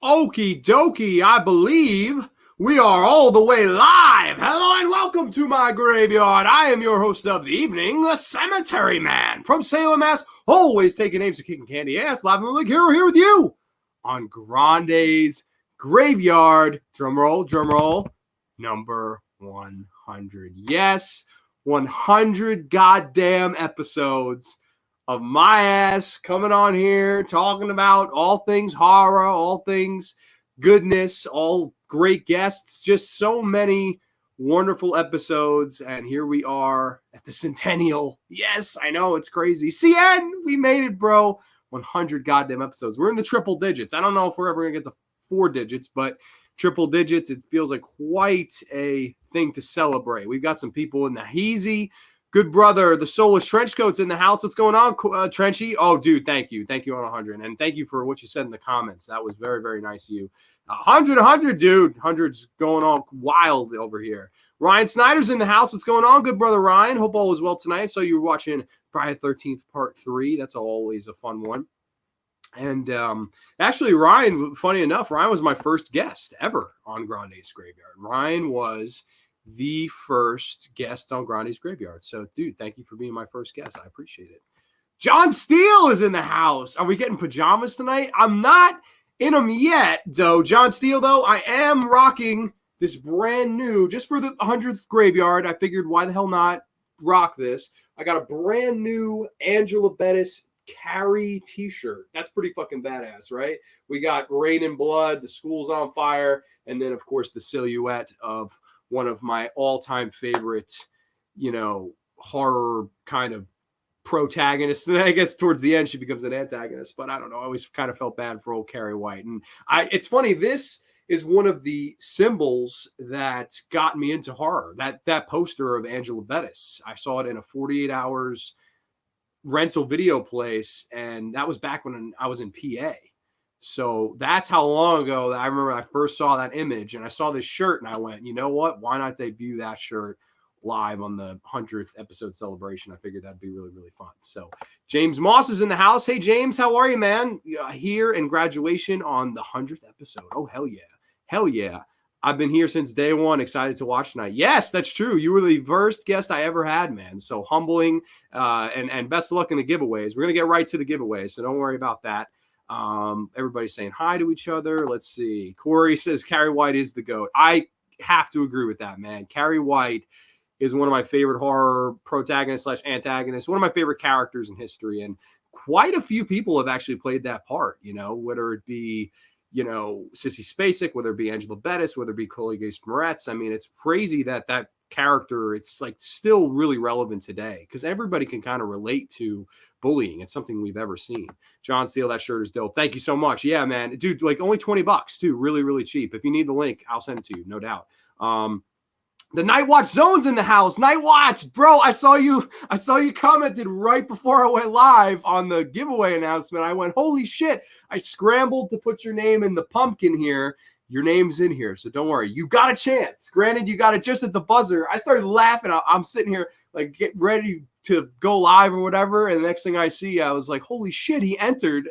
Okie dokie, I believe we are all the way live. Hello and welcome to my graveyard. I am your host of the evening, the Cemetery Man from Salem, Mass. Always taking names of kicking candy ass. Live and like here with you on Grande's Graveyard. Drum roll. Number 100. Yes, 100 goddamn episodes of my ass coming on here talking about all things horror, all things goodness, all great guests, just so many wonderful episodes. And here we are at the centennial. Yes, I know it's crazy. CN, we made it, bro. 100 goddamn episodes. We're in the triple digits. I don't know if we're ever going to get to 4 digits, but triple digits, it feels like quite a thing to celebrate. We've got some people in the Heezy. Good brother, the soulless trench coat's in the house. What's going on, Trenchy? Oh, dude, thank you. Thank you on 100. And thank you for what you said in the comments. That was very, very nice of you. 100, dude. 100's going on wild over here. Ryan Snyder's in the house. What's going on, good brother Ryan? Hope all is well tonight. So you were watching Friday the 13th Part 3. That's always a fun one. And actually, Ryan, funny enough, Ryan was my first guest ever on Grande's Graveyard. Ryan was the first guest on Grande's Graveyard. So, dude, thank you for being my first guest. I appreciate it. John Steele is in the house. Are we getting pajamas tonight? I'm not in them yet, though. John Steele, though, I am rocking this brand new, just for the 100th Graveyard. I figured, why the hell not rock this? I got a brand new Angela Bettis Carrie t-shirt. That's pretty fucking badass, right? We got Rain and Blood, The School's on Fire, and then, of course, the silhouette of one of my all-time favorite, horror kind of protagonists. And I guess towards the end, she becomes an antagonist. But I don't know. I always kind of felt bad for old Carrie White. And it's funny. This is one of the symbols that got me into horror. That poster of Angela Bettis. I saw it in a 48 hours rental video place. And that was back when I was in PA. So that's how long ago that I remember I first saw that image, and I saw this shirt and I went, you know what? Why not debut that shirt live on the 100th episode celebration? I figured that'd be really, really fun. So James Moss is in the house. Hey, James, how are you, man? Here in graduation on the 100th episode. Oh, hell yeah. Hell yeah. I've been here since day one. Excited to watch tonight. Yes, that's true. You were the first guest I ever had, man. So humbling, and best of luck in the giveaways. We're going to get right to the giveaways, so don't worry about that. Everybody's saying hi to each other. Let's see. Corey says Carrie White is the GOAT. I have to agree with that, man. Carrie White is one of my favorite horror protagonists / antagonists, one of my favorite characters in history. And quite a few people have actually played that part, whether it be, Sissy Spacek, whether it be Angela Bettis, whether it be Coley Gates Moretz. I mean, it's crazy that character, it's like still really relevant today because everybody can kind of relate to bullying. It's something we've ever seen. John Steele, that shirt is dope. Thank you so much. Yeah, man. Dude, like only $20 too. Really, really cheap. If you need the link, I'll send it to you. No doubt. The Night Watch Zone's in the house. Night Watch, bro. I saw you commented right before I went live on the giveaway announcement. I went, holy shit. I scrambled to put your name in the pumpkin here. Your name's in here, so don't worry. You got a chance. Granted, you got it just at the buzzer. I started laughing. I'm sitting here like getting ready to go live or whatever, and the next thing I see, I was like, holy shit, he entered.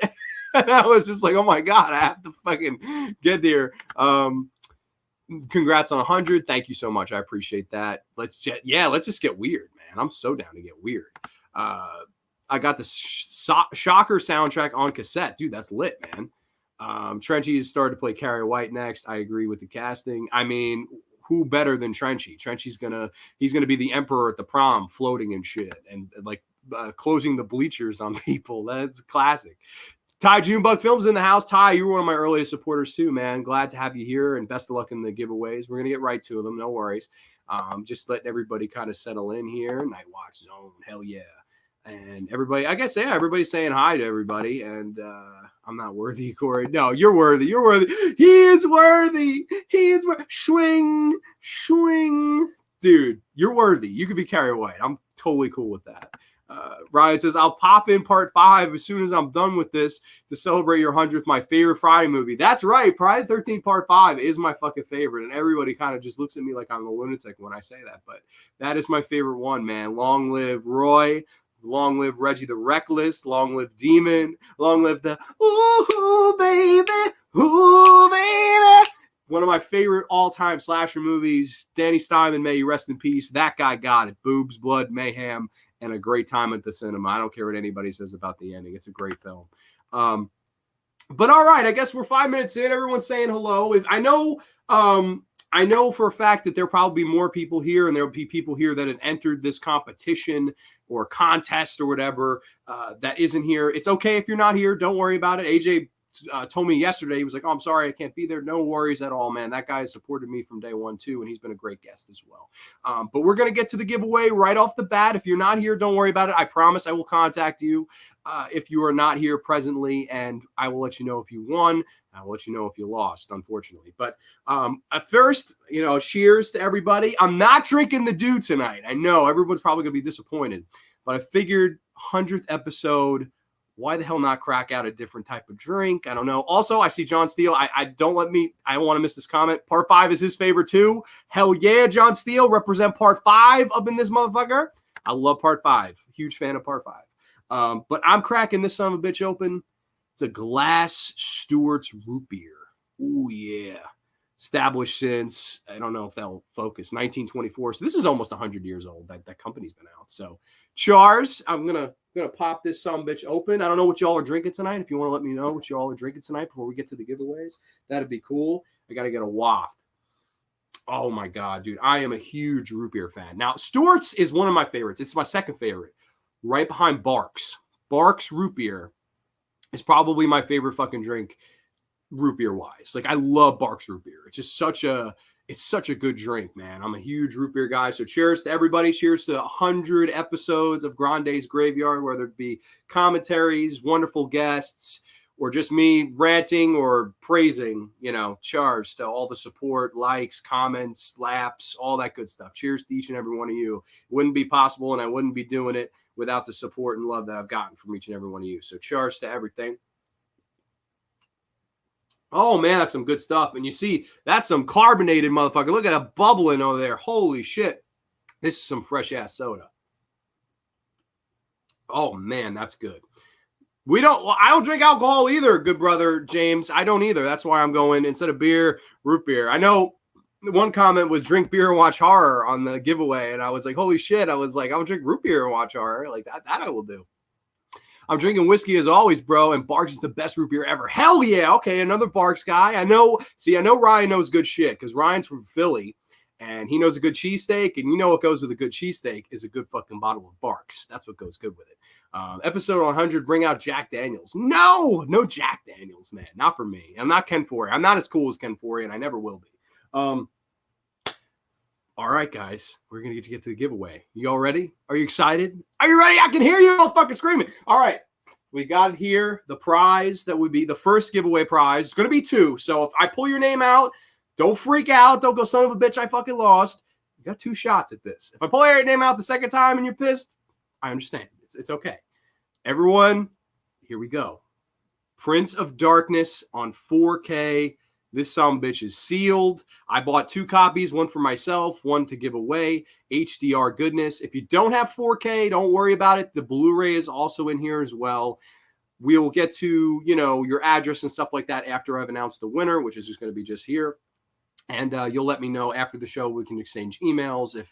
And I was just like, oh my God, I have to fucking get there. Congrats on 100. Thank you so much. I appreciate that. Let's just get weird, man. I'm so down to get weird. I got the Shocker soundtrack on cassette. Dude, that's lit, man. Trenchy started to play Carrie White next. I agree with the casting. I mean, who better than Trenchy? Trenchy's he's gonna be the emperor at the prom, floating and shit, and like closing the bleachers on people. That's classic. Ty Junebug Films in the house. Ty, you were one of my earliest supporters too, man. Glad to have you here, and best of luck in the giveaways. We're gonna get right to them. No worries. Just letting everybody kind of settle in here. Night Watch Zone, hell yeah. And everybody, I guess, yeah, everybody's saying hi to everybody. And I'm not worthy, Corey. No, you're worthy. You're worthy. He is worthy. He is worthy. Swing. Dude, you're worthy. You could be Carrie White. I'm totally cool with that. Ryan says, I'll pop in part 5 as soon as I'm done with this to celebrate your 100th, my favorite Friday movie. That's right. Friday the 13th part 5 is my fucking favorite. And everybody kind of just looks at me like I'm a lunatic when I say that. But that is my favorite one, man. Long live Roy. Long live Reggie the Reckless. Long live Demon. Long live the ooh, baby. Ooh, baby. One of my favorite all-time slasher movies. Danny Steinman, may you rest in peace. That guy got it. Boobs, blood, mayhem, and a great time at the cinema. I don't care what anybody says about the ending. It's a great film. But all right, I guess we're 5 minutes in. Everyone's saying hello. If I know for a fact that there'll probably be more people here, and there'll be people here that have entered this competition or contest or whatever that isn't here. It's okay if you're not here. Don't worry about it. AJ told me yesterday, he was like, oh, I'm sorry, I can't be there. No worries at all, man. That guy has supported me from day one, too, and he's been a great guest as well. But we're going to get to the giveaway right off the bat. If you're not here, don't worry about it. I promise I will contact you if you are not here presently, and I will let you know if you won. I will let you know if you lost, unfortunately. But at first, cheers to everybody. I'm not drinking the dew tonight. I know everyone's probably going to be disappointed, but I figured 100th episode, why the hell not crack out a different type of drink? I don't know. Also, I see John Steele. I don't want to miss this comment. Part 5 is his favorite too. Hell yeah, John Steele. Represent part 5 up in this motherfucker. I love part 5. Huge fan of part 5. But I'm cracking this son of a bitch open. It's a glass Stewart's root beer. Oh yeah. Established since, I don't know if that'll focus, 1924. So this is almost 100 years old. That company's been out. So cheers. I'm gonna pop this son of a bitch open. I don't know what y'all are drinking tonight. If you want to let me know what y'all are drinking tonight before we get to the giveaways, that'd be cool. I gotta get a waft. Oh my god, dude. I am a huge root beer fan. Now, Stewart's is one of my favorites. It's my second favorite. Right behind Barks. Barks root beer is probably my favorite fucking drink root beer wise. Like, I love Barks root beer. It's just such a good drink, man. I'm a huge root beer guy. So cheers to everybody. Cheers to 100 episodes of Grande's Graveyard, whether it be commentaries, wonderful guests, or just me ranting or praising, cheers to all the support, likes, comments, slaps, all that good stuff. Cheers to each and every one of you. It wouldn't be possible, and I wouldn't be doing it without the support and love that I've gotten from each and every one of you. So cheers to everything. Oh, man, that's some good stuff. And you see, that's some carbonated motherfucker. Look at that bubbling over there. Holy shit. This is some fresh-ass soda. Oh, man, that's good. I don't drink alcohol either, good brother James. I don't either. That's why I'm going, instead of beer, root beer. I know one comment was drink beer and watch horror on the giveaway. And I was like, holy shit. I was like, I'll drink root beer and watch horror. Like that I will do. I'm drinking whiskey as always, bro, and Barks is the best root beer ever. Hell yeah. Okay, another Barks guy. I know Ryan knows good shit because Ryan's from Philly, and he knows a good cheesesteak, and you know what goes with a good cheesesteak is a good fucking bottle of Barks. That's what goes good with it. Episode 100, bring out Jack Daniels. No Jack Daniels, man. Not for me. I'm not Ken Forey. I'm not as cool as Ken Forey, and I never will be. All right, guys, we're going to get to the giveaway. You all ready? Are you excited? Are you ready? I can hear you all fucking screaming. All right, we got here the prize that would be the first giveaway prize. It's going to be 2. So if I pull your name out, don't freak out. Don't go, son of a bitch, I fucking lost. You got 2 shots at this. If I pull your name out the second time and you're pissed, I understand. It's okay. Everyone, here we go. Prince of Darkness on 4K. This sumbitch is sealed. I bought 2 copies, one for myself, one to give away. HDR goodness. If you don't have 4K, don't worry about it. The Blu-ray is also in here as well. We will get to, your address and stuff like that after I've announced the winner, which is just going to be just here. And you'll let me know after the show. We can exchange emails if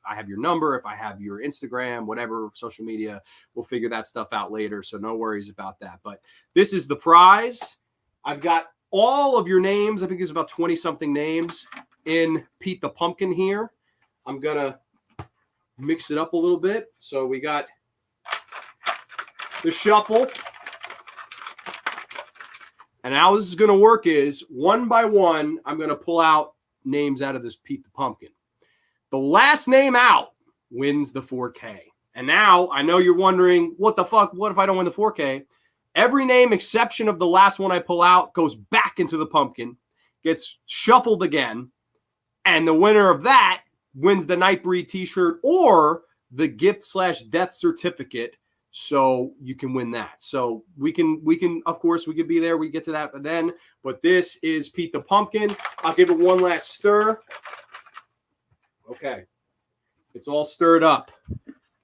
I have your number, if I have your Instagram, whatever, social media. We'll figure that stuff out later, so no worries about that. But this is the prize. I've got all of your names. I think there's about 20-something names in Pete the Pumpkin here. I'm going to mix it up a little bit. So we got the shuffle. And how this is going to work is, one by one, I'm going to pull out names out of this Pete the Pumpkin. The last name out wins the 4K. And now, I know you're wondering, what the fuck? What if I don't win the 4K? Every name, exception of the last one I pull out, goes back into the pumpkin, gets shuffled again, and the winner of that wins the Nightbreed t-shirt or the gift/death certificate. So you can win that. So we can, of course, we could be there. We get to that then. But this is Pete the Pumpkin. I'll give it one last stir. Okay. It's all stirred up.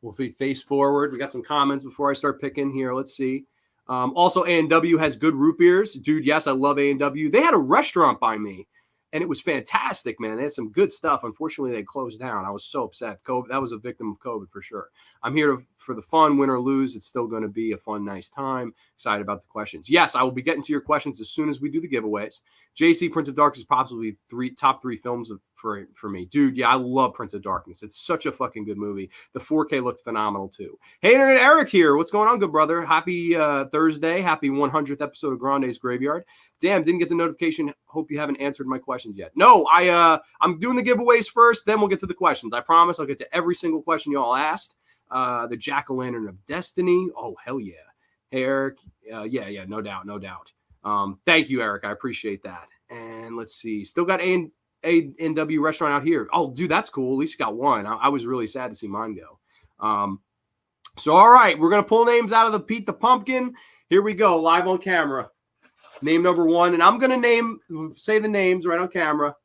We'll face forward. We got some comments before I start picking here. Let's see. Also, A&W has good root beers. Dude, yes, I love A&W. They had a restaurant by me, and it was fantastic, man. They had some good stuff. Unfortunately, they closed down. I was so upset. COVID, that was a victim of COVID for sure. I'm here for the fun, win or lose. It's still going to be a fun, nice time. Excited about the questions. Yes, I will be getting to your questions as soon as we do the giveaways. JC, Prince of Darkness is possibly top three films for me. Dude, yeah, I love Prince of Darkness. It's such a fucking good movie. The 4K looked phenomenal too. Hey, Internet Eric here. What's going on, good brother? Happy Thursday. Happy 100th episode of Grande's Graveyard. Damn, didn't get the notification. Hope you haven't answered my questions yet. No, I'm doing the giveaways first, then we'll get to the questions. I promise I'll get to every single question you all asked. The Jack-o'-lantern of Destiny. Oh, hell yeah. Hey, Eric. Yeah, no doubt. Thank you, Eric. I appreciate that. And let's see. Still got A&W restaurant out here. Oh, dude, that's cool. At least you got one. I was really sad to see mine go. So, all right. We're going to pull names out of the Pete the Pumpkin. Here we go. Live on camera. Name number one. And I'm going to say the names right on camera.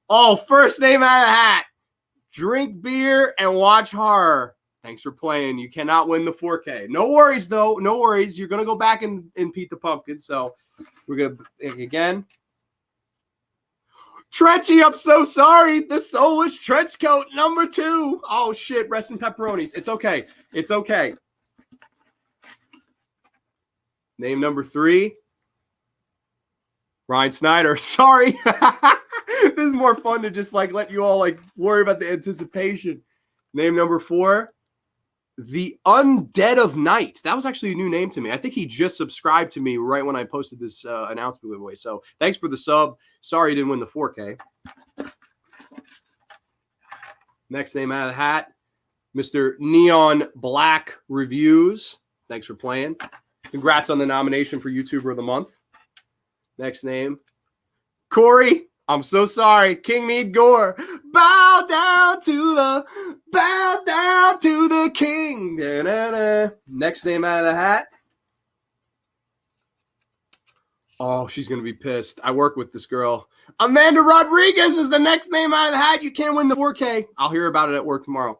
Oh, first name out of the hat. Drink beer and watch horror. Thanks for playing. You cannot win the 4K. No worries, though. No worries. You're going to go back and Pete the Pumpkin. So we're going to, again. Trenchy, I'm so sorry. The Soulless Trench Coat, number 2. Oh, shit. Rest in pepperonis. It's okay. It's okay. Name number 3. Ryan Snyder. Sorry. This is more fun to just, let you all, worry about the anticipation. Name number 4. The Undead of Night. That was actually a new name to me. I think he just subscribed to me right when I posted this announcement giveaway. So thanks for the sub. Sorry you didn't win the 4K. Next name out of the hat, Mr. Neon Black Reviews. Thanks for playing. Congrats on the nomination for YouTuber of the Month. Next name, Corey. I'm so sorry. King Need Gore. Bow down to the king. Da-da-da. Next name out of the hat. Oh, she's going to be pissed. I work with this girl. Amanda Rodriguez is the next name out of the hat. You can't win the 4K. I'll hear about it at work tomorrow.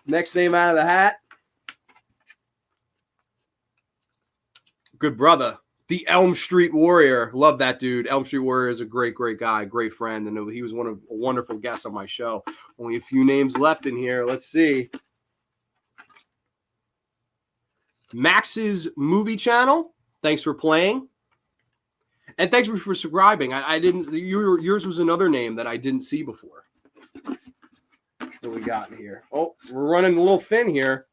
Next name out of the hat. Good brother. The Elm Street Warrior. Love that dude. Elm Street Warrior is a great guy, great friend. And he was a wonderful guest on my show. Only a few names left in here. Let's see. Max's Movie Channel. Thanks for playing. And thanks for subscribing. I didn't. Yours was another name that I didn't see before. What we got in here? Oh, we're running a little thin here.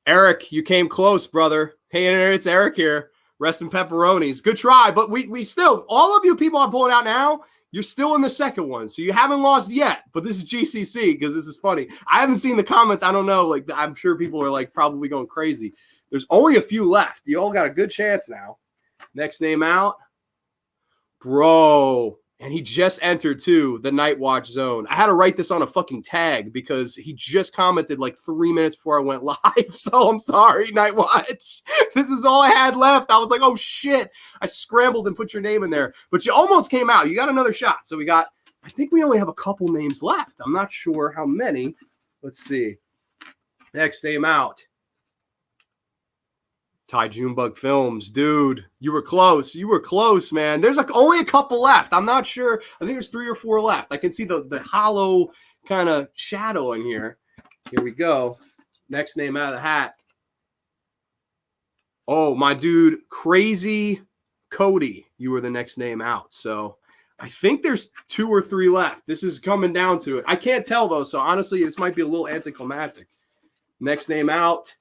Eric, you came close, brother. Hey, it's Eric here. Rest in pepperonis. Good try, but we still, all of you people I'm pulling out now, you're still in the second one, so you haven't lost yet. But this is GCC because this is funny. I haven't seen the comments. I don't know. I'm sure people are probably going crazy. There's only a few left. You all got a good chance now. Next name out, bro. And he just entered, too, the Night Watch Zone. I had to write this on a fucking tag because he just commented 3 minutes before I went live. So I'm sorry, Night Watch. This is all I had left. I was like, oh, shit. I scrambled and put your name in there. But you almost came out. You got another shot. So I think we only have a couple names left. I'm not sure how many. Let's see. Next name out. Ty Junebug Films, dude, you were close. You were close, man. There's only a couple left. I'm not sure. I think there's 3 or 4 left. I can see the hollow kind of shadow in here. Here we go. Next name out of the hat. Oh, my dude, Crazy Cody. You were the next name out. So I think there's 2 or 3 left. This is coming down to it. I can't tell, though. So honestly, this might be a little anticlimactic. Next name out.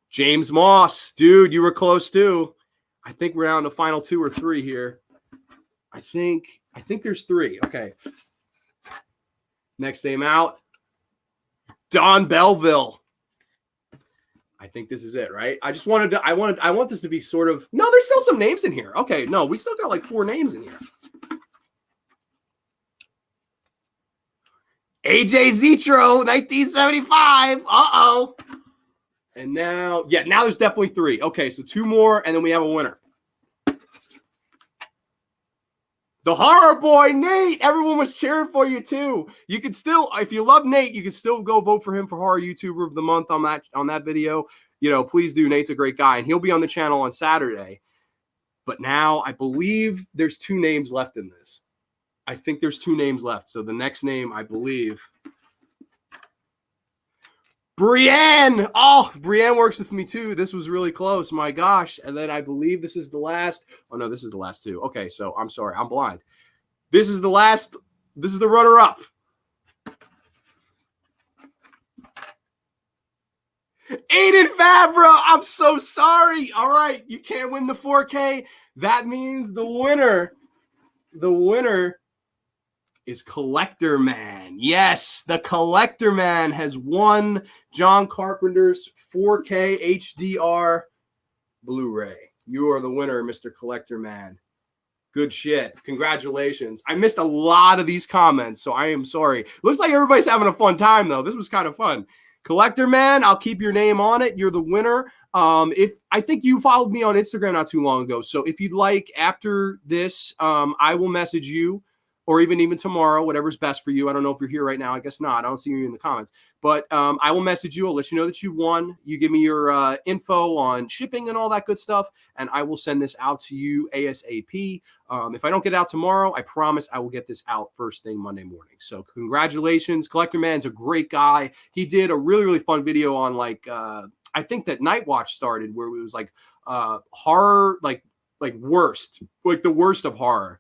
James Moss, dude, you were close too. I think we're down to final 2 or 3 here. I think there's 3. Okay. Next name out. Don Belleville. I think this is it, right? I want this to be sort of, no, there's still some names in here. Okay, no, we still got 4 names in here. AJ Zetro, 1975. Uh-oh. And now there's definitely 3. Okay, so 2 more, and then we have a winner. The Horror Boy, Nate. Everyone was cheering for you, too. You could still, if you love Nate, you can still go vote for him for Horror YouTuber of the Month on that video. please do. Nate's a great guy, and he'll be on the channel on Saturday. But now I believe there's 2 names left in this. I think there's 2 names left. So the next name, I believe, Brienne. Oh, Brienne works with me too. This was really close. My gosh. And then I believe this is the last. Oh, no, this is the last 2. Okay, so I'm sorry. I'm blind. This is the last. This is the runner-up. Aiden Fabra, I'm so sorry. All right, you can't win the 4K. That means the winner is Collector Man. Yes, the Collector Man has won John Carpenter's 4K HDR Blu-ray. You are the winner, Mr. Collector Man. Good shit. Congratulations. I missed a lot of these comments, so I am sorry. Looks like everybody's having a fun time, though. This was kind of fun. Collector Man, I'll keep your name on it. You're the winner. If I think you followed me on Instagram not too long ago, so if you'd like, after this, I will message you, or even tomorrow, whatever's best for you. I don't know if you're here right now. I guess not. I don't see you in the comments. But I will message you. I'll let you know that you won. You give me your info on shipping and all that good stuff, and I will send this out to you ASAP. If I don't get it out tomorrow, I promise I will get this out first thing Monday morning. So congratulations. Collector Man's a great guy. He did a really, really fun video on, like, I think that Night Watch started, where it was like horror, like worst, like the worst of horror.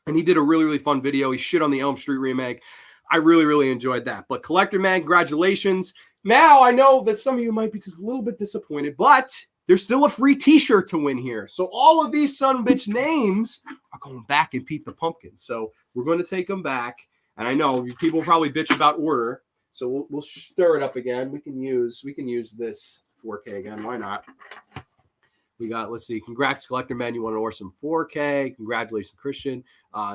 And he did a really, really fun video. He shit on the Elm Street remake. I really, really enjoyed that. But Collector Man, congratulations. Now, I know that some of you might be just a little bit disappointed, but there's still a free t-shirt to win here. So all of these son of bitch names are going back in Pete the Pumpkin. So we're going to take them back. And I know people probably bitch about order. So we'll stir it up again. We can use this 4K again. Why not? We got, let's see, congrats, Collector Man. You won an awesome 4K. Congratulations, Christian.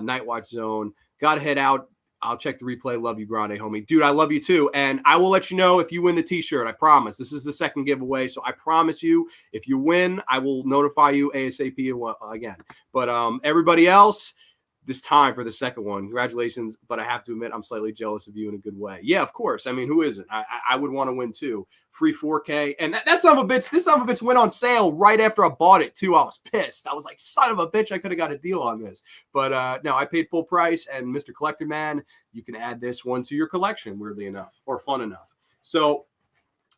Night Watch Zone. Got to head out. I'll check the replay. Love you, Grande, homie. Dude, I love you too. And I will let you know if you win the t-shirt. I promise. This is the second giveaway. So I promise you, if you win, I will notify you ASAP again. But everybody else, this time for the second one. Congratulations. But I have to admit, I'm slightly jealous of you in a good way. Yeah, of course. I mean, who isn't? I would want to win too. Free 4K. And that son of a bitch, this son of a bitch went on sale right after I bought it too. I was pissed. I was like, son of a bitch, I could have got a deal on this. But no, I paid full price. And Mr. Collector Man, you can add this one to your collection, weirdly enough, or fun enough. So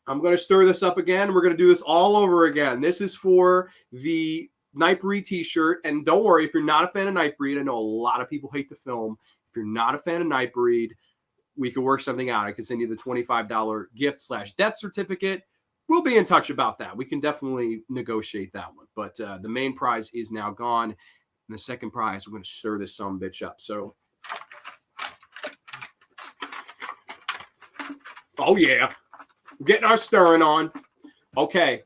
I'm going to stir this up again. We're going to do this all over again. This is for the Nightbreed t-shirt. And don't worry, if you're not a fan of Nightbreed, I know a lot of people hate the film. If you're not a fan of Nightbreed, we could work something out. I can send you the $25 gift/death certificate. We'll be in touch about that. We can definitely negotiate that one. But the main prize is now gone. And the second prize, we're going to stir this son of a bitch up. So, oh yeah, we're getting our stirring on. Okay.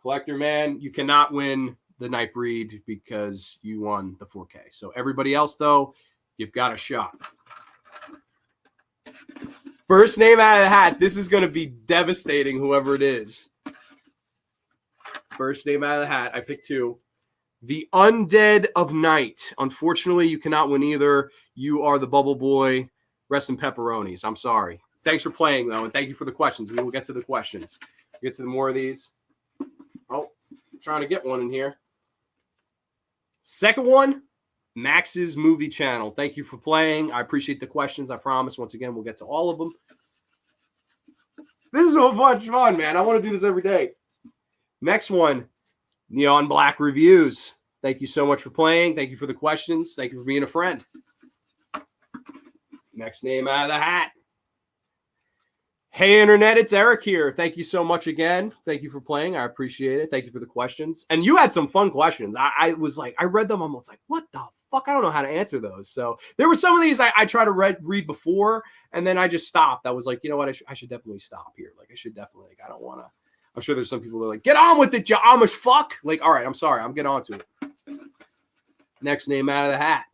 Collector Man, you cannot win the Nightbreed because you won the 4K. So everybody else, though, you've got a shot. First name out of the hat. This is going to be devastating, whoever it is. First name out of the hat. I picked 2. The Undead of Night. Unfortunately, you cannot win either. You are the Bubble Boy. Rest in pepperonis. I'm sorry. Thanks for playing, though, and thank you for the questions. We will get to the questions. Get to the more of these. Oh, I'm trying to get one in here. Second one, Max's Movie Channel. Thank you for playing. I appreciate the questions. I promise, once again, we'll get to all of them. This is so much fun, man. I want to do this every day. Next one, Neon Black Reviews. Thank you so much for playing. Thank you for the questions. Thank you for being a friend. Next name out of the hat. Hey, Internet, it's Eric here. Thank you so much again. Thank you for playing. I appreciate it. Thank you for the questions. And you had some fun questions. I was like, I read them. I was like, what the fuck? I don't know how to answer those. So there were some of these I tried to read before, and then I just stopped. I was like, you know what? I should definitely stop here. Like, I should definitely, like, I don't want to. I'm sure there's some people that are like, get on with it, you Amish fuck. Like, all right, I'm sorry. I'm getting on to it. Next name out of the hat.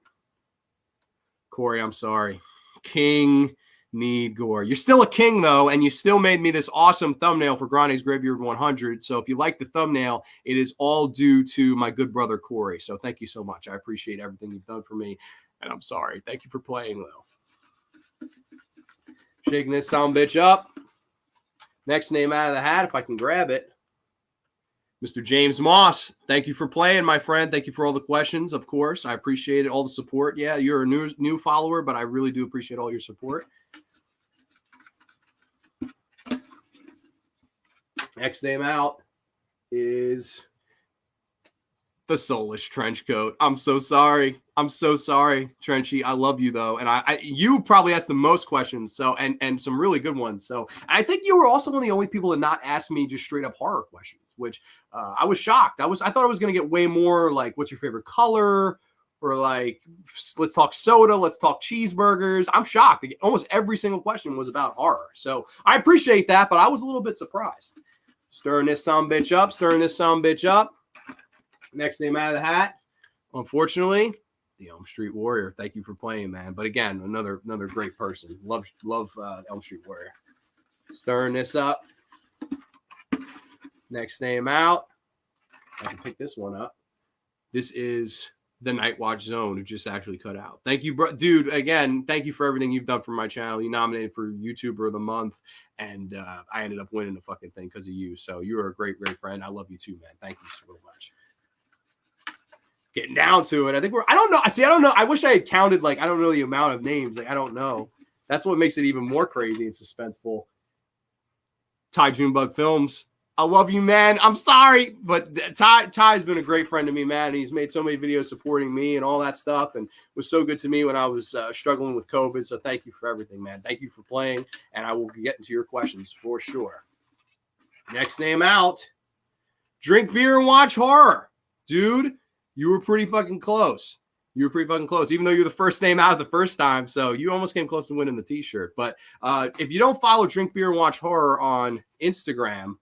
Corey, I'm sorry. King Need Gore. You're still a king, though, and you still made me this awesome thumbnail for Grande's Graveyard 100. So if you like the thumbnail, it is all due to my good brother, Corey. So thank you so much. I appreciate everything you've done for me, and I'm sorry. Thank you for playing, though. Shaking this sound bitch up. Next name out of the hat, if I can grab it. Mr. James Moss, thank you for playing, my friend. Thank you for all the questions, of course. I appreciate it, all the support. Yeah, you're a new follower, but I really do appreciate all your support. Next name out is the Soulish Trench Coat. I'm so sorry. I'm so sorry, Trenchy. I love you though, and you probably asked the most questions, so and some really good ones. So I think you were also one of the only people to not ask me just straight up horror questions, which I was shocked. I thought I was going to get way more like, what's your favorite color, or like, let's talk soda, let's talk cheeseburgers. I'm shocked. Almost every single question was about horror, so I appreciate that, but I was a little bit surprised. Stirring this sumbitch up. Stirring this sumbitch up. Next name out of the hat, unfortunately, the Elm Street Warrior. Thank you for playing, man. But again, another great person. Love Elm Street Warrior. Stirring this up. Next name out. I can pick this one up. This is the Night Watch Zone, who just actually cut out. Thank you, bro. Dude, again, thank you for everything you've done for my channel. You nominated for YouTuber of the Month, and I ended up winning the fucking thing because of you. So you're a great friend. I love you too, man. Thank you so much. Getting down to it. I think I don't know. See, I don't know. I wish I had counted, like, I don't know the amount of names. Like, I don't know. That's what makes it even more crazy and suspenseful. Ty Junebug Films. I love you, man. I'm sorry, but Ty's been a great friend to me, man. He's made so many videos supporting me and all that stuff, and was so good to me when I was struggling with COVID. So thank you for everything, man. Thank you for playing, and I will get into your questions for sure. Next name out. Drink beer and watch horror. Dude, you were pretty fucking close. You were pretty fucking close, even though you're the first name out the first time. So you almost came close to winning the t-shirt. But if you don't follow Drink Beer and Watch Horror on Instagram,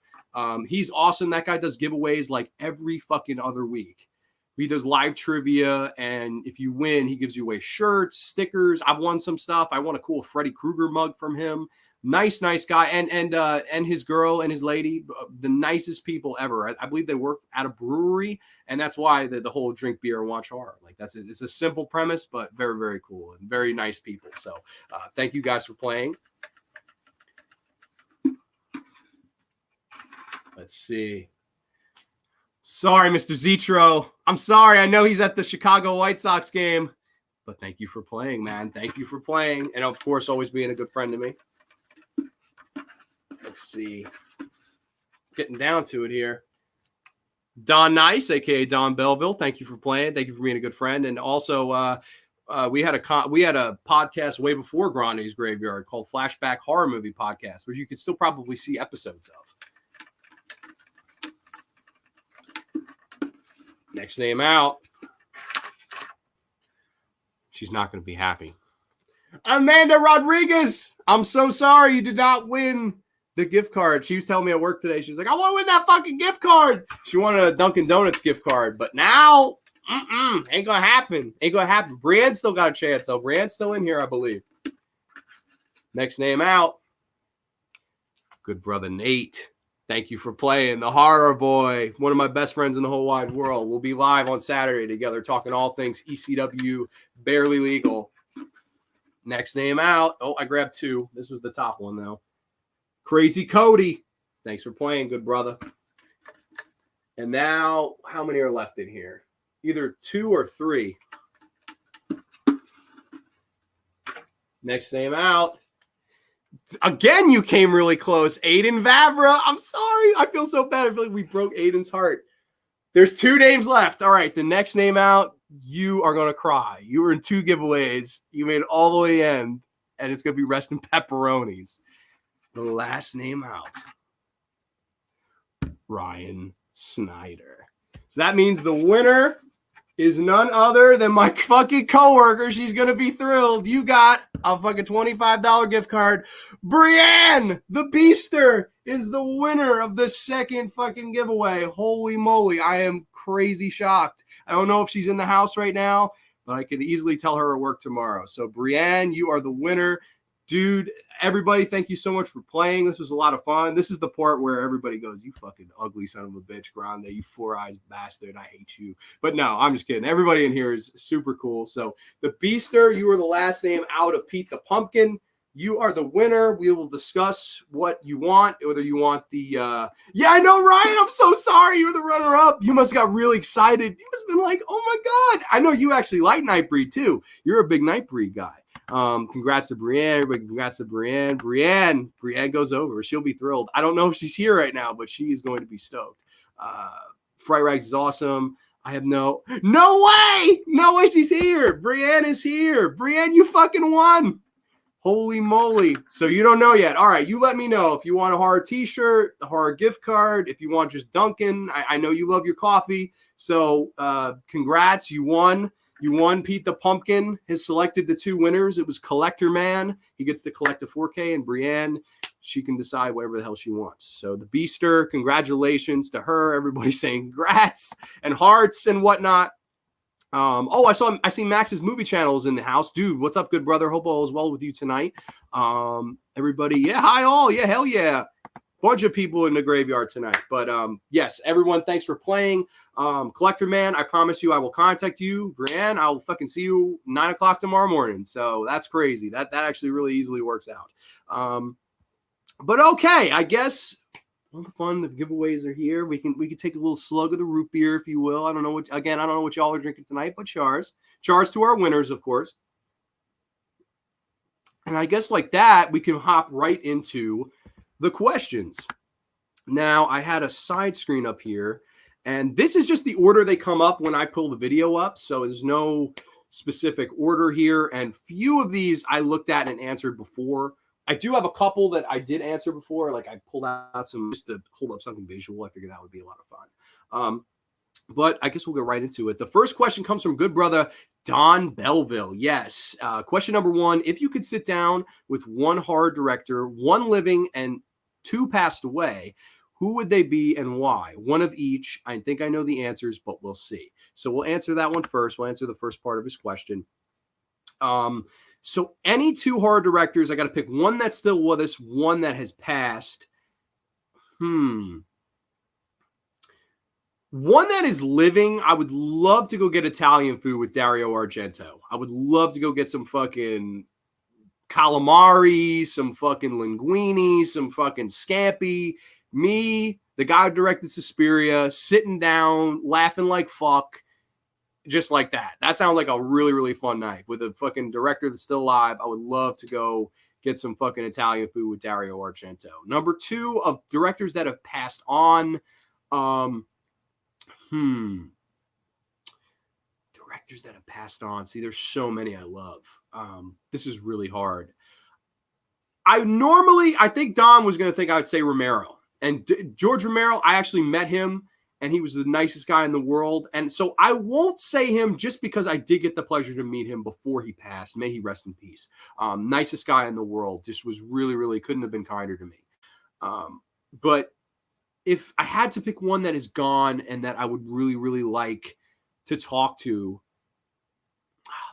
he's awesome. That guy does giveaways like every fucking other week. He does live trivia, and if you win, he gives you away shirts, stickers. I've won some stuff. I won a cool Freddy Krueger mug from him. Nice guy, and his girl and his lady, the nicest people ever. I believe they work at a brewery, and that's why the whole Drink Beer and Watch Horror. Like, it's a simple premise, but very, very cool and very nice people. So thank you guys for playing. Let's see. Sorry, Mr. Zitro. I'm sorry. I know he's at the Chicago White Sox game, but thank you for playing, man. Thank you for playing, and of course, always being a good friend to me. Let's see. Getting down to it here. Don Nice, a.k.a. Don Belleville. Thank you for playing. Thank you for being a good friend. And also, we had a podcast way before Grande's Graveyard called Flashback Horror Movie Podcast, which you could still probably see episodes of. Next name out. She's not going to be happy. Amanda Rodriguez. I'm so sorry you did not win the gift card. She was telling me at work today. She was like, I want to win that fucking gift card. She wanted a Dunkin' Donuts gift card. But now, ain't going to happen. Ain't going to happen. Brienne's still got a chance, though. Brienne's still in here, I believe. Next name out. Good brother Nate. Thank you for playing. The Horror Boy. One of my best friends in the whole wide world. We'll be live on Saturday together talking all things ECW, Barely Legal. Next name out. Oh, I grabbed two. This was the top one, though. Crazy Cody. Thanks for playing, good brother. And now, how many are left in here? Either 2 or 3. Next name out. Again, you came really close. Aiden Vavra. I'm sorry. I feel so bad. I feel like we broke Aiden's heart. There's 2 names left. All right, the next name out, you are going to cry. You were in 2 giveaways. You made it all the way in, and it's going to be Rest in Pepperonis. The last name out, Ryan Snyder. So that means the winner is none other than my fucking coworker. She's going to be thrilled. You got a fucking $25 gift card. Brienne, the Beaster, is the winner of the second fucking giveaway. Holy moly. I am crazy shocked. I don't know if she's in the house right now, but I could easily tell her at work tomorrow. So Brienne, you are the winner. Dude, everybody, thank you so much for playing. This was a lot of fun. This is the part where everybody goes, you fucking ugly son of a bitch, Grande. You 4-eyes bastard. I hate you. But no, I'm just kidding. Everybody in here is super cool. So the Beaster, you were the last name out of Pete the Pumpkin. You are the winner. We will discuss what you want, whether you want the yeah, I know, Ryan. I'm so sorry. You were the runner-up. You must have got really excited. You must have been like, oh my God. I know you actually like Nightbreed too. You're a big Nightbreed guy. Congrats to Brienne. Everybody, congrats to Brienne. Brienne goes over. She'll be thrilled. I don't know if she's here right now, but she is going to be stoked. Fright Rags is awesome. I have no way she's here. Brienne is here. Brienne, you fucking won. Holy moly. So you don't know yet. All right, you let me know if you want a horror t-shirt, a horror gift card, if you want just Dunkin'. I know you love your coffee. So congrats, you won. You won. Pete the Pumpkin has selected the 2 winners. It was Collector Man. He gets to collect a 4K, and Brienne, she can decide whatever the hell she wants. So the Beaster, congratulations to her. Everybody's saying congrats and hearts and whatnot. I see Max's movie channel is in the house. Dude, what's up, good brother? Hope all is well with you tonight. Everybody, yeah, hi all. Yeah, hell yeah. Bunch of people in the graveyard tonight. But yes, everyone, thanks for playing. Collector Man, I promise you I will contact you. Brienne, I'll fucking see you 9 o'clock tomorrow morning. So that's crazy. That actually really easily works out. But okay, I guess all the fun, the giveaways are here. We can take a little slug of the root beer, if you will. I don't know what y'all are drinking tonight, but Chars to our winners, of course. And I guess like that, we can hop right into the questions. Now, I had a side screen up here, and this is just the order they come up when I pull the video up. So there's no specific order here. And few of these I looked at and answered before. I do have a couple that I did answer before. Like I pulled out some just to hold up something visual. I figured that would be a lot of fun. But I guess we'll get right into it. The first question comes from good brother Don Belleville. Yes. Question number 1. If you could sit down with one horror director, one living and 2 passed away, who would they be and why? One of each. I think I know the answers, but we'll see. So we'll answer that one first. We'll answer the first part of his question. So any 2 horror directors, I got to pick one that's still with us, one that has passed. One that is living, I would love to go get Italian food with Dario Argento. I would love to go get some fucking calamari, some fucking linguine, some fucking scampi. Me, the guy who directed Suspiria, sitting down, laughing like fuck. Just like that. That sounds like a really, really fun night with a fucking director that's still alive. I would love to go get some fucking Italian food with Dario Argento. Number 2 of directors that have passed on. Directors that have passed on. See, there's so many I love. This is really hard. I think Don was going to think I would say Romero. And George Romero, I actually met him, and he was the nicest guy in the world. And so I won't say him just because I did get the pleasure to meet him before he passed. May he rest in peace. Nicest guy in the world. Just was really, really couldn't have been kinder to me. But if I had to pick one that is gone and that I would really, really like to talk to,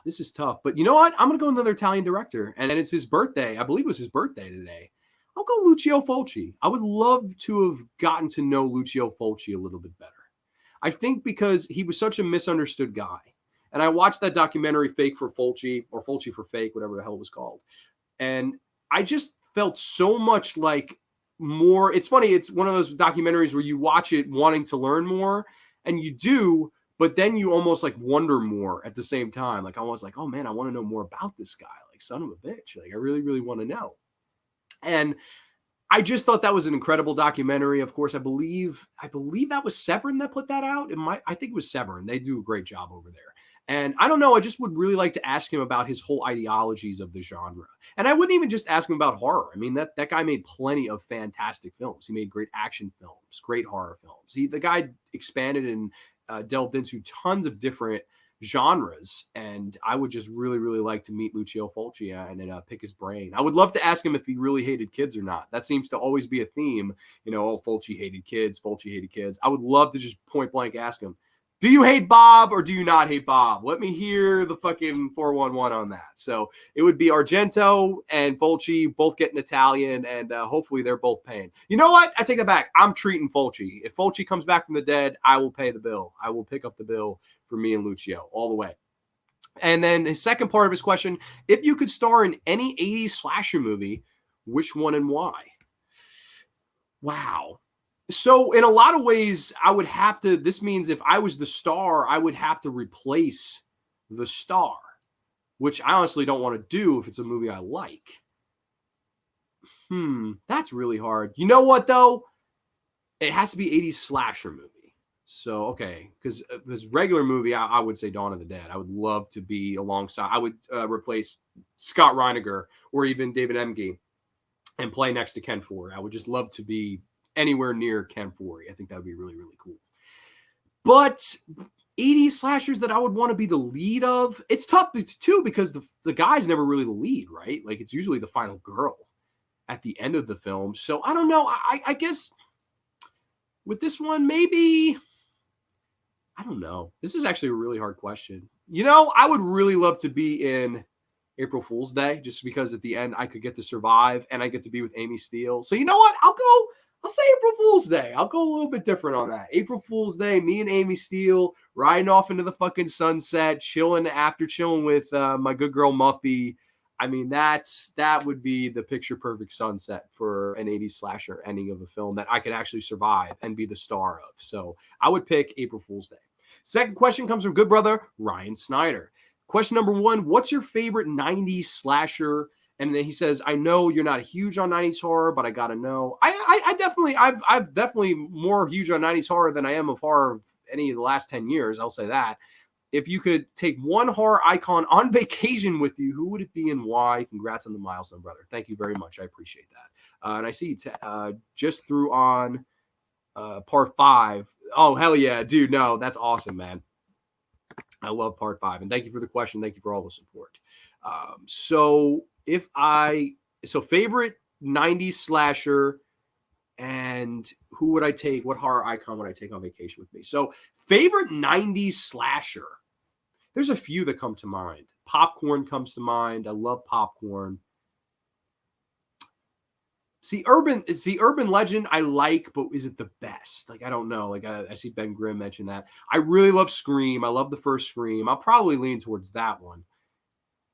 this is tough. But you know what? I'm going to go another Italian director. And it's his birthday. I believe it was his birthday today. I'll go Lucio Fulci. I would love to have gotten to know Lucio Fulci a little bit better. I think because he was such a misunderstood guy. And I watched that documentary, Fake for Fulci, or Fulci for Fake, whatever the hell it was called. And I just felt so much like more. It's funny. It's one of those documentaries where you watch it wanting to learn more, and you do, but then you almost like wonder more at the same time. Like I was like, oh man, I want to know more about this guy. Like son of a bitch. Like I really, really want to know. And I just thought that was an incredible documentary. Of course, I believe that was Severin that put that out. I think it was Severin. They do a great job over there. And I don't know, I just would really like to ask him about his whole ideologies of the genre. And I wouldn't even just ask him about horror. I mean, that guy made plenty of fantastic films. He made great action films, great horror films. The guy expanded and delved into tons of different genres, and I would just really, really like to meet Lucio Fulci and pick his brain. I would love to ask him if he really hated kids or not. That seems to always be a theme. You know, oh, Fulci hated kids. Fulci hated kids. I would love to just point blank ask him, do you hate Bob or do you not hate Bob? Let me hear the fucking 411 on that. So it would be Argento and Fulci both getting Italian, and hopefully they're both paying. You know what? I take that back. I'm treating Fulci. If Fulci comes back from the dead, I will pay the bill. I will pick up the bill for me and Lucio all the way. And then the second part of his question, if you could star in any 80s slasher movie, which one and why? Wow. So in a lot of ways, I would have to, this means if I was the star, I would have to replace the star, which I honestly don't want to do if it's a movie I like. That's really hard. You know what though? It has to be 80s slasher movie. So okay, because this regular movie, I would say Dawn of the Dead. I would love to be alongside. I would replace Scott Reiniger or even David Emge and play next to Ken Foree. I would just love to be anywhere near Ken Foree. I think that would be really, really cool. But 80s slashers that I would want to be the lead of, it's tough too because the guy's never really the lead, right? Like it's usually the final girl at the end of the film. So I don't know. I guess with this one, maybe, I don't know. This is actually a really hard question. You know, I would really love to be in April Fool's Day just because at the end I could get to survive and I get to be with Amy Steele. So you know what? I'll say April Fool's Day. I'll go a little bit different on that. April Fool's Day, me and Amy Steele riding off into the fucking sunset, chilling with my good girl Muffy. I mean, that would be the picture perfect sunset for an 80s slasher ending of a film that I could actually survive and be the star of. So I would pick April Fool's Day. Second question comes from good brother Ryan Snyder. Question number one, what's your favorite 90s slasher? And then he says, I know you're not huge on 90s horror, but I got to know. I've definitely more huge on 90s horror than I am of horror of any of the last 10 years. I'll say that. If you could take one horror icon on vacation with you, who would it be and why? Congrats on the milestone, brother. Thank you very much. I appreciate that. And I see you just threw on part 5. Oh, hell yeah, dude. No, that's awesome, man. I love part 5. And thank you for the question. Thank you for all the support. So favorite 90s slasher, and who would I take? What horror icon would I take on vacation with me? So favorite 90s slasher. There's a few that come to mind. Popcorn comes to mind. I love Popcorn. See, Urban Legend I like, but is it the best? Like, I don't know. Like, I see Ben Grimm mention that. I really love Scream. I love the first Scream. I'll probably lean towards that one.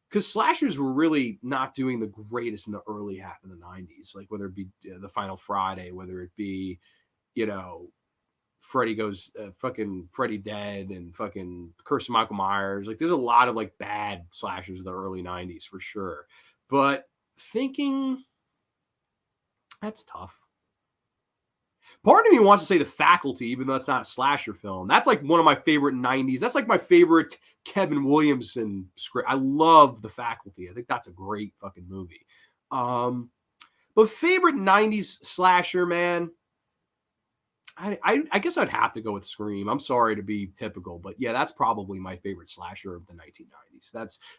Because slashers were really not doing the greatest in the early half of the 90s. Like, whether it be The Final Friday, whether it be, Freddy Dead and fucking Curse of Michael Myers. Like, there's a lot of, like, bad slashers in the early 90s for sure. But thinking... That's tough. Part of me wants to say The Faculty, even though that's not a slasher film. That's like one of my favorite 90s. That's like my favorite Kevin Williamson script. I love The Faculty. I think that's a great fucking movie. But favorite 90s slasher, man, I guess I'd have to go with Scream. I'm sorry to be typical, but yeah, that's probably my favorite slasher of the 1990s.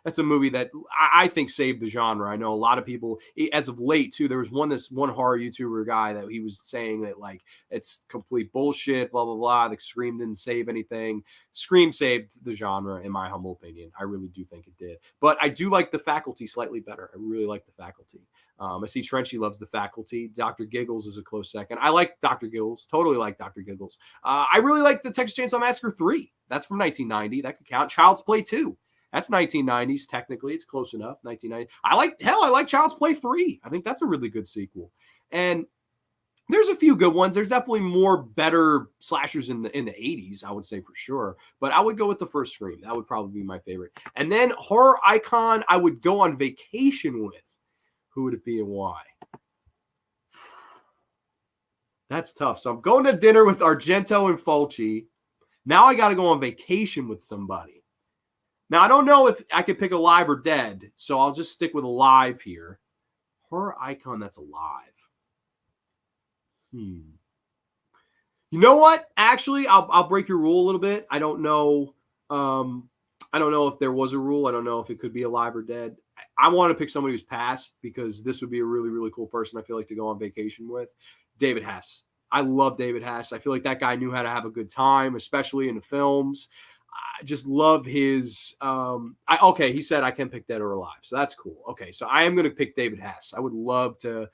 That's a movie that I think saved the genre. I know a lot of people, as of late too, there was one horror YouTuber guy that he was saying that like it's complete bullshit, blah blah blah. The Scream didn't save anything. Scream saved the genre, in my humble opinion. I really do think it did. But I do like The Faculty slightly better. I really like The Faculty. I see Trenchy loves The Faculty. Dr. Giggles is a close second. I like Dr. Giggles. Totally like Dr. Giggles. I really like the Texas Chainsaw Massacre 3. That's from 1990. That could count. Child's Play 2. That's 1990s. Technically, it's close enough. 1990. I like Child's Play 3. I think that's a really good sequel. And there's a few good ones. There's definitely more better slashers in the 80s, I would say for sure. But I would go with the first Scream. That would probably be my favorite. And then horror icon I would go on vacation with. Who would it be and why? That's tough. So I'm going to dinner with Argento and Fulci. Now I got to go on vacation with somebody. Now I don't know if I could pick alive or dead, so I'll just stick with alive here. Horror icon that's alive. You know what? Actually, I'll break your rule a little bit. I don't know. I don't know if there was a rule. I don't know if it could be alive or dead. I want to pick somebody who's passed because this would be a really, really cool person I feel like to go on vacation with. David Hess. I love David Hess. I feel like that guy knew how to have a good time, especially in the films. I just love his he said I can pick dead or alive. So that's cool. Okay, so I am going to pick David Hess. I would love to,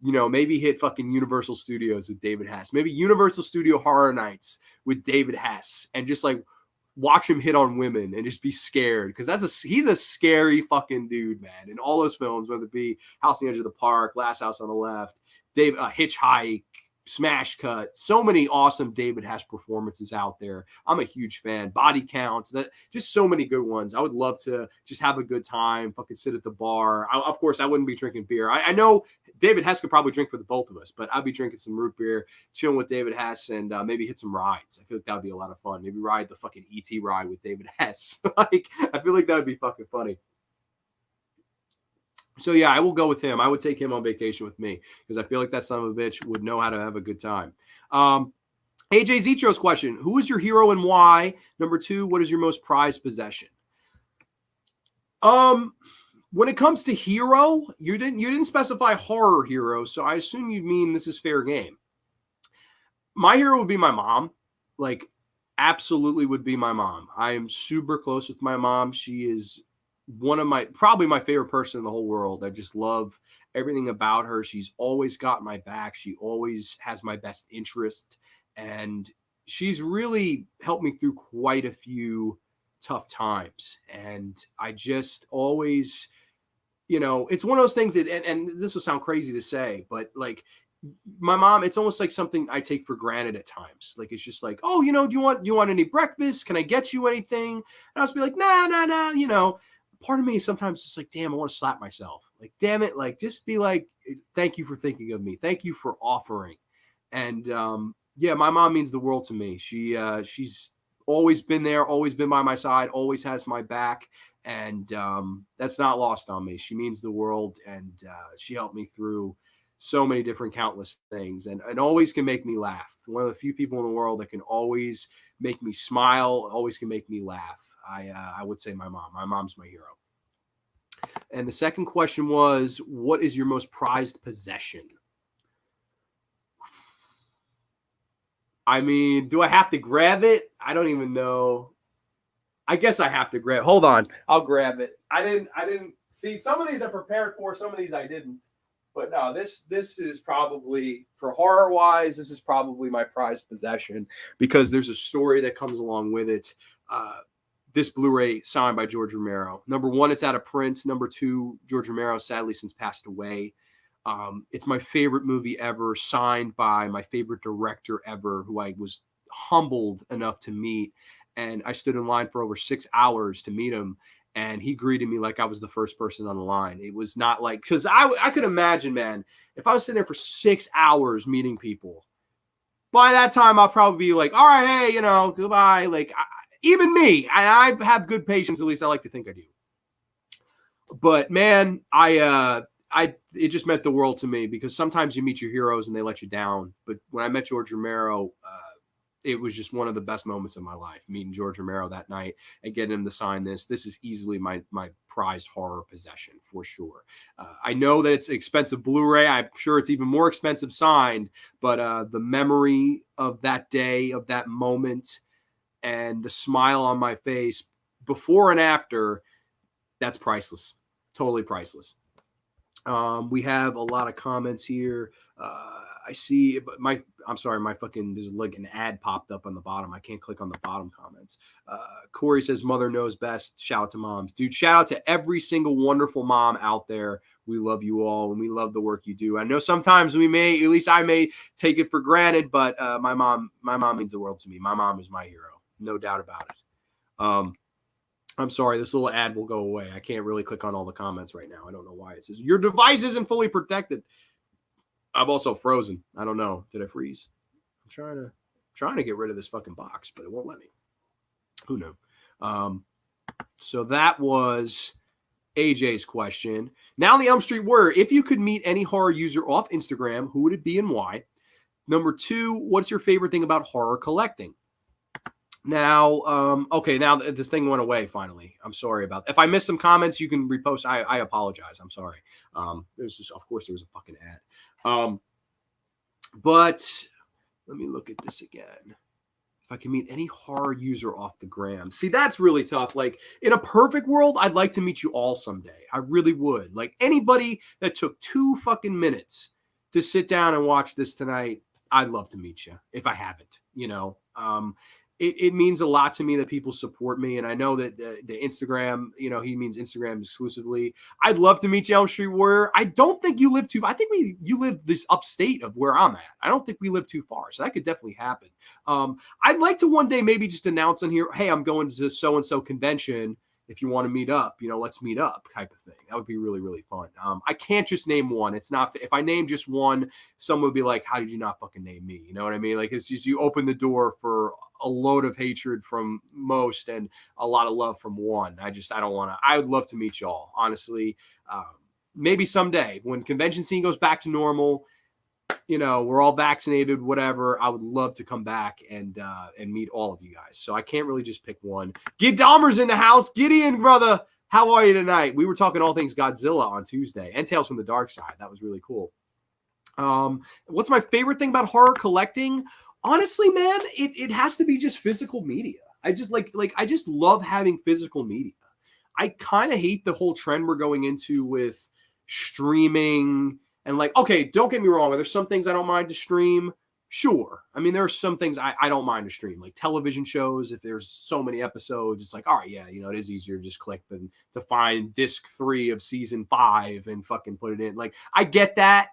maybe hit fucking Universal Studios with David Hess. Maybe Universal Studio Horror Nights with David Hess. And just like watch him hit on women and just be scared, because he's a scary fucking dude, man. In all those films, whether it be House on the Edge of the Park, Last House on the Left, Hitchhike, Smash Cut, so many awesome David Hess performances out there. I'm a huge fan. Body Count, just so many good ones. I would love to just have a good time, fucking sit at the bar. Of course, I wouldn't be drinking beer. I know David Hess could probably drink for the both of us, but I'd be drinking some root beer, chilling with David Hess, and maybe hit some rides. I feel like that would be a lot of fun. Maybe ride the fucking ET ride with David Hess. Like, I feel like that would be fucking funny. So yeah, I will go with him. I would take him on vacation with me, because I feel like that son of a bitch would know how to have a good time. AJ Zitro's question: who is your hero and why? Number 2, what is your most prized possession? When it comes to hero, you didn't specify horror hero, so I assume you mean this is fair game. My hero would be my mom. Like, absolutely would be my mom. I am super close with my mom. She is probably my favorite person in the whole world. I just love everything about her. She's always got my back. She always has my best interest. And she's really helped me through quite a few tough times. And I just always, it's one of those things that, and this will sound crazy to say, but like, my mom, it's almost like something I take for granted at times. Like, it's just like, oh, do you want any breakfast? Can I get you anything? And I'll just be like, nah. Part of me is sometimes just like, damn, I want to slap myself. Like, damn it. Like, just be like, thank you for thinking of me. Thank you for offering. And yeah, my mom means the world to me. She's always been there, always been by my side, always has my back. And that's not lost on me. She means the world. And she helped me through so many different countless things, and always can make me laugh. One of the few people in the world that can always make me smile, always can make me laugh. I would say my mom. My mom's my hero. And the second question was, what is your most prized possession? I mean, do I have to grab it? I don't even know. I guess I have to grab. Hold on, I'll grab it. I didn't see, some of these I prepared for, some of these I didn't. But no, this is probably, for horror wise, this is probably my prized possession, because there's a story that comes along with it. This Blu-ray signed by George Romero. Number 1, it's out of print. Number 2, George Romero sadly since passed away. It's my favorite movie ever, signed by my favorite director ever, who I was humbled enough to meet. And I stood in line for over 6 hours to meet him. And he greeted me like I was the first person on the line. It was not like, because I could imagine, man, if I was sitting there for 6 hours meeting people, by that time I'll probably be like, all right, hey, goodbye. Like, even me, and I have good patience. At least I like to think I do. But man, it just meant the world to me, because sometimes you meet your heroes and they let you down. But when I met George Romero, it was just one of the best moments of my life, meeting George Romero that night and getting him to sign this. This is easily my prized horror possession for sure. I know that it's expensive Blu-ray. I'm sure it's even more expensive signed, but the memory of that day, of that moment, and the smile on my face before and after, that's priceless. Totally priceless. We have a lot of comments here. I see, but I'm sorry, there's like an ad popped up on the bottom. I can't click on the bottom comments. Corey says, mother knows best. Shout out to moms. Dude, shout out to every single wonderful mom out there. We love you all, and we love the work you do. I know sometimes at least I may take it for granted, but my mom means the world to me. My mom is my hero. No doubt about it. I'm sorry, this little ad will go away. I can't really click on all the comments right now. I don't know why. It says, your device isn't fully protected. I'm also frozen. I don't know. Did I freeze? I'm trying to get rid of this fucking box, but it won't let me. Who knew? So that was AJ's question. Now the Elm Street Warrior. If you could meet any horror user off Instagram, who would it be and why? Number 2, what's your favorite thing about horror collecting? Now, okay, now this thing went away finally. I'm sorry about that. If I missed some comments, you can repost. I apologize. I'm sorry. Of course, there was a fucking ad. But let me look at this again. If I can meet any horror user off the gram. See, that's really tough. Like, in a perfect world, I'd like to meet you all someday. I really would. Like, anybody that took 2 fucking minutes to sit down and watch this tonight, I'd love to meet you if I haven't, it means a lot to me that people support me. And I know that the Instagram, he means Instagram exclusively. I'd love to meet you, Elm Street Warrior. I don't think you live I think you live this upstate of where I'm at. I don't think we live too far. So that could definitely happen. I'd like to one day maybe just announce on here, hey, I'm going to so-and-so convention. If you want to meet up, let's meet up type of thing. That would be really, really fun. I can't just name one. It's not, if I name just one, someone would be like, how did you not fucking name me? You know what I mean? Like, it's just, you open the door for a load of hatred from most and a lot of love from one. I don't want to, I would love to meet y'all, honestly. Maybe someday when convention scene goes back to normal, we're all vaccinated, whatever. I would love to come back and meet all of you guys. So I can't really just pick one. Gid Dahmer's in the house. Gideon, brother. How are you tonight? We were talking all things Godzilla on Tuesday and Tales from the Dark Side. That was really cool. What's my favorite thing about horror collecting? Honestly, man, it has to be just physical media. I just I just love having physical media. I kind of hate the whole trend we're going into with streaming. And okay, don't get me wrong. There's some things I don't mind to stream. Sure. I mean, there are some things I don't mind to stream, like television shows. If there's so many episodes, it's like, all right, yeah, it is easier to just click than to find disc 3 of season 5 and fucking put it in. I get that.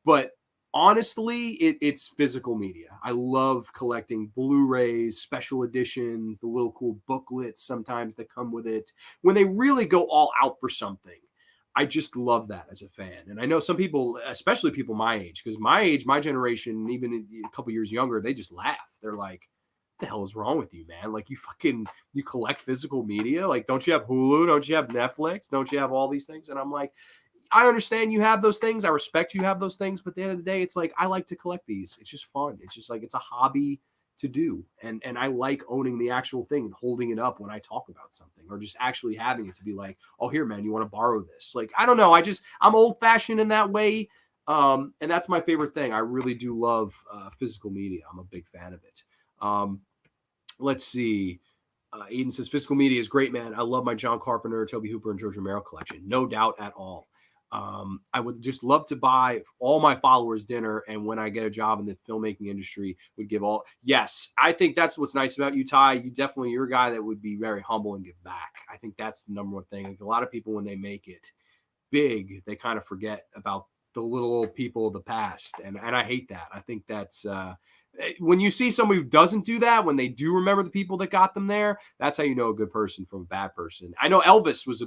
But honestly, it's physical media. I love collecting Blu-rays, special editions, the little cool booklets sometimes that come with it. When they really go all out for something, I just love that as a fan. And I know some people, especially people my age, because my age, my generation, even a couple years younger, they just laugh. They're like, what the hell is wrong with you, man? You collect physical media? Don't you have Hulu? Don't you have Netflix? Don't you have all these things? And I'm like, I understand you have those things. I respect you have those things. But at the end of the day, it's like, I like to collect these. It's just fun. It's just it's a hobby to do. And I like owning the actual thing and holding it up when I talk about something, or just actually having it to be like, oh, here, man, you want to borrow this? I don't know. I'm old fashioned in that way. And that's my favorite thing. I really do love physical media. I'm a big fan of it. Let's see. Eden says physical media is great, man. I love my John Carpenter, Toby Hooper, and George Romero collection. No doubt at all. I would just love to buy all my followers dinner, and when I get a job in the filmmaking industry, would give all. Yes, I think that's what's nice about you, Ty. You're a guy that would be very humble and give back. I think that's the number one thing. A lot of people, when they make it big, they kind of forget about the little old people of the past, and I hate that. I think that's when you see somebody who doesn't do that, when they do remember the people that got them there, that's how you know a good person from a bad person. I know Elvis was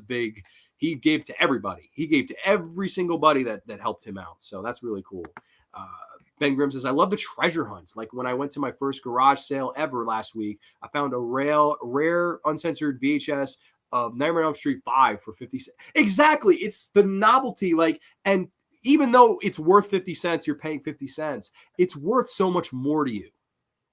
he gave to everybody. He gave to every single buddy that helped him out. So that's really cool. Ben Grimm says, I love the treasure hunts. Like when I went to my first garage sale ever last week, I found a rare uncensored VHS of Nightmare on Elm Street 5 for 50 cents. Exactly. It's the novelty. And even though it's worth 50 cents, you're paying 50 cents. It's worth so much more to you.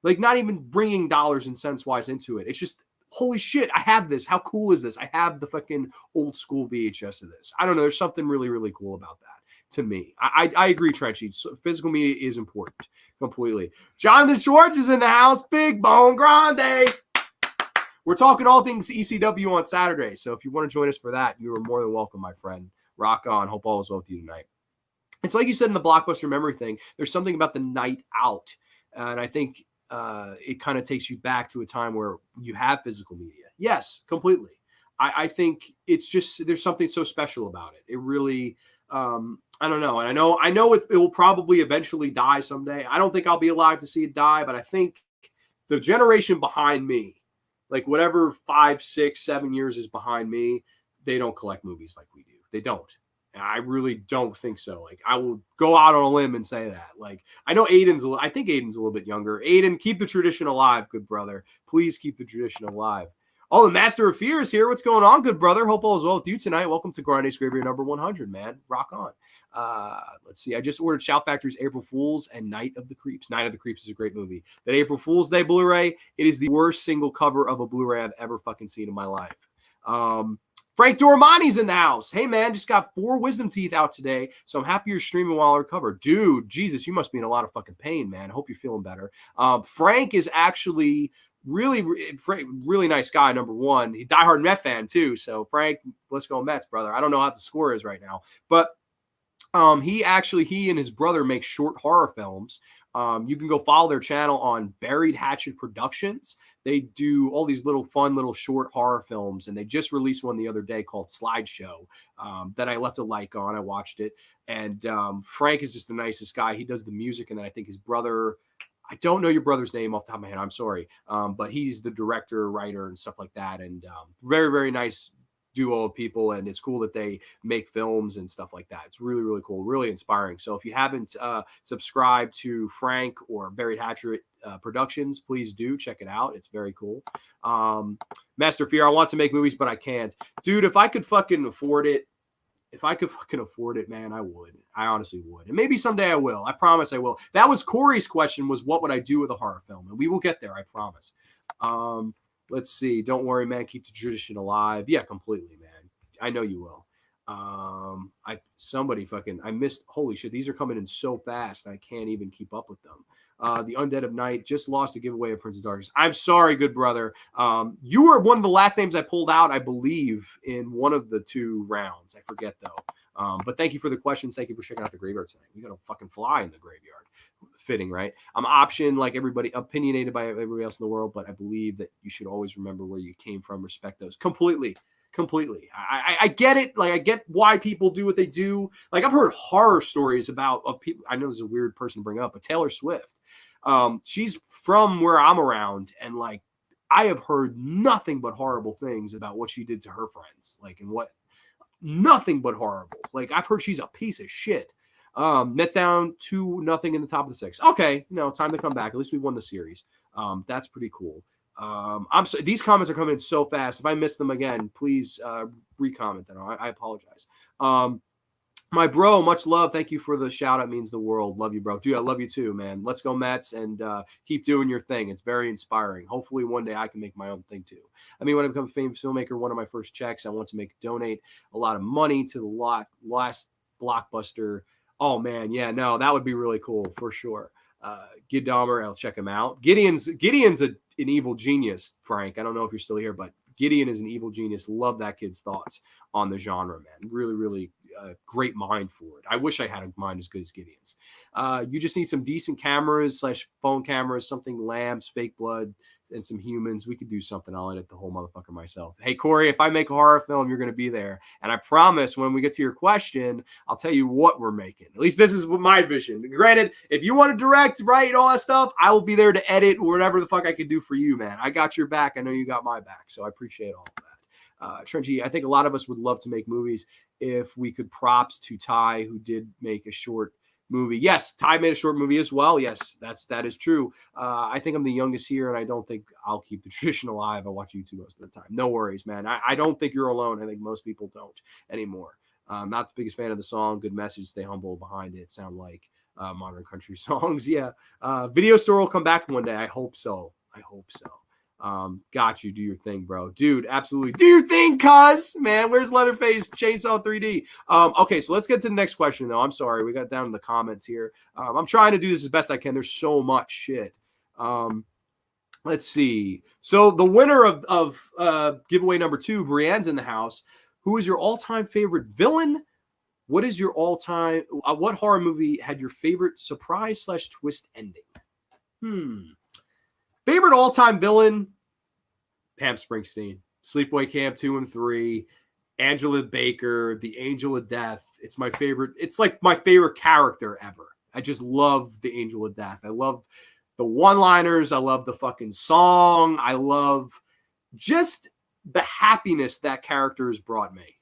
Not even bringing dollars and cents wise into it. It's just, holy shit, I have this. How cool is this? I have the fucking old school VHS of this. I don't know. There's something really, really cool about that to me. I agree, Trenchy. So physical media is important completely. Jonathan Schwartz is in the house. Big Bone Grande. We're talking all things ECW on Saturday. So if you want to join us for that, you are more than welcome, my friend. Rock on. Hope all is well with you tonight. It's like you said in the Blockbuster memory thing. There's something about the night out. And I think it kind of takes you back to a time where you have physical media. Yes, completely. I think it's just, there's something so special about it. It really, I don't know. And I know it will probably eventually die someday. I don't think I'll be alive to see it die, but I think the generation behind me, whatever 5, 6, 7 years is behind me, they don't collect movies like we do. They don't. I really don't think so. I will go out on a limb and say that. I know I think Aiden's a little bit younger. Aiden, keep the tradition alive, good brother. Please keep the tradition alive. Oh, the Master of Fear is here. What's going on, good brother? Hope all is well with you tonight. Welcome to Grande Graveyard number 100, man. Rock on. Let's see. I just ordered Shout Factory's April Fools and Night of the Creeps. Night of the Creeps is a great movie. That April Fool's Day Blu-ray, it is the worst single cover of a Blu-ray I've ever fucking seen in my life. Frank Dormani's in the house. Hey, man, just got 4 wisdom teeth out today, so I'm happy you're streaming while I recover. Dude, Jesus, you must be in a lot of fucking pain, man. Hope you're feeling better. Frank is actually really nice guy, number one. He diehard Met fan, too. So, Frank, let's go Mets, brother. I don't know how the score is right now, but he and his brother make short horror films. You can go follow their channel on Buried Hatchet Productions. They do all these little fun, little short horror films, and they just released one the other day called Slideshow that I left a like on. I watched it, and Frank is just the nicest guy. He does the music, and then I think his brother, I don't know your brother's name off the top of my head, I'm sorry, but he's the director, writer, and stuff like that, and very, very nice duo of people, and it's cool that they make films and stuff like that. It's really, really cool, really inspiring. So if you haven't subscribed to Frank or Buried Hatchet Productions, please do check it out. It's very cool. Master Fear, I want to make movies, but I can't. Dude, if I could fucking afford it, man, I would. I honestly would. And maybe someday I will. I promise I will. That was Corey's question, was what would I do with a horror film? And we will get there, I promise. Let's see. Don't worry, man. Keep the tradition alive. Yeah, completely, man. I know you will. I missed. Holy shit, these are coming in so fast. I can't even keep up with them. The Undead of Night just lost a giveaway of Prince of Darkness. I'm sorry, good brother. You were one of the last names I pulled out, I believe, in one of the 2 rounds. I forget though. But thank you for the questions. Thank you for checking out the graveyard tonight. We got to fucking fly in the graveyard. Fitting, right? I'm option like everybody, opinionated by everybody else in the world, but I believe that you should always remember where you came from, respect those. Completely. I get it. Like, I get why people do what they do. Like, I've heard horror stories about people. I know this is a weird person to bring up, but Taylor Swift. She's from where I'm around, and like, I have heard nothing but horrible things about what she did to her friends. Like, and what, nothing but horrible. Like, I've heard she's a piece of shit. Mets down 2-0 in the top of the 6th. Okay, time to come back. At least we won the series. That's pretty cool. These comments are coming in so fast. If I miss them again, please re-comment them. I apologize. My bro, much love. Thank you for the shout out. Means the world. Love you, bro. Dude, I love you too, man. Let's go Mets, and keep doing your thing. It's very inspiring. Hopefully one day I can make my own thing too. I mean, when I become a famous filmmaker, one of my first checks I want to donate a lot of money to the last blockbuster. Oh man, yeah, no, that would be really cool for sure. Gid Dahmer, I'll check him out. Gideon's an evil genius, Frank. I don't know if you're still here, but Gideon is an evil genius. Love that kid's thoughts on the genre, man. Really, really great mind for it. I wish I had a mind as good as Gideon's. You just need some decent cameras / phone cameras, something lamps, fake blood, and some humans. We could do something. I'll edit the whole motherfucker myself. Hey, Corey, if I make a horror film, you're going to be there. And I promise when we get to your question, I'll tell you what we're making. At least this is my vision. Granted, if you want to direct, write, all that stuff, I will be there to edit whatever the fuck I can do for you, man. I got your back. I know you got my back. So I appreciate all of that. Trenchy, I think a lot of us would love to make movies if we could. Props to Ty, who did make a short movie. Yes, Ty made a short movie as well. Yes, that is true. I think I'm the youngest here, and I don't think I'll keep the tradition alive. I watch YouTube most of the time. No worries, man. I don't think you're alone. I think most people don't anymore. Not the biggest fan of the song. Good message. Stay humble behind it. Sound like modern country songs. Yeah. Video store will come back one day. I hope so. Got you. Do your thing, bro. Dude, absolutely. Do your thing, cuz. Man, where's Leatherface Chainsaw 3D? Okay, so let's get to the next question, though. I'm sorry. We got down to the comments here. I'm trying to do this as best I can. There's so much shit. Let's see. So the winner of giveaway number 2, Brienne's in the house. Who is your all-time favorite villain? What is your all-time... what horror movie had your favorite surprise / twist ending? Favorite all-time villain, Pam Springsteen. Sleepaway Camp 2 and 3, Angela Baker, the Angel of Death. It's my favorite. It's like my favorite character ever. I just love the Angel of Death. I love the one-liners. I love the fucking song. I love just the happiness that character has brought me.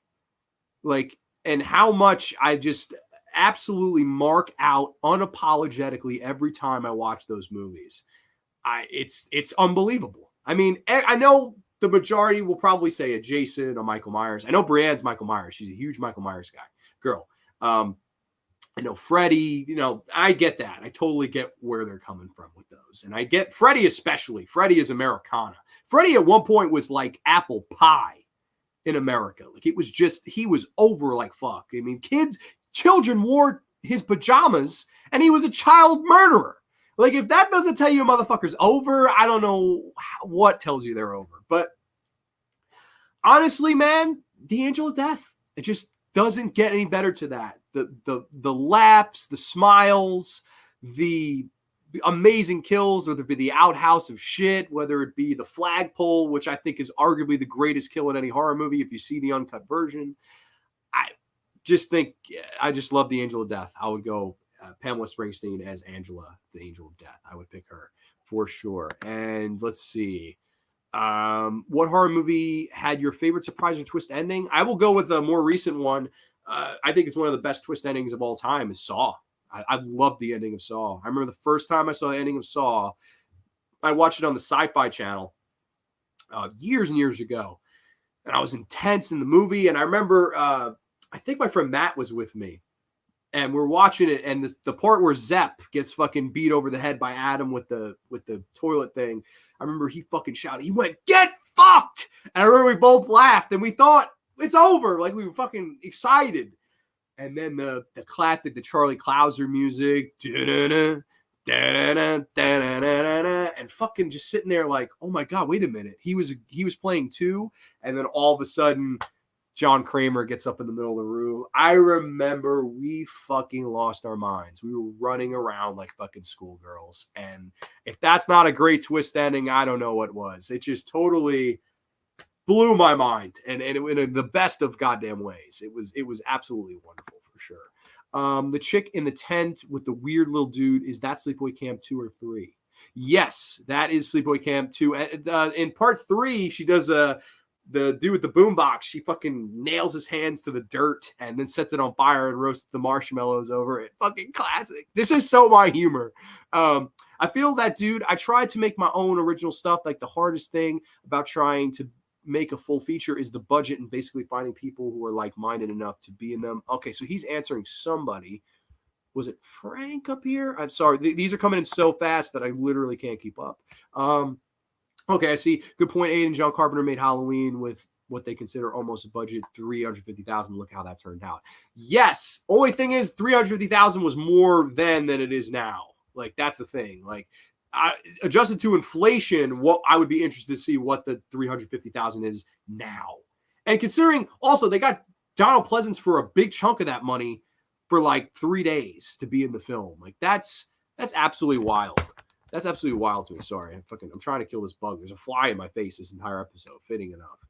Like, and how much I just absolutely mark out unapologetically every time I watch those movies. It's unbelievable. I mean, I know the majority will probably say a Jason or Michael Myers. I know Brienne's Michael Myers. She's a huge Michael Myers girl. I know Freddy, I get that. I totally get where they're coming from with those. And I get Freddy especially. Freddy is Americana. Freddy at one point was like apple pie in America. Like, it was just, he was over like fuck. I mean, children wore his pajamas, and he was a child murderer. Like, if that doesn't tell you a motherfucker's over, I don't know what tells you they're over. But honestly, man, the Angel of Death, it just doesn't get any better to that. The laughs, the smiles, the amazing kills, whether it be the outhouse of shit, whether it be the flagpole, which I think is arguably the greatest kill in any horror movie if you see the uncut version. I just think I just love the Angel of Death. I would go Pamela Springsteen as Angela, the Angel of Death. I would pick her for sure. And let's see. What horror movie had your favorite surprise or twist ending? I will go with a more recent one. I think it's one of the best twist endings of all time is Saw. I love the ending of Saw. I remember the first time I saw the ending of Saw, I watched it on the Sci-Fi Channel years and years ago. And I was intense in the movie. And I remember, I think my friend Matt was with me. And we're watching it, and the part where Zepp gets fucking beat over the head by Adam with the toilet thing, I remember he fucking shouted. He went, "Get fucked!" And I remember we both laughed, and we thought it's over. Like we were fucking excited. And then the classic, the Charlie Clouser music, da-da-da, da-da-da, da-da-da-da, and fucking just sitting there like, oh my god, wait a minute. He was playing too, and then all of a sudden, John Kramer gets up in the middle of the room. I remember we fucking lost our minds. We were running around like fucking schoolgirls. And if that's not a great twist ending, I don't know what was. It just totally blew my mind. And in the best of goddamn ways. It was absolutely wonderful for sure. The chick in the tent with the weird little dude, is that Sleepaway Camp 2 or 3? Yes, that is Sleepaway Camp 2. In part 3, she does the dude with the boombox, she fucking nails his hands to the dirt and then sets it on fire and roasts the marshmallows over it. Fucking classic. This is so my humor. I feel that, dude, I tried to make my own original stuff. Like the hardest thing about trying to make a full feature is the budget and basically finding people who are like-minded enough to be in them. Okay, so he's answering somebody. Was it Frank up here? I'm sorry. These are coming in so fast that I literally can't keep up. Okay, I see. Good point. Aiden. John Carpenter made Halloween with what they consider almost a budget, $350,000. Look how that turned out. Yes. Only thing is, $350,000 was more then than it is now. Like that's the thing. Like, adjusted to inflation, what I would be interested to see what the $350,000 is now. And considering also they got Donald Pleasance for a big chunk of that money for like 3 days to be in the film. Like that's absolutely wild. That's absolutely wild to me. Sorry, I'm trying to kill this bug. There's a fly in my face this entire episode. Fitting enough.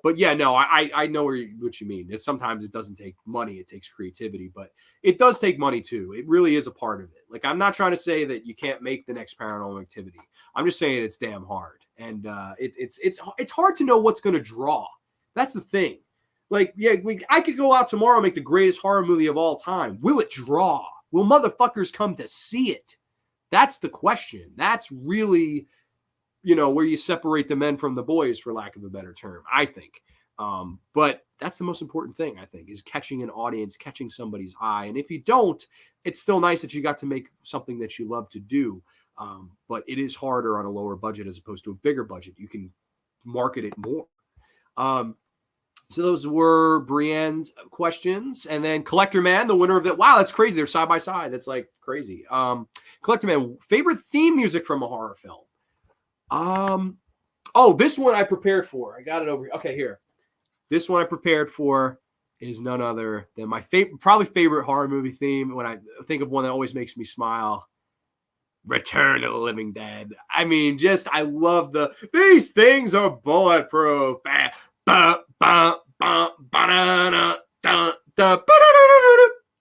But yeah, no, I know what you mean. Sometimes it doesn't take money; it takes creativity. But it does take money too. It really is a part of it. Like I'm not trying to say that you can't make the next Paranormal Activity. I'm just saying it's damn hard, and it's hard to know what's going to draw. That's the thing. Like yeah, I could go out tomorrow and make the greatest horror movie of all time. Will it draw? Will motherfuckers come to see it? That's the question. That's really, where you separate the men from the boys, for lack of a better term, I think. But that's the most important thing, I think, is catching an audience, catching somebody's eye. And if you don't, it's still nice that you got to make something that you love to do. But it is harder on a lower budget as opposed to a bigger budget. You can market it more. So those were Brienne's questions. And then Collector Man, the winner of that. Wow, that's crazy. They're side by side. That's like crazy. Collector Man, favorite theme music from a horror film? This one I prepared for. I got it over here. Okay, here. This one I prepared for is none other than my probably favorite horror movie theme. When I think of one that always makes me smile, Return of the Living Dead. I mean, I love these things are bulletproof.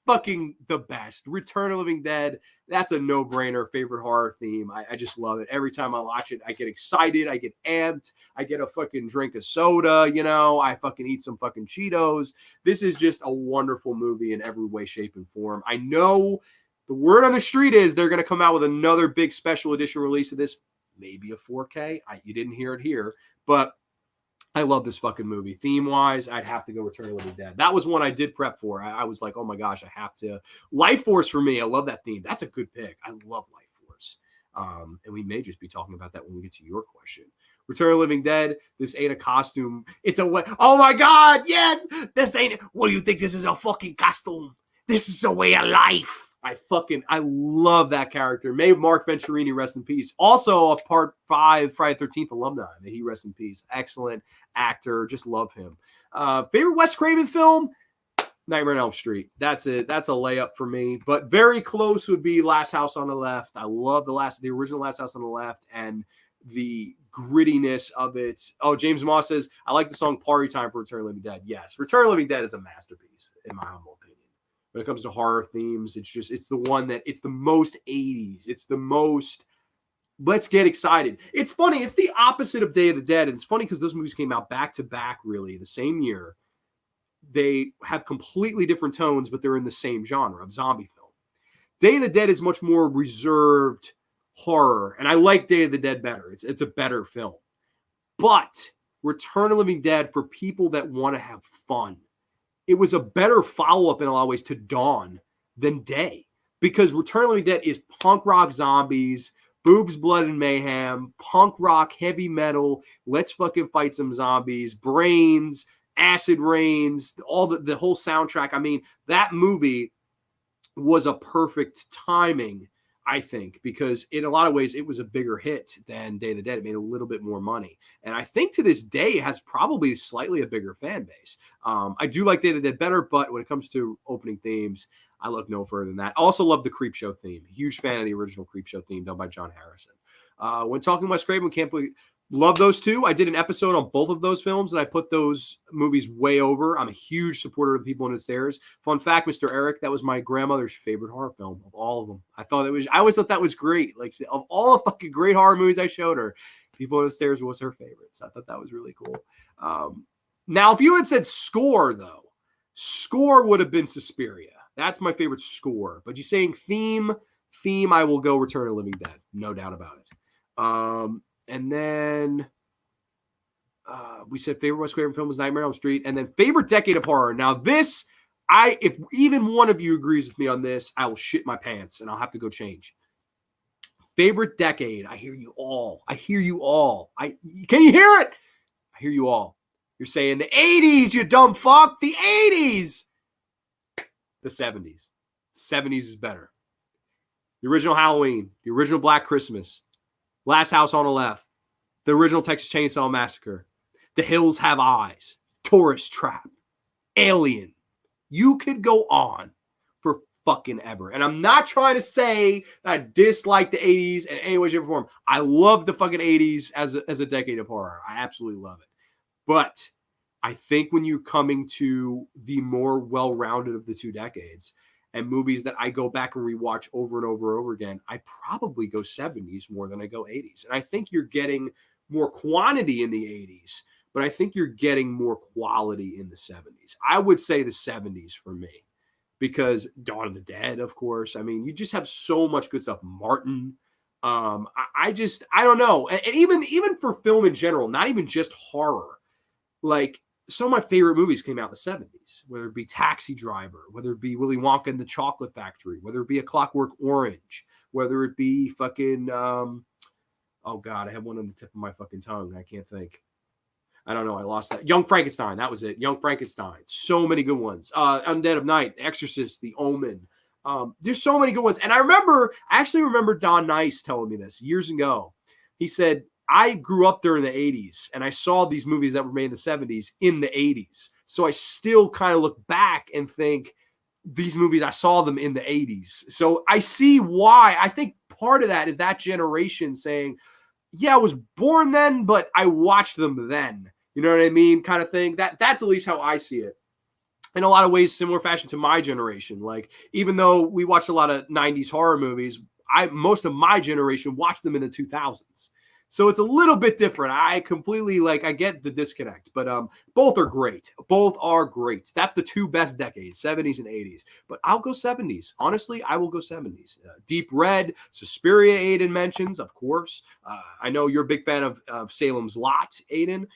Fucking the best. Return of the Living Dead. That's a no-brainer favorite horror theme. I just love it. Every time I watch it, I get excited. I get amped. I get a fucking drink of soda, I fucking eat some fucking Cheetos. This is just a wonderful movie in every way, shape, and form. I know the word on the street is they're going to come out with another big special edition release of this. Maybe a 4K. You didn't hear it here, but I love this fucking movie. Theme-wise, I'd have to go Return of the Living Dead. That was one I did prep for. I was like, oh my gosh, I have to. Life Force for me, I love that theme. That's a good pick. I love Life Force. And we may just be talking about that when we get to your question. Return of the Living Dead, this ain't a costume. It's a way. Oh my God, yes! This ain't. What do you think? This is a fucking costume. This is a way of life. I love that character. May Mark Venturini rest in peace. Also a part 5 Friday 13th alumni. May he rest in peace. Excellent actor. Just love him. Favorite Wes Craven film? Nightmare on Elm Street. That's it. That's a layup for me. But very close would be Last House on the Left. I love the original Last House on the Left, and the grittiness of it. Oh, James Moss says, I like the song Party Time for Return of the Living Dead. Yes, Return of the Living Dead is a masterpiece, in my humble opinion. When it comes to horror themes, it's the one that, it's the most 80s. It's the most, let's get excited. It's funny. It's the opposite of Day of the Dead. And it's funny because those movies came out back to back, really, the same year. They have completely different tones, but they're in the same genre of zombie film. Day of the Dead is much more reserved horror, and I like Day of the Dead better. It's a better film. But Return of the Living Dead, for people that want to have fun, it was a better follow-up in a lot of ways to Dawn than Day, because Return of the Living Dead is punk rock zombies, boobs, blood, and mayhem, punk rock, heavy metal, let's fucking fight some zombies, brains, acid rains, all the whole soundtrack. I mean, that movie was a perfect timing, I think, because in a lot of ways it was a bigger hit than Day of the Dead. It made a little bit more money. And I think to this day it has probably slightly a bigger fan base. I do like Day of the Dead better, but when it comes to opening themes, I look no further than that. Also love the Creepshow theme. Huge fan of the original Creepshow theme done by John Harrison. When talking Wes Craven, can't believe, love those two. I did an episode on both of those films, and I put those movies way over. I'm a huge supporter of The People Under the Stairs. Fun fact, Mr. Eric, that was my grandmother's favorite horror film of all of them. I always thought that was great. Like, of all the fucking great horror movies I showed her, People Under the Stairs was her favorite. So I thought that was really cool. Now, if you had said score, though, score would have been Suspiria. That's my favorite score. But you're saying theme, I will go Return of the Living Dead. No doubt about it. And then we said favorite Wes Craven film was Nightmare on Elm Street. And then favorite decade of horror. Now this, if even one of you agrees with me on this, I will shit my pants and I'll have to go change. Favorite decade. I hear you all. Can you hear it? I hear you all. You're saying the 80s, you dumb fuck. The 80s. The 70s. 70s is better. The original Halloween. The original Black Christmas. Last House on the Left, the original Texas Chainsaw Massacre, The Hills Have Eyes, Tourist Trap, Alien. You could go on for fucking ever. And I'm not trying to say that I dislike the 80s in any way, shape, or form. I love the fucking 80s as a decade of horror. I absolutely love it. But I think when you're coming to the more well-rounded of the two decades, and movies that I go back and rewatch over and over and over again, I probably go 70s more than I go 80s. And I think you're getting more quantity in the 80s, but I think you're getting more quality in the 70s. I would say the 70s for me, because Dawn of the Dead, of course. I mean, you just have so much good stuff. Martin. I don't know. And even for film in general, not even just horror, like, some of my favorite movies came out in the 70s, whether it be Taxi Driver, whether it be Willy Wonka and the Chocolate Factory, whether it be A Clockwork Orange, whether it be fucking, oh God, I have one on the tip of my fucking tongue. I can't think. I don't know. I lost that. Young Frankenstein. That was it. Young Frankenstein. So many good ones. Undead of Night, Exorcist, The Omen. There's so many good ones. And I actually remember Don Nice telling me this years ago. He said, I grew up during the 80s and I saw these movies that were made in the 70s in the 80s. So I still kind of look back and think these movies, I saw them in the 80s. So I see why. I think part of that is that generation saying, yeah, I was born then, but I watched them then. You know what I mean? Kind of thing. That's at least how I see it. In a lot of ways, similar fashion to my generation. Like, even though we watched a lot of 90s horror movies, most of my generation watched them in the 2000s. So it's a little bit different. I completely, I get the disconnect, but both are great. Both are great. That's the two best decades, 70s and 80s. But I'll go 70s. Honestly, I will go 70s. Deep Red, Suspiria, Aiden mentions, of course. I know you're a big fan of Salem's Lot, Aiden.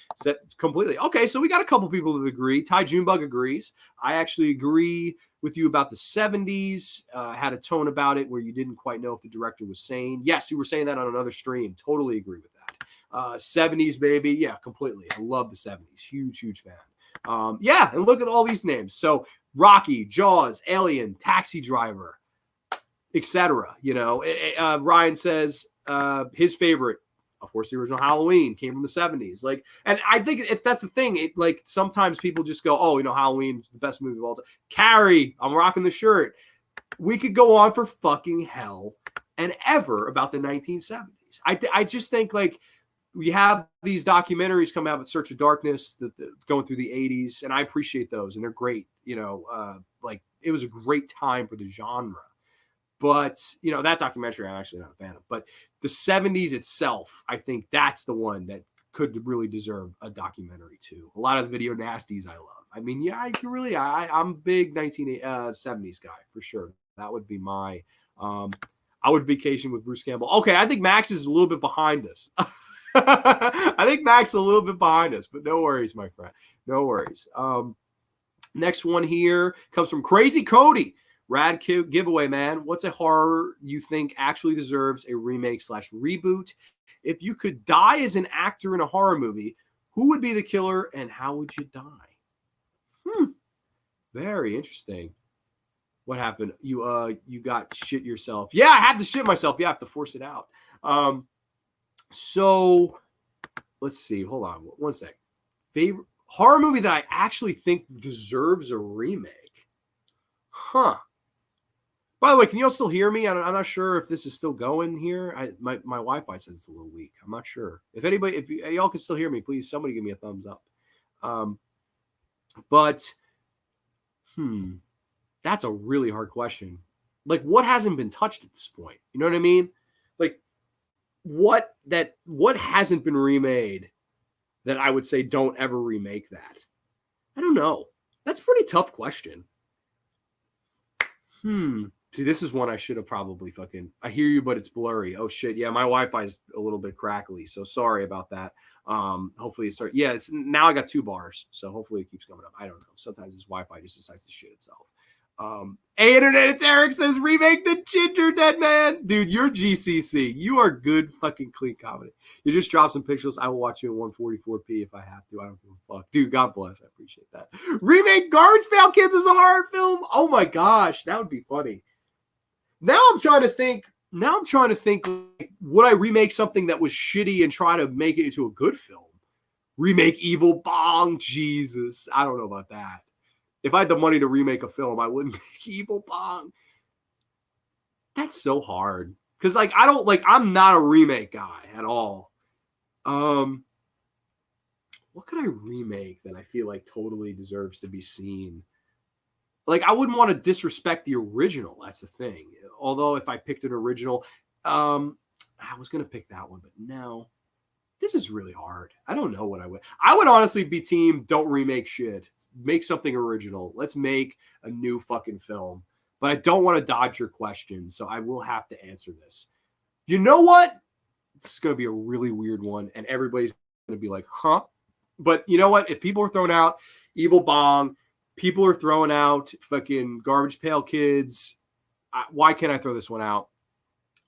Completely. Okay, so we got a couple people that agree. Ty Junebug agrees. I actually agree with you about the 70s. Had a tone about it where you didn't quite know if the director was sane. Yes, you were saying that on another stream. Totally agree with that. 70s, baby. Yeah, completely. I love the 70s. Huge fan. Yeah, and look at all these names. So Rocky, Jaws, Alien, Taxi Driver, etc. You know, Ryan says his favorite Of course, the original Halloween came from the 70s. Like, and I think that's the thing. It, like, sometimes people just go, oh, Halloween's the best movie of all time. Carrie, I'm rocking the shirt. We could go on for fucking hell and ever about the 1970s. I just think, like, we have these documentaries come out with Search of Darkness going through the 80s, and I appreciate those, and they're great. Like, it was a great time for the genre. But, that documentary I'm actually not a fan of. But the 70s itself, I think that's the one that could really deserve a documentary too. A lot of the video nasties I love. I mean, yeah, I'm a big 1970s guy for sure. That would be my, I would vacation with Bruce Campbell. Okay, I think Max is a little bit behind us. I think Max is a little bit behind us, but no worries, my friend. No worries. Next one here comes from Crazy Cody. Rad giveaway, man. What's a horror you think actually deserves a remake/reboot? If you could die as an actor in a horror movie, who would be the killer and how would you die? Very interesting. What happened? You got shit yourself. Yeah, I had to shit myself. Yeah, I have to force it out. So let's see. Hold on one sec. Favorite horror movie that I actually think deserves a remake. Huh. By the way, can you all still hear me? I'm not sure if this is still going here. My Wi-Fi says it's a little weak. I'm not sure. If y'all can still hear me, please somebody give me a thumbs up. That's a really hard question. Like, what hasn't been touched at this point? You know what I mean? Like, what hasn't been remade that I would say don't ever remake that? I don't know. That's a pretty tough question. See, this is one I should have probably I hear you, but it's blurry. Oh shit. Yeah, my Wi-Fi is a little bit crackly, so sorry about that. Hopefully now I got 2 bars, so hopefully it keeps coming up. I don't know. Sometimes this Wi-Fi just decides to shit itself. Hey, Internet, it's Eric says remake the Ginger Dead Man. Dude, you're GCC. You are good fucking clean comedy. You just drop some pictures. I will watch you in 144p if I have to. I don't give a fuck. Dude, God bless. I appreciate that. Remake Garbage Pail Kids as a horror film. Oh my gosh, that would be funny. Now I'm trying to think, like, would I remake something that was shitty and try to make it into a good film? Remake Evil Bong? Jesus. I don't know about that. If I had the money to remake a film, I wouldn't make Evil Bong. That's so hard. Because, like, I'm not a remake guy at all. What could I remake that I feel like totally deserves to be seen? Like, I wouldn't want to disrespect the original. That's the thing. Although if I picked an original, I was going to pick that one, but no. This is really hard. I don't know what I would. I would honestly be team don't remake shit. Make something original. Let's make a new fucking film. But I don't want to dodge your question, so I will have to answer this. You know what? This is going to be a really weird one, and everybody's going to be like, huh? But you know what? If people are throwing out Evil Bong, people are throwing out fucking Garbage Pail Kids, why can't I throw this one out?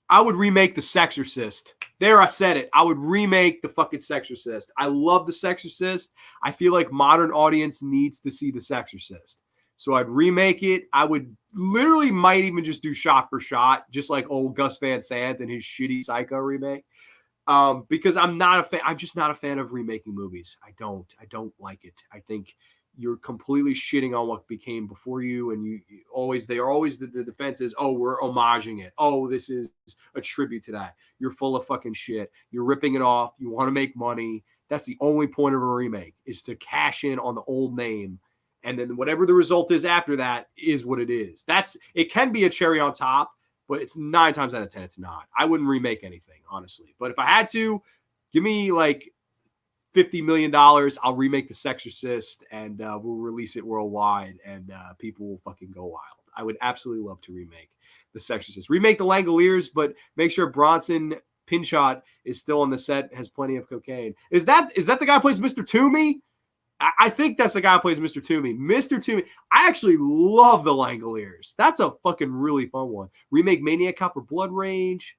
I would remake The Sexorcist. There, I said it. I would remake the fucking Sexorcist. I love The Sexorcist. I feel like modern audience needs to see The Sexorcist. So I'd remake it. I would literally might even just do shot for shot, just like old Gus Van Sant and his shitty Psycho remake. Because I'm not a fan. I'm just not a fan of remaking movies. I don't like it. I think you're completely shitting on what became before you, and the defense is, oh, we're homaging it. Oh, this is a tribute to that. You're full of fucking shit. You're ripping it off. You want to make money. That's the only point of a remake, is to cash in on the old name, and then whatever the result is after that is what it is. It can be a cherry on top, but it's 9 times out of 10 it's not. I wouldn't remake anything, honestly. But if I had to, give me like $50 million, I'll remake The Sexorcist, and we'll release it worldwide, and people will fucking go wild. I would absolutely love to remake The Sexorcist. Remake The Langoliers, but make sure Bronson Pinchot is still on the set, has plenty of cocaine. Is that the guy who plays Mr. Toomey? I think that's the guy who plays Mr. Toomey. Mr. Toomey. I actually love The Langoliers. That's a fucking really fun one. Remake Maniac Cop or Blood Rage.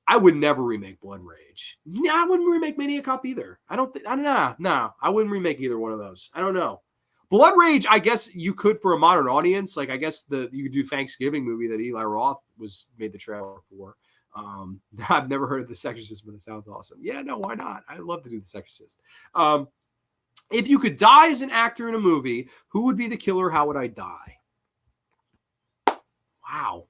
I would never remake Blood Rage. No, I wouldn't remake Maniac Cop either. I don't know. I wouldn't remake either one of those. I don't know. Blood Rage, I guess you could for a modern audience. Like, I guess you could do Thanksgiving movie that Eli Roth made the trailer for. I've never heard of The Sexorcist, but it sounds awesome. Yeah, no, why not? I love to do The Sexorcist. If you could die as an actor in a movie, who would be the killer? How would I die? Wow.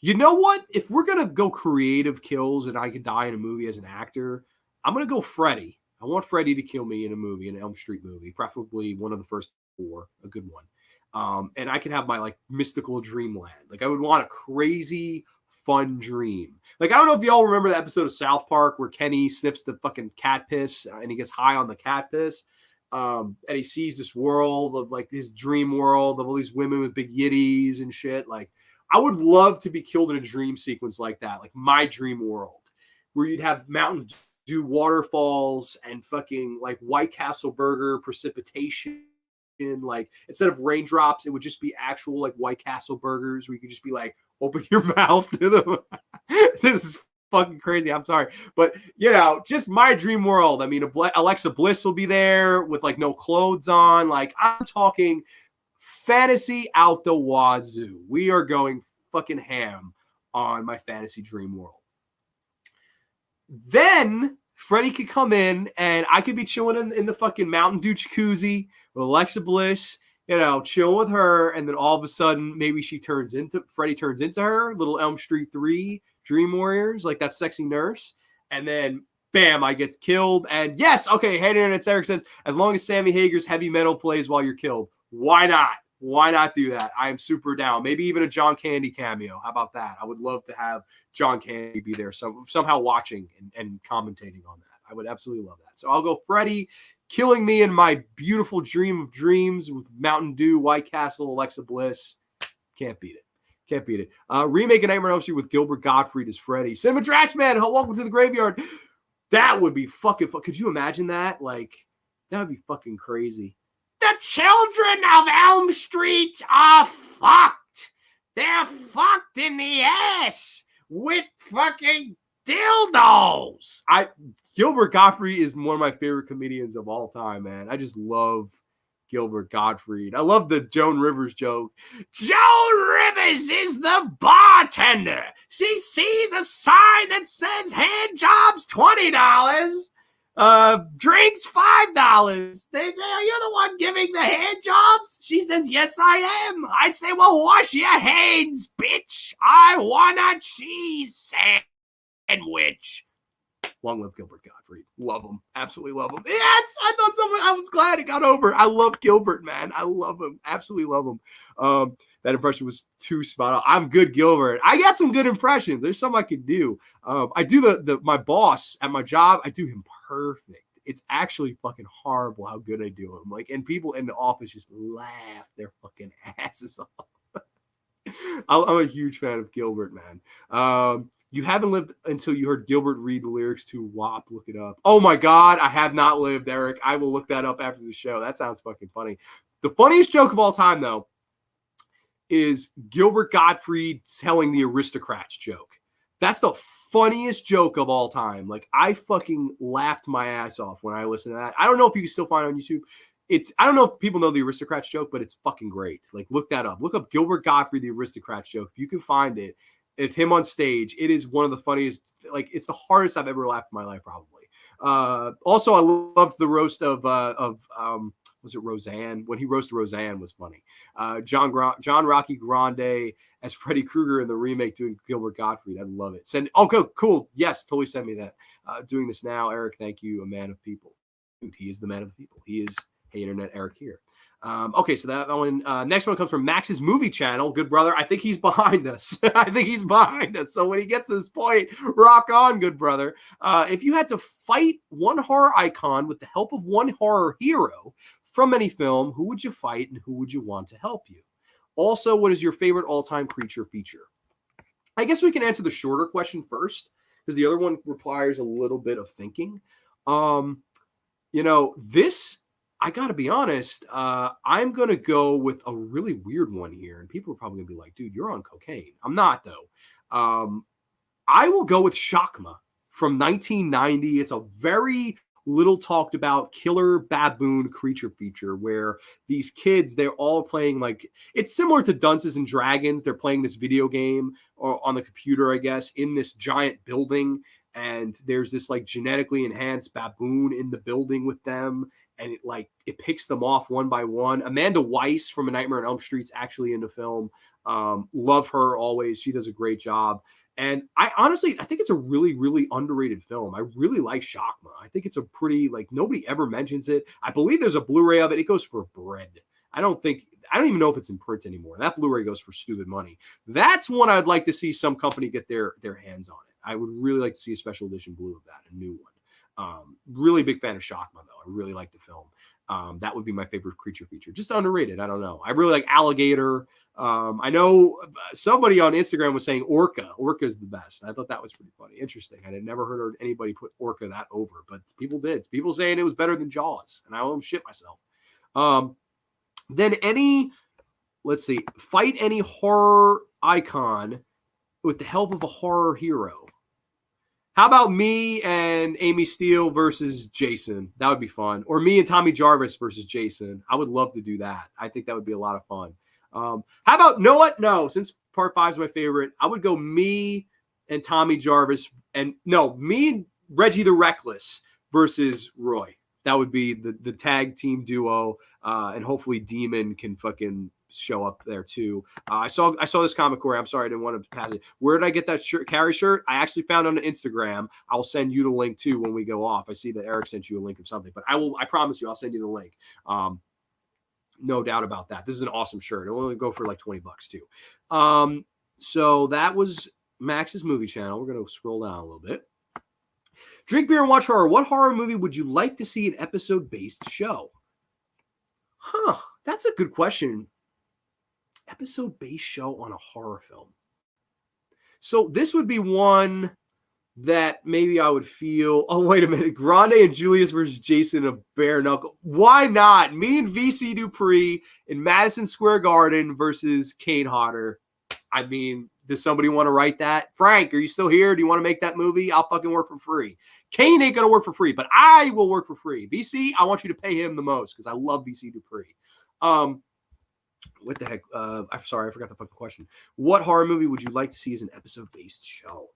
You know what? If we're going to go creative kills and I could die in a movie as an actor, I'm going to go Freddy. I want Freddy to kill me in a movie, an Elm Street movie, preferably one of the first 4, a good one. And I could have my like mystical dreamland. Like I would want a crazy, fun dream. Like I don't know if y'all remember the episode of South Park where Kenny sniffs the fucking cat piss and he gets high on the cat piss. And he sees this world of like his dream world of all these women with big yitties and shit. Like I would love to be killed in a dream sequence like that, like my dream world, where you'd have Mountain Dew waterfalls and fucking like White Castle burger precipitation. Like instead of raindrops, it would just be actual like White Castle burgers where you could just be like, open your mouth to them. This is fucking crazy. I'm sorry. But, you know, just my dream world. I mean, Alexa Bliss will be there with like no clothes on. Like I'm talking fantasy out the wazoo. We are going fucking ham on my fantasy dream world. Then Freddie could come in and I could be chilling in the fucking Mountain Dew jacuzzi with Alexa Bliss, you know, chill with her. And then all of a sudden, maybe Freddie turns into her, little Elm Street 3 Dream Warriors, like that sexy nurse. And then bam, I get killed. And yes, okay, hey, Internet Eric says, as long as Sammy Hager's Heavy Metal plays while you're killed, why not? Why not do that? I am super down. Maybe even a John Candy cameo. How about that? I would love to have John Candy be there somehow watching and commentating on that. I would absolutely love that. So I'll go Freddie killing me in my beautiful dream of dreams with Mountain Dew, White Castle, Alexa Bliss. Can't beat it. Can't beat it. Remake a Nightmare on Elm Street with Gilbert Gottfried as Freddy. Cinema Trash Man, welcome to the graveyard. That would be fucking fun. Could you imagine that? Like, that would be fucking crazy. The children of Elm Street are fucked. They're fucked in the ass with fucking dildos. Gilbert Gottfried is one of my favorite comedians of all time, man. I just love Gilbert Gottfried. I love the Joan Rivers joke. Joan Rivers is the bartender. She sees a sign that says hand jobs $20. Drinks $5. They say, are you the one giving the hand jobs? She says, yes, I am. I say, well, wash your hands, bitch. I want a cheese sandwich. Long live Gilbert Gottfried. Love him. Absolutely love him. Yes, I was glad it got over. I love Gilbert, man. I love him. Absolutely love him. That impression was too spot on. I'm good, Gilbert. I got some good impressions. There's some I could do. I do my boss at my job. I do him perfect. It's actually fucking horrible how good I do him. Like, and people in the office just laugh their fucking asses off. I'm a huge fan of Gilbert, man. You haven't lived until you heard Gilbert read the lyrics to WAP. Look it up. Oh my God, I have not lived, Eric. I will look that up after the show. That sounds fucking funny. The funniest joke of all time, though, is Gilbert Gottfried telling the aristocrats joke. That's the funniest joke of all time. Like, I fucking laughed my ass off when I listened to that. I don't know if you can still find it on YouTube. I don't know if people know the aristocrats joke, but it's fucking great. Like, look that up. Look up Gilbert Gottfried, the aristocrats joke. If you can find it, it's him on stage. It is one of the funniest. Like, it's the hardest I've ever laughed in my life, probably. Also, I loved the roast of was it Roseanne? When he roasted Roseanne was funny. John Rocky Grande as Freddy Krueger in the remake doing Gilbert Gottfried. I love it. Cool. Yes, totally send me that. Doing this now, Eric. Thank you, a man of people. Dude, he is the man of the people. He is Hey Internet Eric here. Okay, so that one. Next one comes from Max's Movie Channel. Good brother. I think he's behind us. So when he gets to this point, rock on, good brother. If you had to fight one horror icon with the help of one horror hero from any film, who would you fight and who would you want to help you? Also, what is your favorite all-time creature feature? I guess we can answer the shorter question first, because the other one requires a little bit of thinking. This, I got to be honest, I'm going to go with a really weird one here. And people are probably going to be like, dude, you're on cocaine. I'm not, though. I will go with Shakma from 1990. It's a very little talked about killer baboon creature feature where these kids, they're all playing like, it's similar to Dunces and Dragons. They're playing this video game or on the computer, I guess, in this giant building. And there's this like genetically enhanced baboon in the building with them. And it picks them off one by one. Amanda Weiss from A Nightmare on Elm Street's actually in the film. Love her always. She does a great job. And I think it's a really, really underrated film. I really like Shakma. I think it's a pretty, like, nobody ever mentions it. I believe there's a Blu-ray of it. It goes for bread. I don't even know if it's in print anymore. That Blu-ray goes for stupid money. That's one I'd like to see some company get their hands on it. I would really like to see a special edition blue of that, a new one. Really big fan of Shakma, though. I really like the film. That would be my favorite creature feature. Just underrated. I don't know. I really like Alligator. I know somebody on Instagram was saying Orca. Orca is the best. I thought that was pretty funny. Interesting. I had never heard anybody put Orca that over, but people did. People saying it was better than Jaws, and I almost shit myself. Then let's see, fight any horror icon with the help of a horror hero. How about me and Amy Steele versus Jason? That would be fun. Or me and Tommy Jarvis versus Jason. I would love to do that. I think that would be a lot of fun. How about, know what? No, since part 5 is my favorite, I would go me and Tommy Jarvis. Me and Reggie the Reckless versus Roy. That would be the tag team duo. And hopefully Demon can fucking show up there too. I saw this comic, Corey. I'm sorry, I didn't want to pass it. Where did I get that Carrie shirt? I actually found it on Instagram. I'll send you the link too when we go off. I see that Eric sent you a link of something, but I promise you, I'll send you the link. No doubt about that. This is an awesome shirt. It'll only go for like $20 too. So that was Max's movie channel. We're going to scroll down a little bit. Drink beer and watch horror. What horror movie would you like to see an episode-based show? That's a good question. Episode-based show on a horror film. So this would be one that maybe I would feel, oh, wait a minute. Grande and Julius versus Jason of Bare Knuckle. Why not? Me and VC Dupree in Madison Square Garden versus Kane Hodder. I mean, does somebody want to write that? Frank, are you still here? Do you want to make that movie? I'll fucking work for free. Kane ain't going to work for free, but I will work for free. VC, I want you to pay him the most because I love VC Dupree. What the heck? I'm sorry, I forgot the fucking question. What horror movie would you like to see as an episode-based show?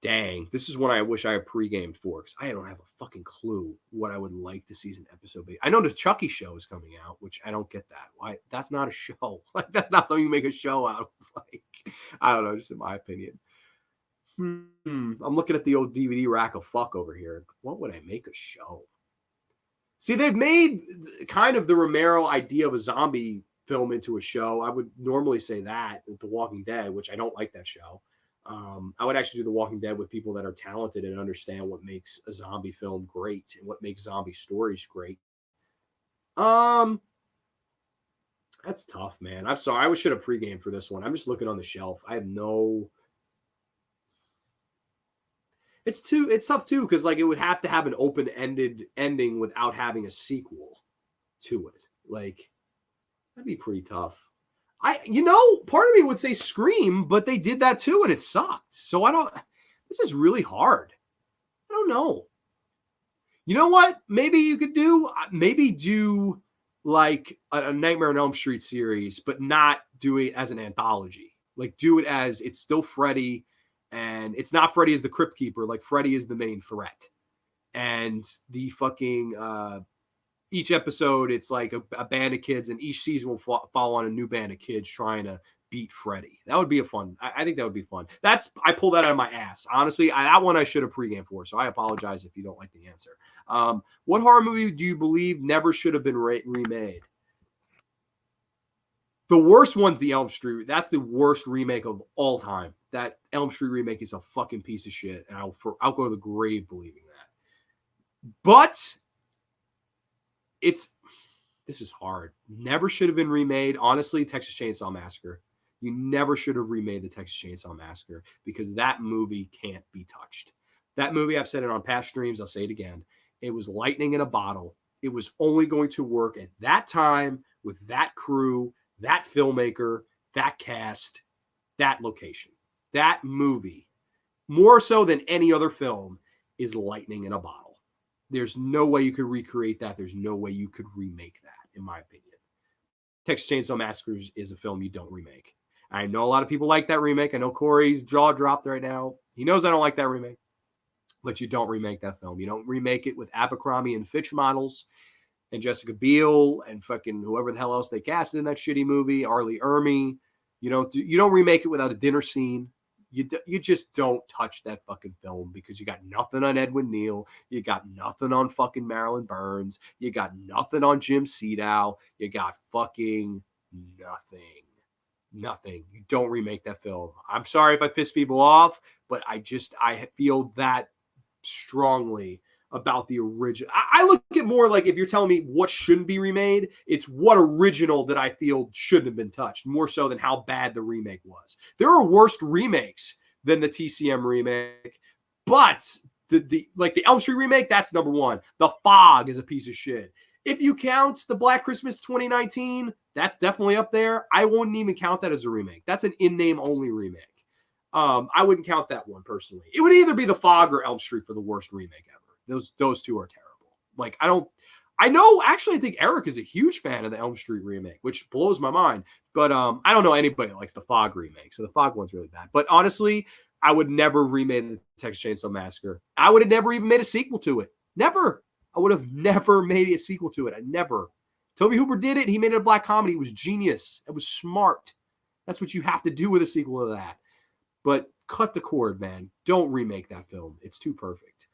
Dang, this is one I wish I had pre-gamed for because I don't have a fucking clue what I would like to see as an episode-based. I know the Chucky show is coming out, which I don't get that. Why? That's not a show. Like, that's not something you make a show out of. Like, I don't know, just in my opinion. I'm looking at the old DVD rack of fuck over here. What would I make a show? See, they've made kind of the Romero idea of a zombie film into a show. I would normally say that with The Walking Dead, which I don't like that show. I would actually do The Walking Dead with people that are talented and understand what makes a zombie film great and what makes zombie stories great. That's tough, man. I'm sorry. I should have pregame for this one. I'm just looking on the shelf. I have no. It's tough too because like it would have to have an open-ended ending without having a sequel to it. Like that'd be pretty tough. Part of me would say Scream, but they did that too and it sucked. So this is really hard. I don't know. You know what? Maybe you could do like a Nightmare on Elm Street series, but not do it as an anthology. Like do it as it's still Freddy and it's not Freddy as the Crypt Keeper. Like Freddy is the main threat. And the fucking, each episode, it's like a band of kids, and each season will follow on a new band of kids trying to beat Freddy. That would be I think that would be fun. I pulled that out of my ass. Honestly, that one I should have pregame for, so I apologize if you don't like the answer. What horror movie do you believe never should have been remade? The worst one's the Elm Street. That's the worst remake of all time. That Elm Street remake is a fucking piece of shit, and I'll go to the grave believing that. But this is hard. Never should have been remade. Honestly, Texas Chainsaw Massacre. You never should have remade the Texas Chainsaw Massacre because that movie can't be touched. That movie, I've said it on past streams. I'll say it again. It was lightning in a bottle. It was only going to work at that time with that crew, that filmmaker, that cast, that location. That movie, more so than any other film, is lightning in a bottle. There's no way you could recreate that. There's no way you could remake that, in my opinion. Texas Chainsaw Massacre is a film you don't remake. I know a lot of people like that remake. I know Corey's jaw dropped right now. He knows I don't like that remake. But you don't remake that film. You don't remake it with Abercrombie and Fitch models and Jessica Biel and fucking whoever the hell else they casted in that shitty movie, Arlie Ermy. You don't remake it without a dinner scene. You just don't touch that fucking film because you got nothing on Edwin Neal. You got nothing on fucking Marilyn Burns. You got nothing on Jim Sedow. You got fucking nothing. Nothing. You don't remake that film. I'm sorry if I piss people off, but I feel that strongly about the original. I look at more like if you're telling me what shouldn't be remade, it's what original that I feel shouldn't have been touched, more so than how bad the remake was. There are worse remakes than the TCM remake, but the Elm Street remake, that's number one. The Fog is a piece of shit. If you count the Black Christmas 2019, that's definitely up there. I wouldn't even count that as a remake. That's an in-name only remake. I wouldn't count that one personally. It would either be The Fog or Elm Street for the worst remake ever. Those two are terrible. Like, I think Eric is a huge fan of the Elm Street remake, which blows my mind. But I don't know anybody that likes the Fog remake. So the Fog one's really bad. But honestly, I would never remake the Texas Chainsaw Massacre. I would have never even made a sequel to it. Never. I would have never made a sequel to it. I never. Toby Hooper did it. He made it a black comedy. It was genius. It was smart. That's what you have to do with a sequel to that. But cut the cord, man. Don't remake that film. It's too perfect.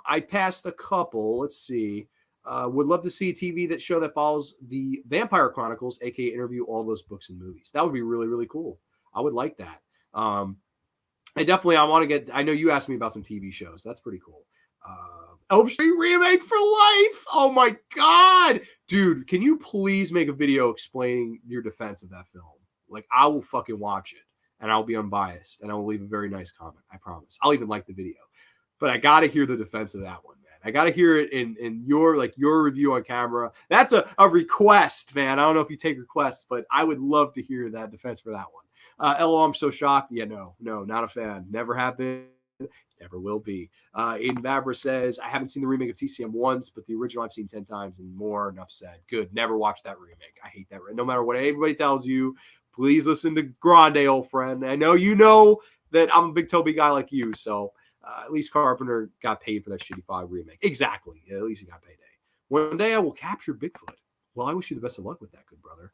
I passed a couple. Let's see. Would love to see a TV show that follows the Vampire Chronicles, aka interview all those books and movies. That would be really, really cool. I would like that. I want to get. I know you asked me about some TV shows. That's pretty cool. Elm Street remake for life. Oh my god, dude! Can you please make a video explaining your defense of that film? Like, I will fucking watch it, and I'll be unbiased, and I will leave a very nice comment. I promise. I'll even like the video. But I got to hear the defense of that one, man. I got to hear it in your review on camera. That's a request, man. I don't know if you take requests, but I would love to hear that defense for that one. LO, I'm so shocked. Yeah, no, not a fan. Never have been. Never will be. Aiden Vabra says, I haven't seen the remake of TCM once, but the original I've seen 10 times and more. Enough said. Good. Never watched that remake. I hate that. No matter what anybody tells you, please listen to Grande, old friend. I know you know that I'm a big Toby guy like you, so at least Carpenter got paid for that shitty Fog remake. Exactly. Yeah, at least he got payday. One day I will capture Bigfoot. Well, I wish you the best of luck with that, good brother.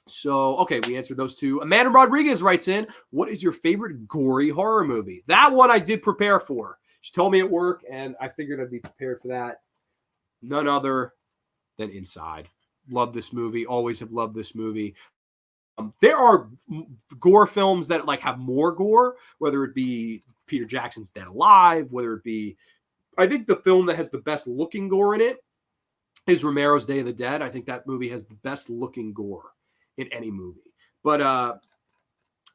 So, okay, we answered those two. Amanda Rodriguez writes in, what is your favorite gory horror movie? That one I did prepare for. She told me at work, and I figured I'd be prepared for that. None other than Inside. Love this movie. Always have loved this movie. There are gore films that have more gore, whether it be Peter Jackson's Dead Alive, whether it be, I think the film that has the best looking gore in it is Romero's Day of the Dead. I think that movie has the best looking gore in any movie. But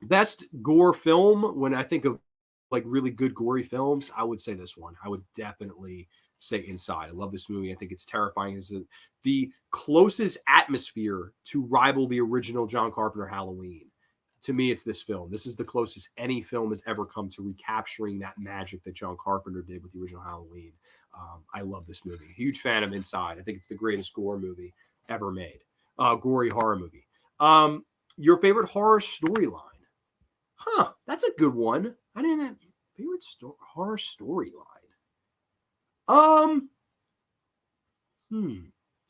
best gore film, when I think of really good gory films, I would say this one. I would definitely say Inside. I love this movie. I think it's terrifying. It's the closest atmosphere to rival the original John Carpenter Halloween. To me, it's this film. This is the closest any film has ever come to recapturing that magic that John Carpenter did with the original Halloween. I love this movie. Huge fan of Inside. I think it's the greatest gore movie ever made. Gory horror movie. Your favorite horror storyline? Huh, that's a good one. I didn't have favorite horror storyline.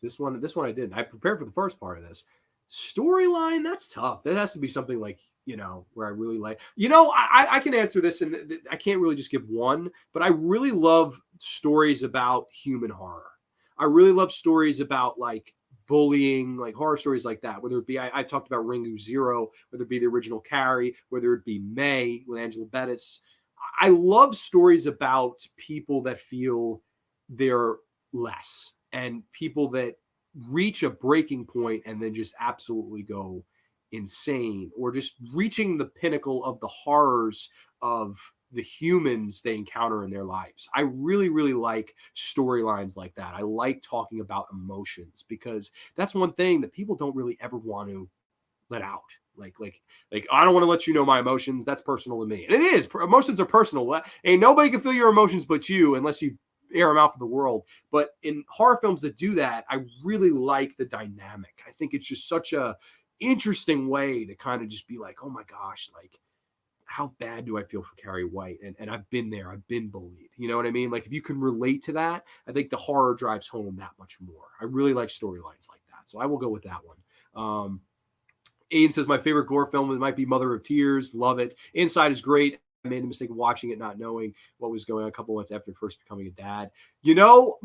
This one I didn't. I prepared for the first part of this. Storyline, that's tough. That has to be something where I really like. I can answer this, and I can't really just give one, but I really love stories about human horror. I really love stories about bullying, horror stories like that. Whether it be, I talked about Ringu Zero, whether it be the original Carrie, whether it be May with Angela Bettis. I love stories about people that feel they're less and people that reach a breaking point and then just absolutely go insane, or just reaching the pinnacle of the horrors of the humans they encounter in their lives. I really, really like storylines like that. I like talking about emotions because that's one thing that people don't really ever want to let out. I don't want to let you know my emotions. That's personal to me. And it is. Emotions are personal. Ain't nobody can feel your emotions but you, unless you air them out for the world. But in horror films that do that, I really like the dynamic. I think it's just such a interesting way to kind of just be like, oh my gosh, like how bad do I feel for Carrie White? And I've been there, I've been bullied. You know what I mean? Like if you can relate to that, I think the horror drives home that much more. I really like storylines like that. So I will go with that one. Aiden says my favorite gore film might be Mother of Tears. Love it. Inside is great. I made the mistake of watching it, not knowing what was going on a couple months after first becoming a dad. You know,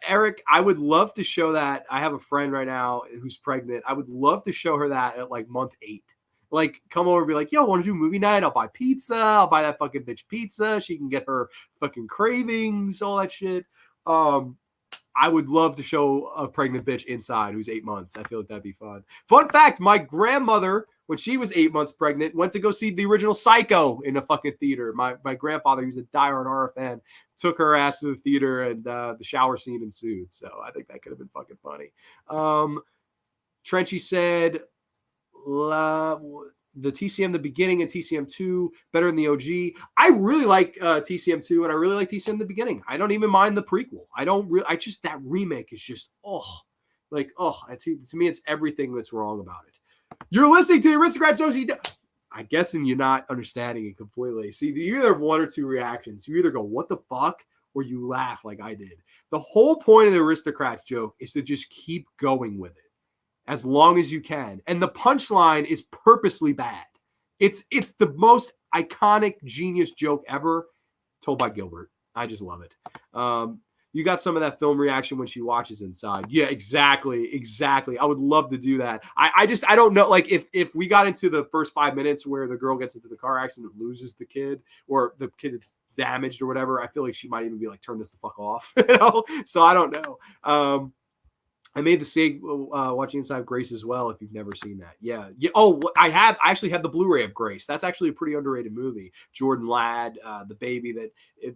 Eric, I would love to show that. I have a friend right now who's pregnant. I would love to show her that at like month 8. Like, come over and be like, yo, want to do movie night? I'll buy pizza. I'll buy that fucking bitch pizza. She can get her fucking cravings, all that shit. I would love to show a pregnant bitch Inside who's 8 months. I feel like that'd be fun. Fun fact, my grandmother, when she was 8 months pregnant, went to go see the original Psycho in a fucking theater. My grandfather, who's a diehard horror fan, took her ass to the theater, and the shower scene ensued. So I think that could have been fucking funny. Trenchy said, the TCM the beginning and TCM 2 better than the OG. I really like TCM 2 and I really like TCM the beginning. I don't even mind the prequel. I just that remake is just to me it's everything that's wrong about it. You're listening to the Aristocrat Josie. I guess and you're not understanding it completely. See, you either have one or two reactions. You either go, what the fuck? Or you laugh like I did. The whole point of the Aristocrats joke is to just keep going with it as long as you can. And the punchline is purposely bad. It's the most iconic genius joke ever told by Gilbert. I just love it. You got some of that film reaction when she watches Inside. Yeah, exactly. I would love to do that. I don't know. Like if we got into the first 5 minutes where the girl gets into the car accident and loses the kid, or the kid is damaged or whatever, I feel like she might even be like, turn this the fuck off. So I don't know. I made the mistake watching Inside Grace as well. If you've never seen that, yeah. Oh, I actually have the Blu-ray of Grace. That's actually a pretty underrated movie. Jordan Ladd, the baby that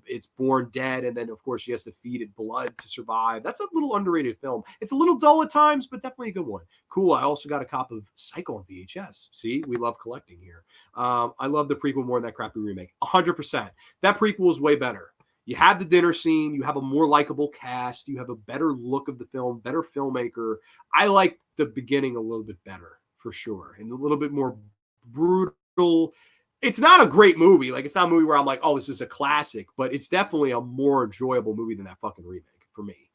it's born dead, and then of course she has to feed it blood to survive. That's a little underrated film. It's a little dull at times, but definitely a good one. Cool. I also got a copy of Psycho on VHS. See, we love collecting here. I love the prequel more than that crappy remake. 100%. That prequel is way better. You have the dinner scene. You have a more likable cast. You have a better look of the film, better filmmaker. I like the beginning a little bit better, for sure, and a little bit more brutal. It's not a great movie. Like, it's not a movie where I'm like, oh, this is a classic, but it's definitely a more enjoyable movie than that fucking remake for me.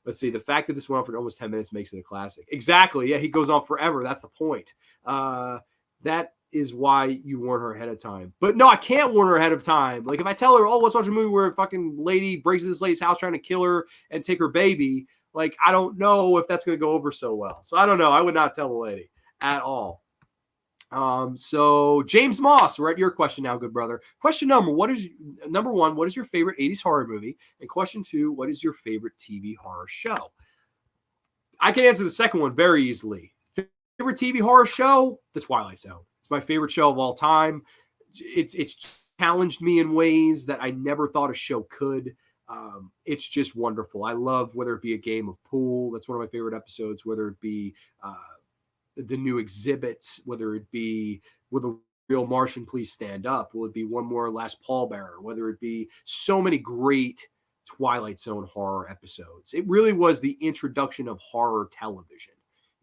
Let's see. The fact that this went on for almost 10 minutes makes it a classic. Exactly. Yeah, he goes on forever. That's the point. That is why you warn her ahead of time. But no, I can't warn her ahead of time. Like if I tell her, oh, let's watch a movie where a fucking lady breaks into this lady's house trying to kill her and take her baby, like I don't know if that's going to go over so well. So I don't know. I would not tell the lady at all. So James Moss, we're at your question now, good brother. Question number one, what is your favorite 80s horror movie? And question 2, what is your favorite TV horror show? I can answer the second one very easily. Favorite TV horror show? The Twilight Zone. It's my favorite show of all time. It's challenged me in ways that I never thought a show could. It's just wonderful. I love whether it be a game of pool. That's one of my favorite episodes. Whether it be the new exhibits, whether it be Will the Real Martian Please Stand Up? Will it be One More Last Pallbearer? Whether it be so many great Twilight Zone horror episodes. It really was the introduction of horror television.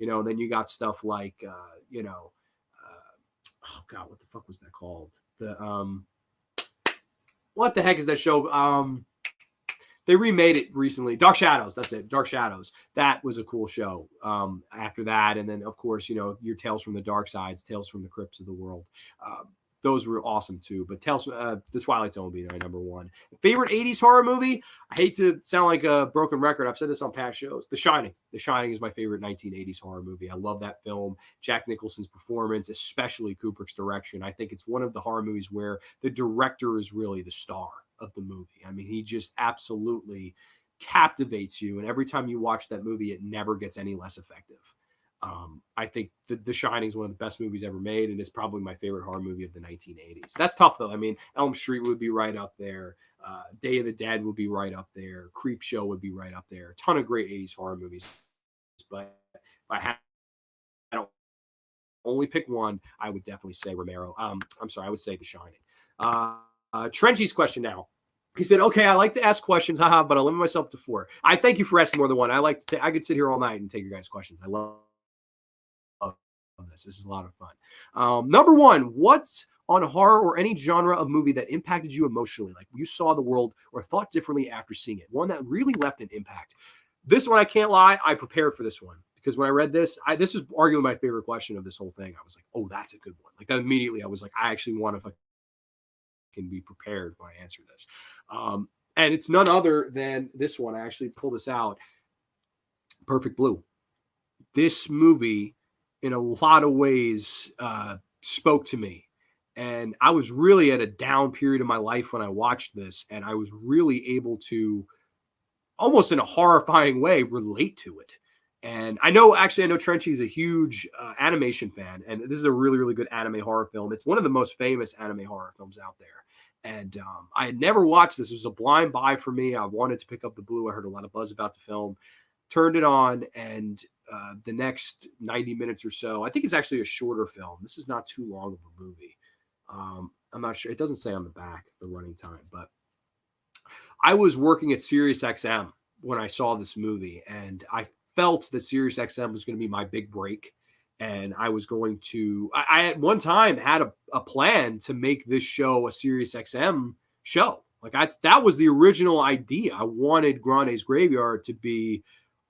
And then you got stuff like, oh God, what the fuck was that called? What the heck is that show? They remade it recently. Dark Shadows. That's it. Dark Shadows. That was a cool show. After that, and then of course, your Tales from the Dark Sides, Tales from the Crypts of the World. Those were awesome too. But the Twilight Zone would be my number one. Favorite 80s horror movie? I hate to sound like a broken record. I've said this on past shows. The Shining. The Shining is my favorite 1980s horror movie. I love that film. Jack Nicholson's performance, especially Kubrick's direction. I think it's one of the horror movies where the director is really the star of the movie. I mean, he just absolutely captivates you. And every time you watch that movie, it never gets any less effective. I think The Shining is one of the best movies ever made, and it's probably my favorite horror movie of the 1980s. That's tough, though. I mean, Elm Street would be right up there. Day of the Dead would be right up there. Creep Show would be right up there. A ton of great 80s horror movies. But if I had to only pick one, I would definitely say Romero. I would say The Shining. Trenchy's question now. He said, "Okay, I like to ask questions, haha, but I'll limit myself to 4." I thank you for asking more than one. I like to. I could sit here all night and take your guys' questions. I love this. This is a lot of fun. Number one, what's on horror or any genre of movie that impacted you emotionally? Like you saw the world or thought differently after seeing it. One that really left an impact. This one, I can't lie, I prepared for this one because when I read this, this is arguably my favorite question of this whole thing. I was like, oh, that's a good one. Like that immediately, I was like, I actually want to can be prepared when I answer this. And it's none other than this one. I actually pulled this out. Perfect Blue. This movie, in a lot of ways, spoke to me. And I was really at a down period of my life when I watched this, and I was really able to, almost in a horrifying way, relate to it. And I know Trenchy is a huge animation fan, and this is a really, really good anime horror film. It's one of the most famous anime horror films out there. And I had never watched this. It was a blind buy for me. I wanted to pick up the Blue. I heard a lot of buzz about the film, turned it on, and the next 90 minutes or so, I think it's actually a shorter film. This is not too long of a movie. I'm not sure. It doesn't say on the back the running time, but I was working at SiriusXM when I saw this movie, and I felt that SiriusXM was going to be my big break. And I was going to, I at one time had a plan to make this show a SiriusXM show. Like that was the original idea. I wanted Grande's Graveyard to be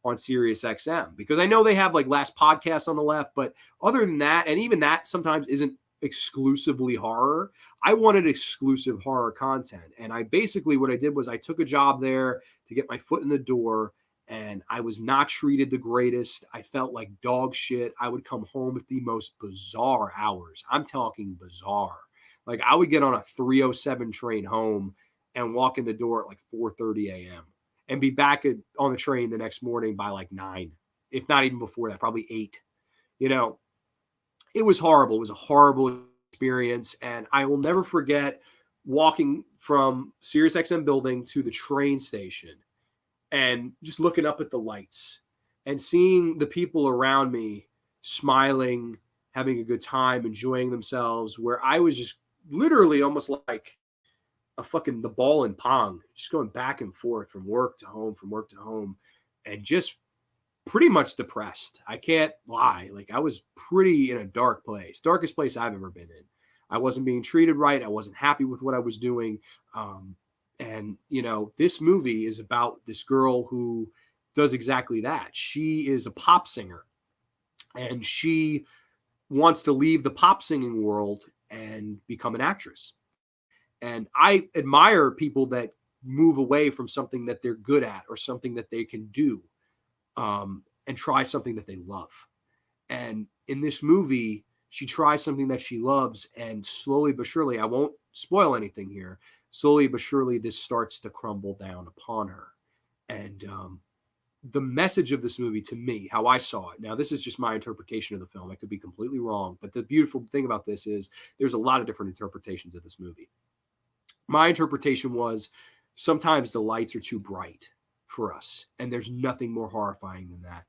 on SiriusXM because I know they have like Last Podcast on the left, but other than that, and even that sometimes isn't exclusively horror. I wanted exclusive horror content. And I basically, what I did was I took a job there to get my foot in the door, and I was not treated the greatest. I felt like dog shit. I would come home with the most bizarre hours. I'm talking bizarre. Like I would get on a 3:07 train home and walk in the door at like 4:30 a.m. and be back on the train the next morning by like 9, if not even before that, probably 8. You know, it was horrible. It was a horrible experience. And I will never forget walking from SiriusXM building to the train station and just looking up at the lights and seeing the people around me smiling, having a good time, enjoying themselves, where I was just literally almost like a fucking the ball in pong, just going back and forth from work to home, from work to home, and just pretty much depressed. I can't lie. Like I was pretty in a dark place, darkest place I've ever been in. I wasn't being treated right. I wasn't happy with what I was doing. And this movie is about this girl who does exactly that. She is a pop singer, and she wants to leave the pop singing world and become an actress. And I admire people that move away from something that they're good at or something that they can do, and try something that they love. And in this movie, she tries something that she loves, and slowly but surely, I won't spoil anything here, slowly but surely, this starts to crumble down upon her. And the message of this movie to me, how I saw it, now this is just my interpretation of the film. I could be completely wrong, but the beautiful thing about this is there's a lot of different interpretations of this movie. My interpretation was sometimes the lights are too bright for us, and there's nothing more horrifying than that.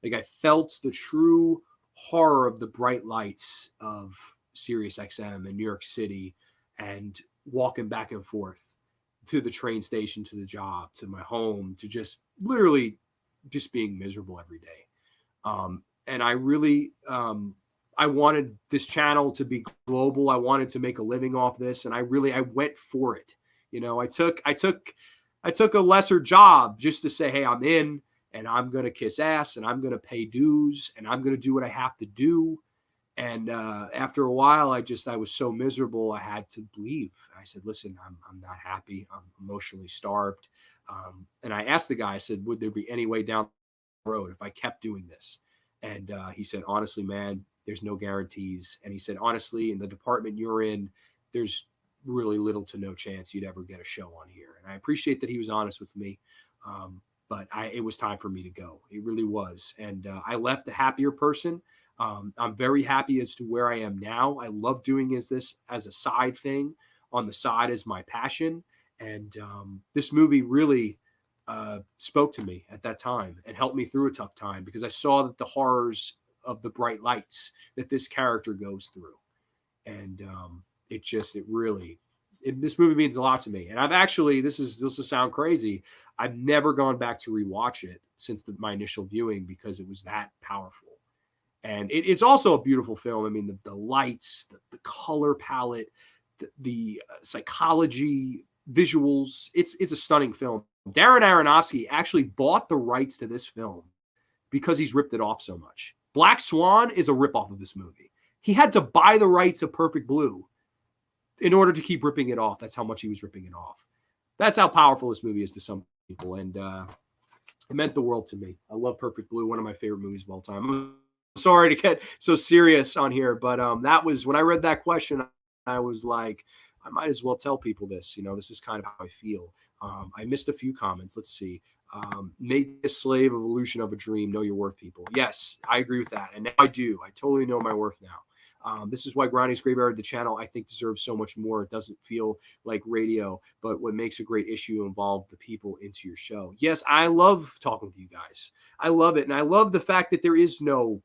Like I felt the true horror of the bright lights of Sirius XM in New York City, and walking back and forth to the train station, to the job, to my home, to just literally just being miserable every day. And I really, I wanted this channel to be global. I wanted to make a living off this, and I went for it. I took a lesser job just to say, hey, I'm in, and I'm going to kiss ass, and I'm going to pay dues, and I'm going to do what I have to do. And after a while, I was so miserable, I had to leave. I said, listen, I'm not happy. I'm emotionally starved. And I asked the guy, I said, would there be any way down the road if I kept doing this? And he said, honestly, man, there's no guarantees. And he said, honestly, in the department you're in, there's really little to no chance you'd ever get a show on here. And I appreciate that he was honest with me. But it was time for me to go. It really was. And I left a happier person. I'm very happy as to where I am now. I love doing this as a side thing on the side as my passion. And this movie really spoke to me at that time and helped me through a tough time, because I saw that the horrors of the bright lights that this character goes through. And it really this movie means a lot to me. And I've actually, this will sound crazy, I've never gone back to rewatch it since my initial viewing because it was that powerful. And it's also a beautiful film. I mean, the lights, the color palette, the psychology, visuals. It's a stunning film. Darren Aronofsky actually bought the rights to this film because he's ripped it off so much. Black Swan is a ripoff of this movie. He had to buy the rights of Perfect Blue in order to keep ripping it off. That's how much he was ripping it off. That's how powerful this movie is to some people. And it meant the world to me. I love Perfect Blue, one of my favorite movies of all time. I'm sorry to get so serious on here, but that was, when I read that question, I was like, I might as well tell people this. This is kind of how I feel. I missed a few comments. Let's see. Make a slave of illusion of a dream. Know your worth, people. Yes, I agree with that. And now I do. I totally know my worth now. This is why Grande's Graveyard, the channel, I think deserves so much more. It doesn't feel like radio, but what makes a great issue involve the people into your show. Yes, I love talking with you guys. I love it. And I love the fact that there is no,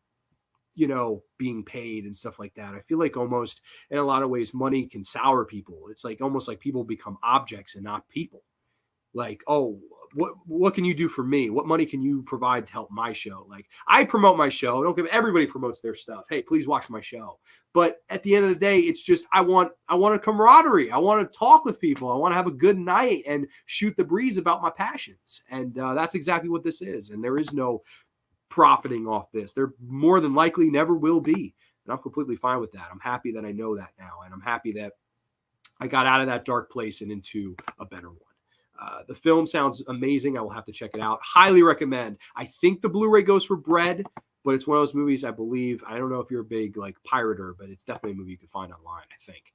being paid and stuff like that. I feel like almost in a lot of ways, money can sour people. It's like almost like people become objects and not people. Like, oh, what can you do for me? What money can you provide to help my show? Like, I promote my show. Everybody promotes their stuff. Hey, please watch my show. But at the end of the day, it's just, I want a camaraderie. I want to talk with people. I want to have a good night and shoot the breeze about my passions. And that's exactly what this is. And there is no profiting off this. There more than likely never will be. And I'm completely fine with that. I'm happy that I know that now. And I'm happy that I got out of that dark place and into a better one. The film sounds amazing. I will have to check it out. Highly recommend. I think the Blu-ray goes for bread, but it's one of those movies, I believe. I don't know if you're a big pirater, but it's definitely a movie you can find online, I think.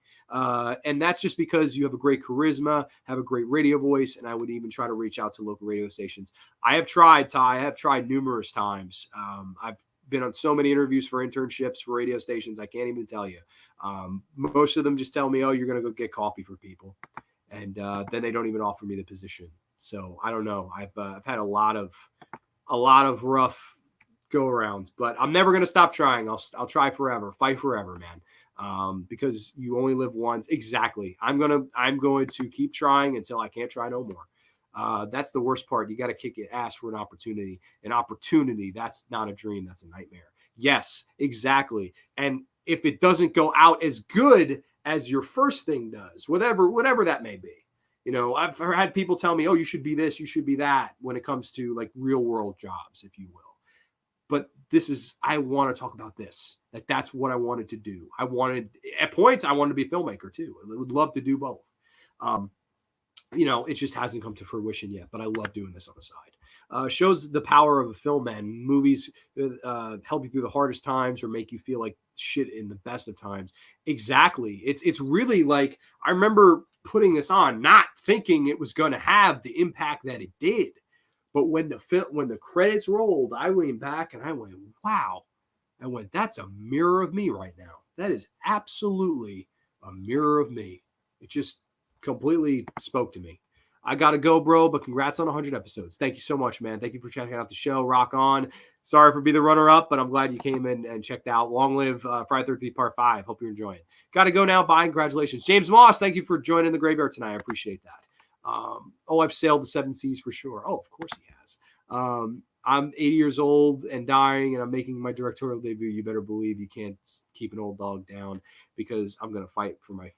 And that's just because you have a great charisma, have a great radio voice, and I would even try to reach out to local radio stations. I have tried, Ty. I have tried numerous times. I've been on so many interviews for internships for radio stations. I can't even tell you. Most of them just tell me, oh, you're going to go get coffee for people. And then they don't even offer me the position. So I don't know. I've had a lot of rough go arounds, but I'm never going to stop trying. I'll try forever, fight forever, man. Because you only live once. Exactly. I'm going to keep trying until I can't try no more. That's the worst part. You got to kick your ass for an opportunity. An opportunity, that's not a dream. That's a nightmare. Yes, exactly. And if it doesn't go out as good as your first thing does, whatever that may be. I've had people tell me, oh, you should be this, you should be that when it comes to real world jobs, if you will. But I want to talk about this. That's what I wanted to do. At points, I wanted to be a filmmaker too. I would love to do both. It just hasn't come to fruition yet, but I love doing this on the side. Shows the power of a film, man. Movies help you through the hardest times or make you feel like shit in the best of times. Exactly. It's really I remember putting this on, not thinking it was going to have the impact that it did. But when the credits rolled, I leaned back and I went, wow. I went, that's a mirror of me right now. That is absolutely a mirror of me. It just completely spoke to me. I got to go, bro, but congrats on 100 episodes. Thank you so much, man. Thank you for checking out the show. Rock on. Sorry for being the runner-up, but I'm glad you came in and checked out. Long live Friday 13th Part 5. Hope you're enjoying it. Got to go now. Bye. Congratulations. James Moss, thank you for joining the graveyard tonight. I appreciate that. I've sailed the 7 seas for sure. Oh, of course he has. I'm 80 years old and dying, and I'm making my directorial debut. You better believe you can't keep an old dog down because I'm going to fight for my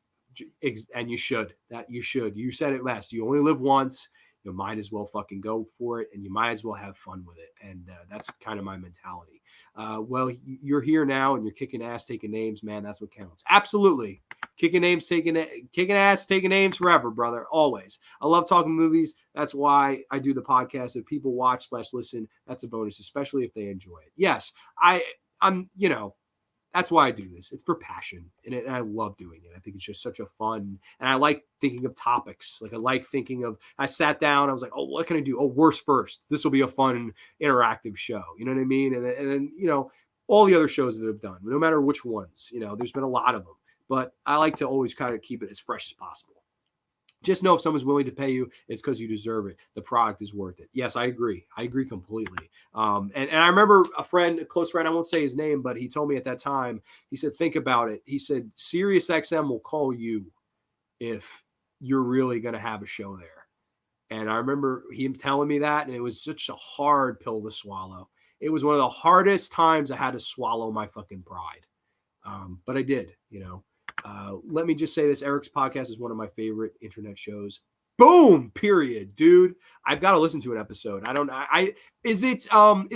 and you should. You said it last. You only live once. You might as well fucking go for it, and you might as well have fun with it. And that's kind of my mentality. Well, you're here now, and you're kicking ass, taking names, man. That's what counts. Absolutely, kicking ass, taking names forever, brother. Always. I love talking movies. That's why I do the podcast. If people watch/listen, that's a bonus, especially if they enjoy it. Yes, I'm. That's why I do this. It's for passion, and I love doing it. I think it's just such a fun, and I like thinking of topics. I like thinking of, I sat down, I was like, oh, what can I do? Oh, worst first. This will be a fun, interactive show. You know what I mean? And then, all the other shows that I've done, no matter which ones, there's been a lot of them, but I like to always kind of keep it as fresh as possible. Just know if someone's willing to pay you, it's because you deserve it. The product is worth it. Yes, I agree. I agree completely. And I remember a close friend, I won't say his name, but he told me at that time, he said, think about it. He said, SiriusXM will call you if you're really going to have a show there. And I remember him telling me that, and it was such a hard pill to swallow. It was one of the hardest times I had to swallow my fucking pride. But I did, you know. Let me just say this. Eric's podcast is one of my favorite internet shows. Boom, period, dude. I've got to listen to an episode. Is it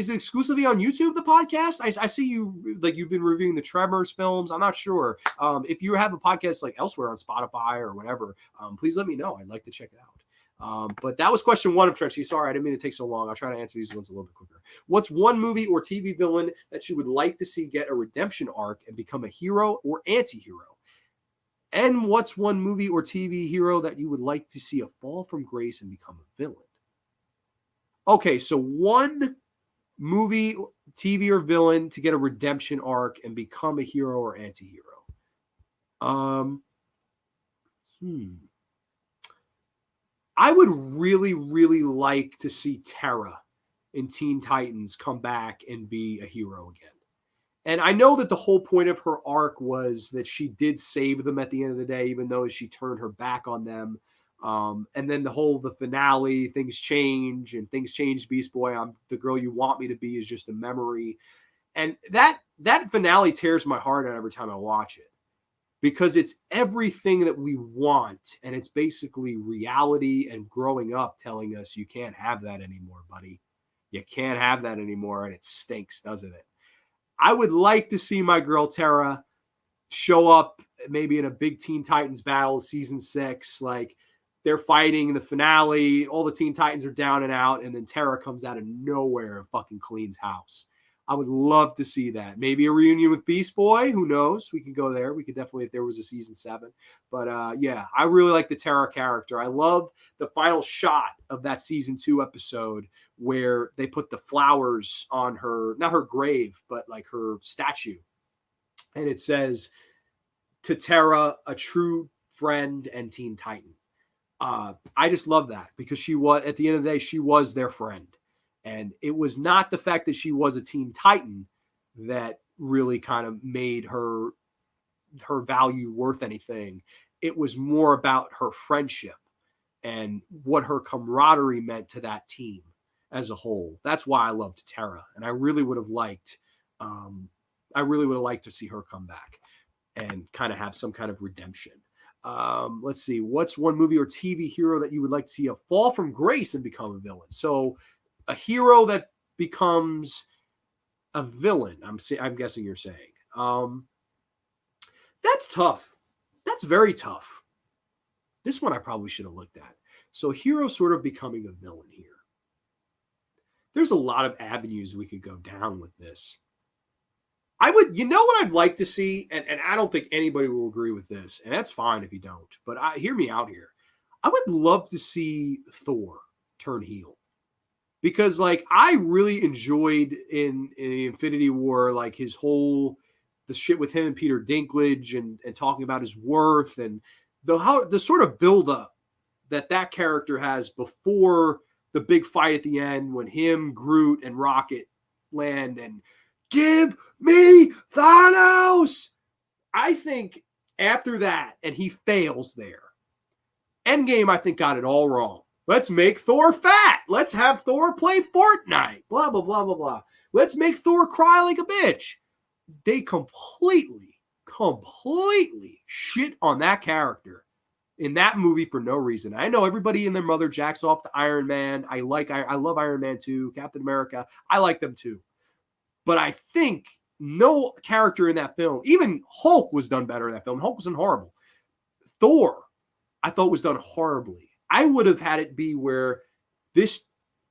exclusively on YouTube, the podcast? I see you, like, you've been reviewing the Tremors films. I'm not sure. If you have a podcast like elsewhere on Spotify or whatever, please let me know. I'd like to check it out. But that was question one of Trenchy. Sorry, I didn't mean to take so long. I'll try to answer these ones a little bit quicker. What's one movie or TV villain that you would like to see get a redemption arc and become a hero or anti-hero? And what's one movie or TV hero that you would like to see a fall from grace and become a villain? Okay, so one movie, TV, or villain to get a redemption arc and become a hero or anti-hero. I would really, really like to see Terra in Teen Titans come back and be a hero again. And I know that the whole point of her arc was that she did save them at the end of the day, even though she turned her back on them. And then the finale, things change and things change. Beast Boy, I'm the girl you want me to be is just a memory. And that finale tears my heart out every time I watch it, because it's everything that we want. And it's basically reality and growing up telling us you can't have that anymore, buddy. You can't have that anymore. And it stinks, doesn't it? I would like to see my girl Terra show up maybe in a big Teen Titans battle, season 6. Like, they're fighting the finale, all the Teen Titans are down and out, and then Terra comes out of nowhere and fucking cleans house. I would love to see that. Maybe a reunion with Beast Boy. Who knows? We could go there. We could definitely, if there was a season 7. But yeah, I really like the Terra character. I love the final shot of that season 2 episode where they put the flowers on her, not her grave, but like her statue. And it says, to Terra, a true friend and Teen Titan. I just love that, because she was, at the end of the day, she was their friend. And it was not the fact that she was a Teen Titan that really kind of made her value worth anything. It was more about her friendship and what her camaraderie meant to that team as a whole. That's why I loved Terra. And I really would have liked, to see her come back and kind of have some kind of redemption. Let's see. What's one movie or TV hero that you would like to see a fall from grace and become a villain? So a hero that becomes a villain, I'm guessing you're saying. That's tough. That's very tough. This one I probably should have looked at. So a hero sort of becoming a villain here. There's a lot of avenues we could go down with this. You know what I'd like to see, and I don't think anybody will agree with this, and that's fine if you don't, but hear me out here. I would love to see Thor turn heel, because like I really enjoyed in Infinity War, like the shit with him and Peter Dinklage and talking about his worth and the sort of build up that character has before the big fight at the end, when him, Groot, and Rocket land and give me Thanos. I think after that, and he fails there, Endgame, I think, got it all wrong. Let's make Thor fat. Let's have Thor play Fortnite. Blah, blah, blah, blah, blah. Let's make Thor cry like a bitch. They completely shit on that character in that movie for no reason. I know everybody and their mother jacks off to Iron Man. I love Iron Man too. Captain America, I like them too. But I think no character in that film, even Hulk was done better in that film. Hulk wasn't horrible. Thor, I thought, was done horribly. I would have had it be where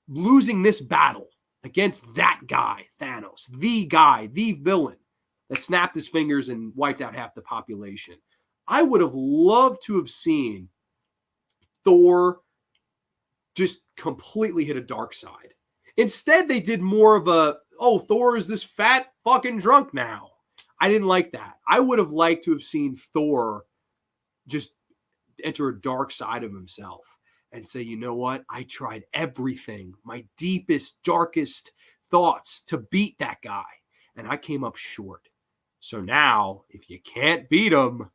losing this battle against that guy, Thanos, the villain that snapped his fingers and wiped out half the population. I would have loved to have seen Thor just completely hit a dark side. Instead, they did more of Thor is this fat fucking drunk now. I didn't like that. I would have liked to have seen Thor just enter a dark side of himself and say, you know what? I tried everything, my deepest, darkest thoughts to beat that guy, and I came up short. So now, if you can't beat him,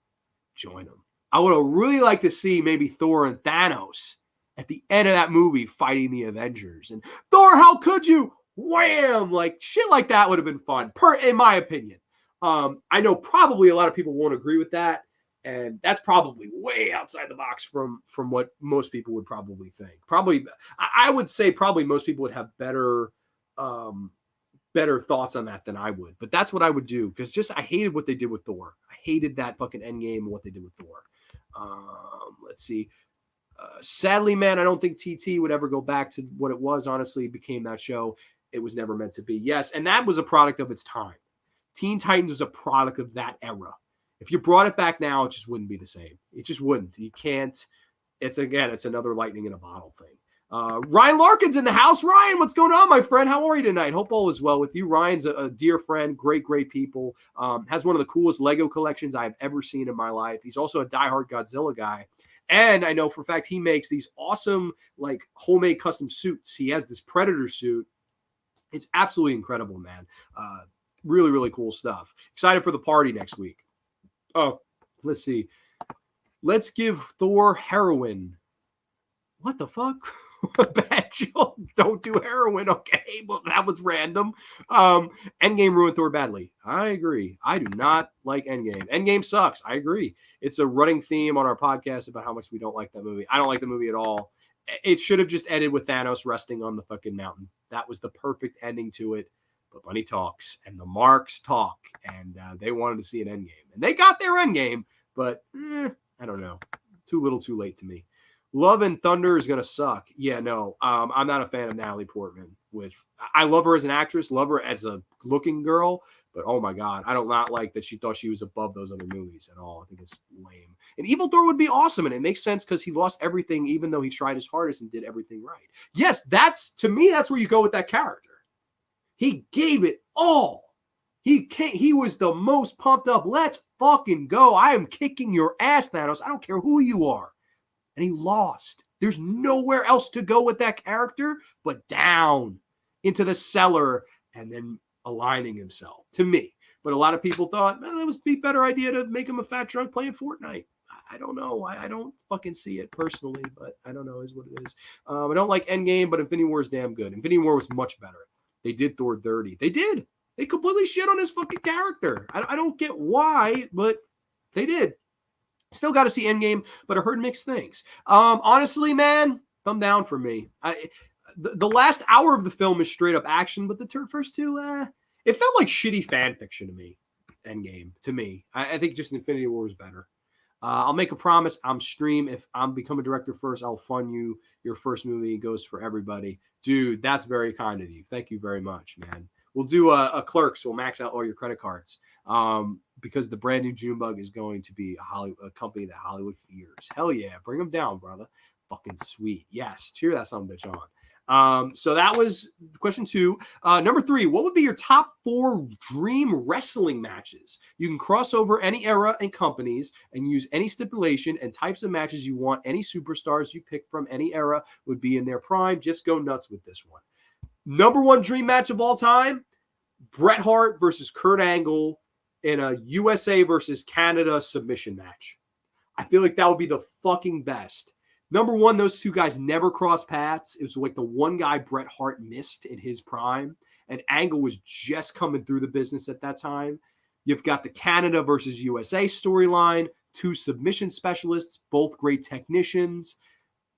join him. I would have really liked to see maybe Thor and Thanos at the end of that movie fighting the Avengers. And Thor, how could you? Wham! Like shit like that would have been fun, in my opinion. I know probably a lot of people won't agree with that. And that's probably way outside the box from what most people would probably think. Probably, I would say probably most people would have better thoughts on that than I would. But that's what I would do because just I hated what they did with Thor. I hated that fucking Endgame and what they did with Thor. Let's see. Sadly, man, I don't think TT would ever go back to what it was. Honestly, it became that show. It was never meant to be. Yes, and that was a product of its time. Teen Titans was a product of that era. If you brought it back now, it just wouldn't be the same. It just wouldn't. You can't. It's another lightning in a bottle thing. Ryan Larkin's in the house. Ryan, what's going on, my friend? How are you tonight? Hope all is well with you. Ryan's a dear friend, great people. Has one of the coolest Lego collections I've ever seen in my life. He's also a diehard Godzilla guy. And I know for a fact he makes these awesome, like, homemade custom suits. He has this Predator suit. It's absolutely incredible, man. Really, really cool stuff. Excited for the party next week. Oh, let's see. Let's give Thor heroin. What the fuck? Bad joke. Don't do heroin. Okay, well, that was random. Endgame ruined Thor badly. I agree. I do not like Endgame. Endgame sucks. I agree. It's a running theme on our podcast about how much we don't like that movie. I don't like the movie at all. It should have just ended with Thanos resting on the fucking mountain. That was the perfect ending to it. But money talks, and the marks talk, and they wanted to see an Endgame. And they got their Endgame, but I don't know. Too little, too late to me. Love and Thunder is going to suck. Yeah, no, I'm not a fan of Natalie Portman. I love her as an actress, love her as a looking girl, but oh my God, I don't not like that she thought she was above those other movies at all. I think it's lame. And Evil Thor would be awesome, and it makes sense because he lost everything, even though he tried his hardest and did everything right. Yes, to me, that's where you go with that character. He gave it all. He was the most pumped up. Let's fucking go. I am kicking your ass, Thanos. I don't care who you are. And he lost. There's nowhere else to go with that character but down into the cellar and then aligning himself, to me. But a lot of people thought, man, that was a better idea to make him a fat drunk playing Fortnite. I don't know. I don't fucking see it personally, but I don't know is what it is. I don't like Endgame, but Infinity War is damn good. Infinity War was much better. They did Thor dirty. They did. They completely shit on his fucking character. I don't get why, but they did. Still got to see Endgame, but I heard mixed things. Honestly, man, thumb down for me. The last hour of the film is straight up action, but the first two, it felt like shitty fan fiction to me. Endgame, to me. I think just Infinity War was better. I'll make a promise. I'm stream. If I'm become a director first, I'll fund you. Your first movie goes for everybody. Dude, that's very kind of you. Thank you very much, man. We'll do a Clerks. We'll max out all your credit cards. Because the brand new Junebug is going to be a company that Hollywood fears. Hell yeah. Bring them down, brother. Fucking sweet. Yes. Cheer that son of a bitch on. So that was question 2. Number 3, what would be your top 4 dream wrestling matches? You can cross over any era and companies and use any stipulation and types of matches you want. Any superstars you pick from any era would be in their prime. Just go nuts with this one. Number 1 dream match of all time, Bret Hart versus Kurt Angle in a USA versus Canada submission match. I feel like that would be the fucking best. Number 1, those two guys never crossed paths. It was like the one guy Bret Hart missed in his prime, and Angle was just coming through the business at that time. You've got the Canada versus USA storyline, 2 submission specialists, both great technicians.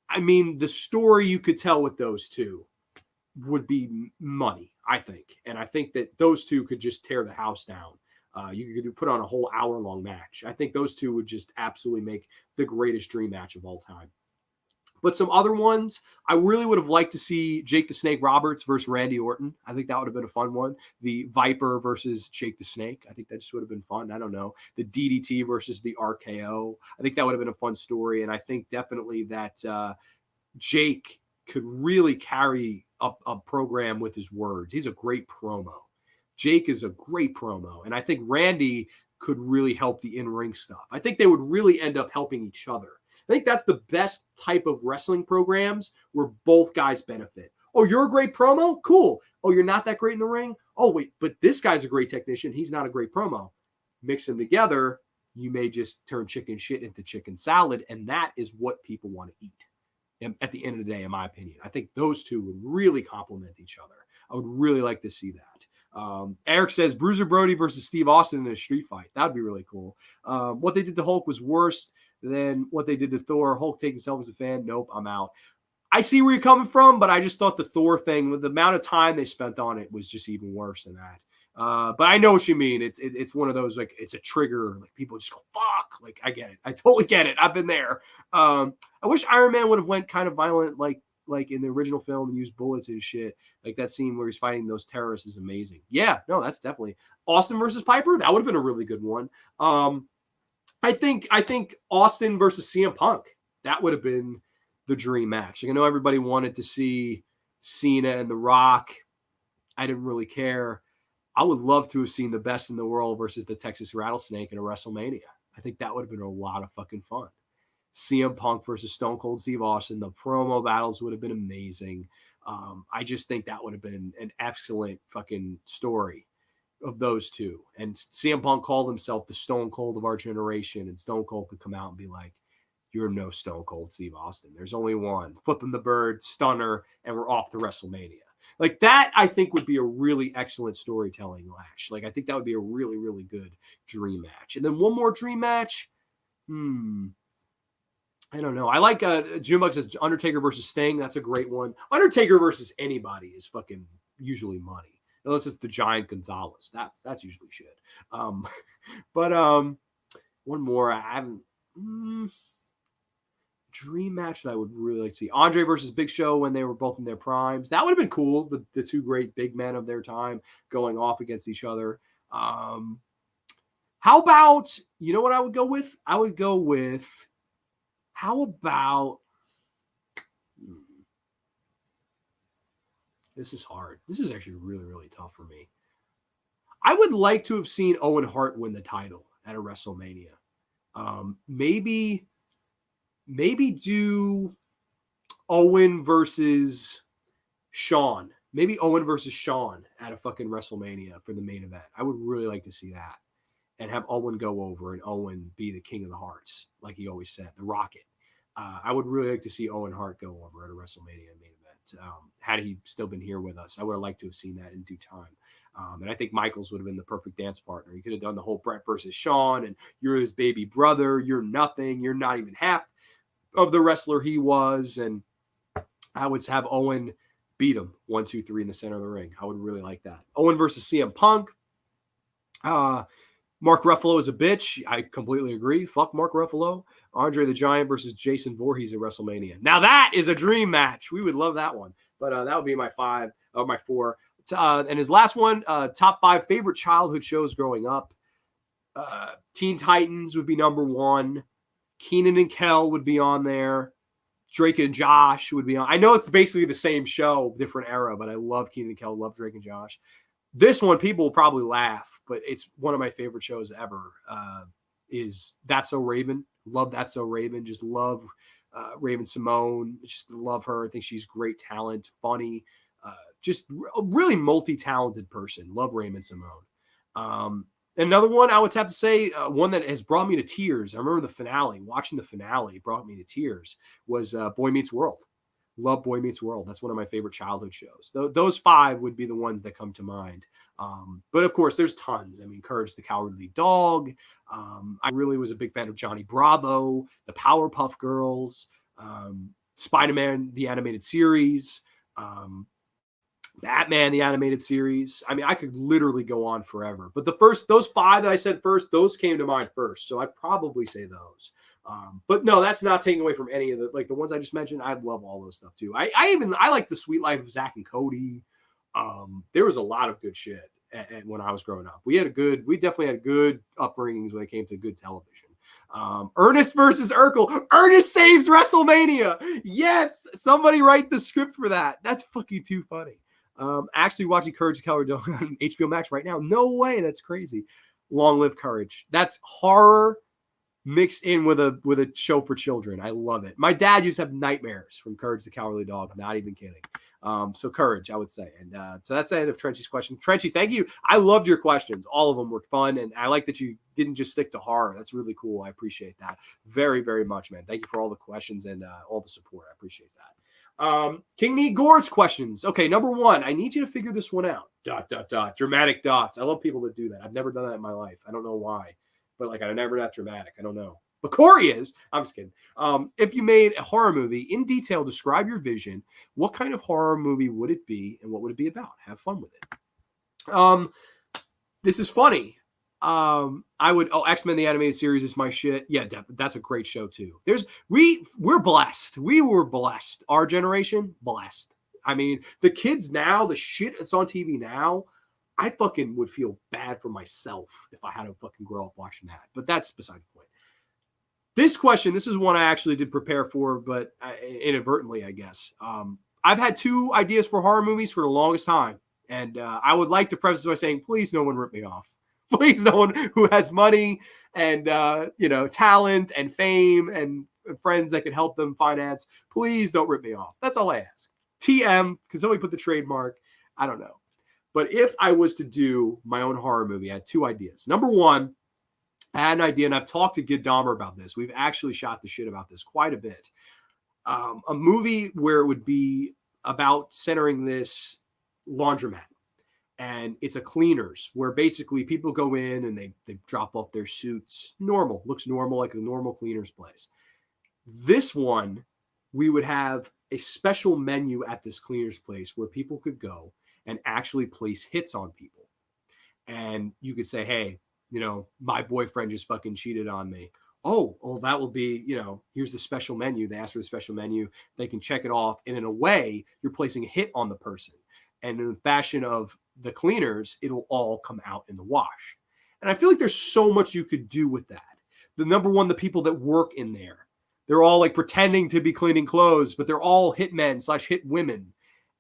I mean, the story you could tell with those two would be money, I think. And I think that those two could just tear the house down. You could put on a whole hour-long match. I think those two would just absolutely make the greatest dream match of all time. But some other ones, I really would have liked to see Jake the Snake Roberts versus Randy Orton. I think that would have been a fun one. The Viper versus Jake the Snake. I think that just would have been fun. I don't know. The DDT versus the RKO. I think that would have been a fun story. And I think definitely that Jake could really carry a program with his words. He's a great promo. Jake is a great promo. And I think Randy could really help the in-ring stuff. I think they would really end up helping each other. I think that's the best type of wrestling programs where both guys benefit. Oh, you're a great promo? Cool. Oh, you're not that great in the ring? Oh, wait, but this guy's a great technician. He's not a great promo. Mix them together. you may just turn chicken shit into chicken salad. And that is what people want to eat. And at the end of the day, in my opinion, I think those two would really complement each other. I would really like to see that. Eric says Bruiser Brody versus Steve Austin in a street fight. That would be really cool. What they did to Hulk was worse than what they did to Thor. Hulk taking himself as a fan. Nope, I'm out. I see where you're coming from, but I just thought the Thor thing, with the amount of time they spent on it, was just even worse than that. But I know what you mean. It's one of those, like, it's a trigger. Like, people just go, fuck. Like, I get it. I totally get it. I've been there. I wish Iron Man would have went kind of violent, like in the original film, and used bullets and shit. Like that scene where he's fighting those terrorists is amazing. Yeah, no, that's definitely Austin versus Piper. That would have been a really good one. I think Austin versus CM Punk. That would have been the dream match. Like, I know everybody wanted to see Cena and The Rock. I didn't really care. I would love to have seen the best in the world versus the Texas Rattlesnake in a WrestleMania. I think that would have been a lot of fucking fun. CM Punk versus Stone Cold Steve Austin. The promo battles would have been amazing. I just think that would have been an excellent fucking story of those two. And CM Punk called himself the Stone Cold of our generation, and Stone Cold could come out and be like, you're no Stone Cold Steve Austin. There's only one. Flipping the bird, stunner, and we're off to WrestleMania. Like that, I think would be a really excellent storytelling match. Like, I think that would be a really, really good dream match. And then one more dream match. I don't know. I like Junebug says Undertaker versus Sting. That's a great one. Undertaker versus anybody is fucking usually money. Unless it's the Giant Gonzalez. That's usually shit. But one more. I haven't... dream match that I would really like to see. Andre versus Big Show when they were both in their primes. That would have been cool. The two great big men of their time going off against each other. How about, you know what I would go with? I would go with, how about, this is hard. This is actually really, really tough for me. I would like to have seen Owen Hart win the title at a WrestleMania. Maybe do Owen versus Shawn. Maybe Owen versus Shawn at a fucking WrestleMania for the main event. I would really like to see that. And have Owen go over and Owen be the king of the hearts, like he always said, the Rocket. I would really like to see Owen Hart go over at a WrestleMania main event. Had he still been here with us, I would have liked to have seen that in due time. And I think Michaels would have been the perfect dance partner. He could have done the whole Brett versus Shawn, and you're his baby brother. You're nothing. You're not even half of the wrestler he was. And I would have Owen beat him 1, 2, 3 in the center of the ring. I would really like that. Owen versus CM Punk. Mark Ruffalo is a bitch. I completely agree. Fuck Mark Ruffalo. Andre the Giant versus Jason Voorhees at WrestleMania. Now that is a dream match. We would love that one. But that would be my 5 of my 4. And his last one, top 5 favorite childhood shows growing up. Teen Titans would be number 1. Keenan and Kel would be on there. Drake and Josh would be on. I know it's basically the same show, different era, but I love Keenan and Kel, love Drake and Josh. This one, people will probably laugh, but it's one of my favorite shows ever. Is That's So Raven. Love That's So Raven. Just love Raven Simone. Just love her. I think she's great talent, funny, just a really multi-talented person. Love Raven Simone. Another one I would have to say, one that has brought me to tears. I remember the finale. Watching the finale brought me to tears. Was Boy Meets World. Love Boy Meets World. That's one of my favorite childhood shows. Those 5 would be the ones that come to mind. But of course, there's tons. I mean, Courage the Cowardly Dog. I really was a big fan of Johnny Bravo, the Powerpuff Girls, Spider-Man, the animated series, Batman, the animated series. I mean, I could literally go on forever. But those 5 that I said first, those came to mind first. So I'd probably say those. But no, that's not taking away from any of the ones I just mentioned. I love all those stuff too. I like the Sweet Life of Zach and Cody. There was a lot of good shit when I was growing up. We definitely had good upbringings when it came to good television. Ernest versus Urkel. Ernest saves WrestleMania. Yes, somebody write the script for that. That's fucking too funny. Actually watching Courage the Cowardly Dog on HBO Max right now. No way, that's crazy. Long live Courage. That's horror mixed in with a show for children. I love it. My dad used to have nightmares from Courage the Cowardly Dog. Not even kidding. So courage, I would say. And so that's the end of Trenchy's question. Trenchy, thank you. I loved your questions. All of them were fun. And I like that you didn't just stick to horror. That's really cool. I appreciate that very, very much, man. Thank you for all the questions and all the support. I appreciate that. King Need Gore's questions. Okay, number one, I need you to figure this one out. ... Dramatic dots. I love people that do that. I've never done that in my life. I don't know why, but like I'm never that dramatic. I don't know. But Corey is. I'm just kidding. If you made a horror movie, in detail, describe your vision. What kind of horror movie would it be, and what would it be about? Have fun with it. This is funny. X-Men the animated series is my shit. Yeah, that's a great show too. We're blessed. We were blessed. Our generation, blessed. I mean, the kids now, the shit that's on TV now, I fucking would feel bad for myself if I had to fucking grow up watching that. But that's beside the point. This question, this is one I actually did prepare for, but inadvertently, I guess. I've had two ideas for horror movies for the longest time. And I would like to preface by saying, please, no one rip me off. Please, no one who has money and, talent and fame and friends that can help them finance, please don't rip me off. That's all I ask. TM, can somebody put the trademark? I don't know. But if I was to do my own horror movie, I had two ideas. Number one, I had an idea, and I've talked to Gid Dahmer about this. We've actually shot the shit about this quite a bit. A movie where it would be about centering this laundromat. And it's a cleaners where basically people go in and they drop off their suits. Normal. Looks normal, like a normal cleaners place. This one, we would have a special menu at this cleaners place where people could go and actually place hits on people. And you could say, hey, my boyfriend just fucking cheated on me. Oh, well, that will be, here's the special menu. They ask for the special menu. They can check it off. And in a way, you're placing a hit on the person. And in the fashion of the cleaners, it'll all come out in the wash. And I feel like there's so much you could do with that. The number one, the people that work in there, they're all like pretending to be cleaning clothes, but they're all hitmen/hit women.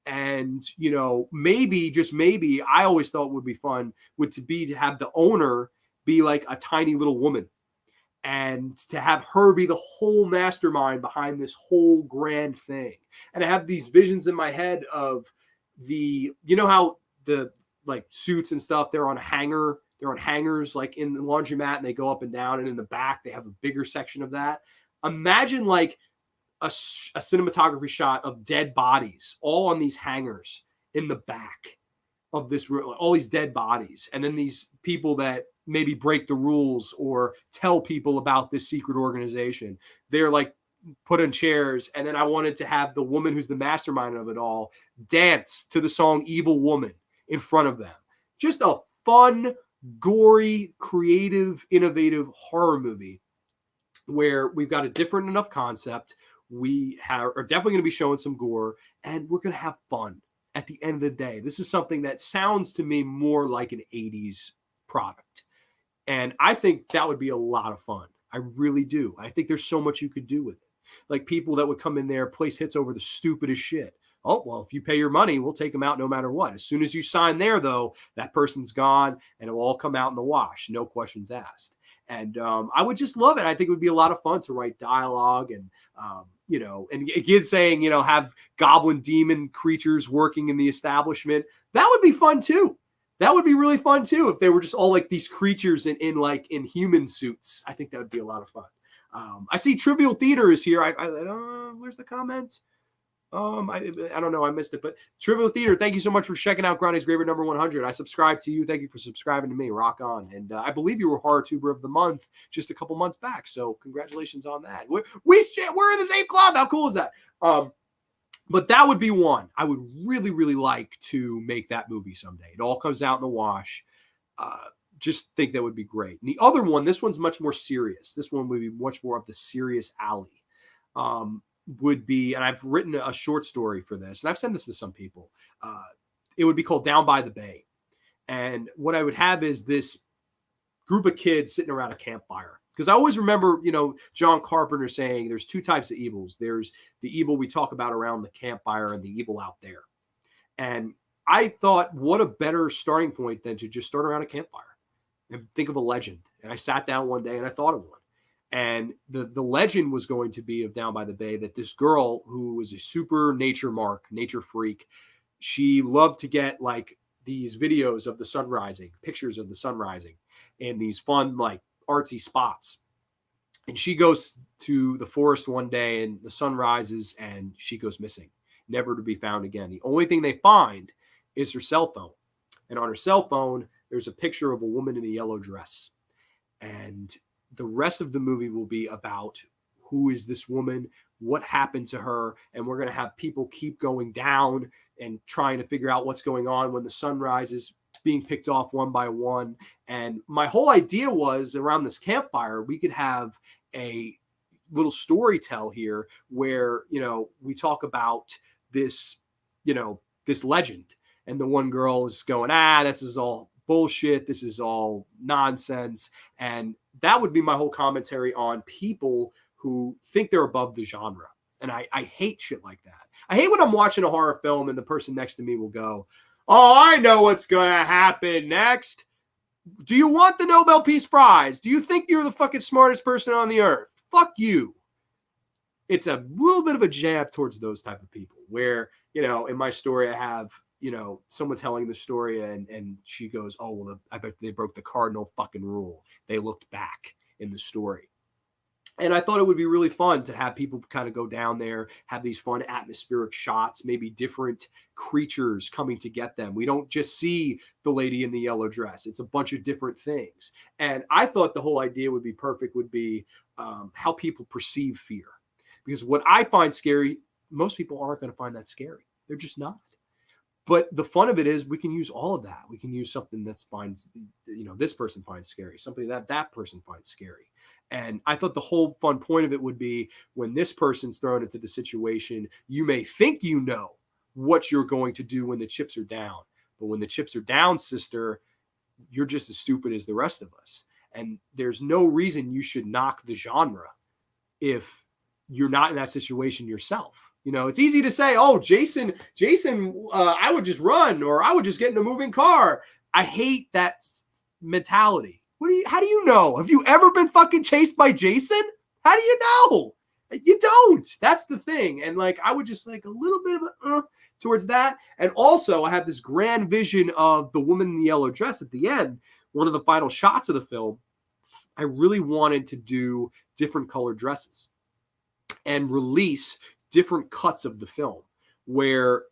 And, maybe, just maybe, I always thought would be fun to have the owner be like a tiny little woman and to have her be the whole mastermind behind this whole grand thing. And I have these visions in my head of how the like suits and stuff, they're on hangers like in the laundromat and they go up and down, and in the back, they have a bigger section of that. Imagine like a cinematography shot of dead bodies all on these hangers in the back of this room, all these dead bodies. And then these people that maybe break the rules or tell people about this secret organization, they're like put in chairs. And then I wanted to have the woman who's the mastermind of it all dance to the song Evil Woman in front of them. Just a fun, gory, creative, innovative horror movie where we've got a different enough concept. We are definitely going to be showing some gore, and we're going to have fun at the end of the day. This is something that sounds to me more like an 80s product. And I think that would be a lot of fun. I really do. I think there's so much you could do with it. Like people that would come in there, place hits over the stupidest shit. Oh, well, if you pay your money, we'll take them out no matter what. As soon as you sign there, though, that person's gone and it will all come out in the wash. No questions asked. And I would just love it. I think it would be a lot of fun to write dialogue and, and again saying, have goblin demon creatures working in the establishment. That would be fun too. That would be really fun too. If they were just all like these creatures in human suits. I think that would be a lot of fun. I see Trivial Theater is here. Where's the comment? I don't know. I missed it, but Trivial Theater, thank you so much for checking out Grande's Graveyard number 100. I subscribe to you. Thank you for subscribing to me. Rock on. And I believe you were Horror Tuber of the Month just a couple months back. So congratulations on that. We're in the same club. How cool is that? But that would be one. I would really, really like to make that movie someday. It all comes out in the wash. Just think that would be great. And the other one, this one's much more serious. This one would be much more up the serious alley. Would be, and I've written a short story for this, and I've sent this to some people. It would be called Down by the Bay. And what I would have is this group of kids sitting around a campfire. Because I always remember, John Carpenter saying there's two types of evils. There's the evil we talk about around the campfire and the evil out there. And I thought, what a better starting point than to just start around a campfire and think of a legend. And I sat down one day and I thought of one. And the legend was going to be of Down by the Bay that this girl who was a super nature freak, she loved to get like these videos of the sun rising, pictures of the sun rising in these fun, like artsy spots. And she goes to the forest one day and the sun rises and she goes missing, never to be found again. The only thing they find is her cell phone. And on her cell phone, there's a picture of a woman in a yellow dress. And the rest of the movie will be about who is this woman, what happened to her, and we're going to have people keep going down and trying to figure out what's going on when the sun rises, being picked off one by one. And my whole idea was around this campfire, we could have a little story tell here where, you know, we talk about this, you know, this legend. And the one girl is going, this is all bullshit. This is all nonsense. And that would be my whole commentary on people who think they're above the genre. And I hate shit like that. I hate when I'm watching a horror film and the person next to me will go, oh, I know what's going to happen next. Do you want the Nobel Peace Prize? Do you think you're the fucking smartest person on the earth? Fuck you. It's a little bit of a jab towards those type of people where, you know, in my story, I have, you know, someone telling the story and she goes, oh, well, I bet they broke the cardinal fucking rule. They looked back in the story. And I thought it would be really fun to have people kind of go down there, have these fun atmospheric shots, maybe different creatures coming to get them. We don't just see the lady in the yellow dress. It's a bunch of different things. And I thought the whole idea would be perfect would be how people perceive fear. Because what I find scary, most people aren't going to find that scary. They're just not. But the fun of it is we can use all of that. We can use something that finds, you know, this person finds scary, something that person finds scary. And I thought the whole fun point of it would be when this person's thrown into the situation, you may think you know what you're going to do when the chips are down. But when the chips are down, sister, you're just as stupid as the rest of us. And there's no reason you should knock the genre if you're not in that situation yourself. You know, it's easy to say, oh, Jason, I would just run or I would just get in a moving car. I hate that mentality. How do you know? Have you ever been fucking chased by Jason? How do you know? You don't. That's the thing. And like, I would just like a little bit of towards that. And also I have this grand vision of the woman in the yellow dress at the end, one of the final shots of the film. I really wanted to do different colored dresses and release different cuts of the film where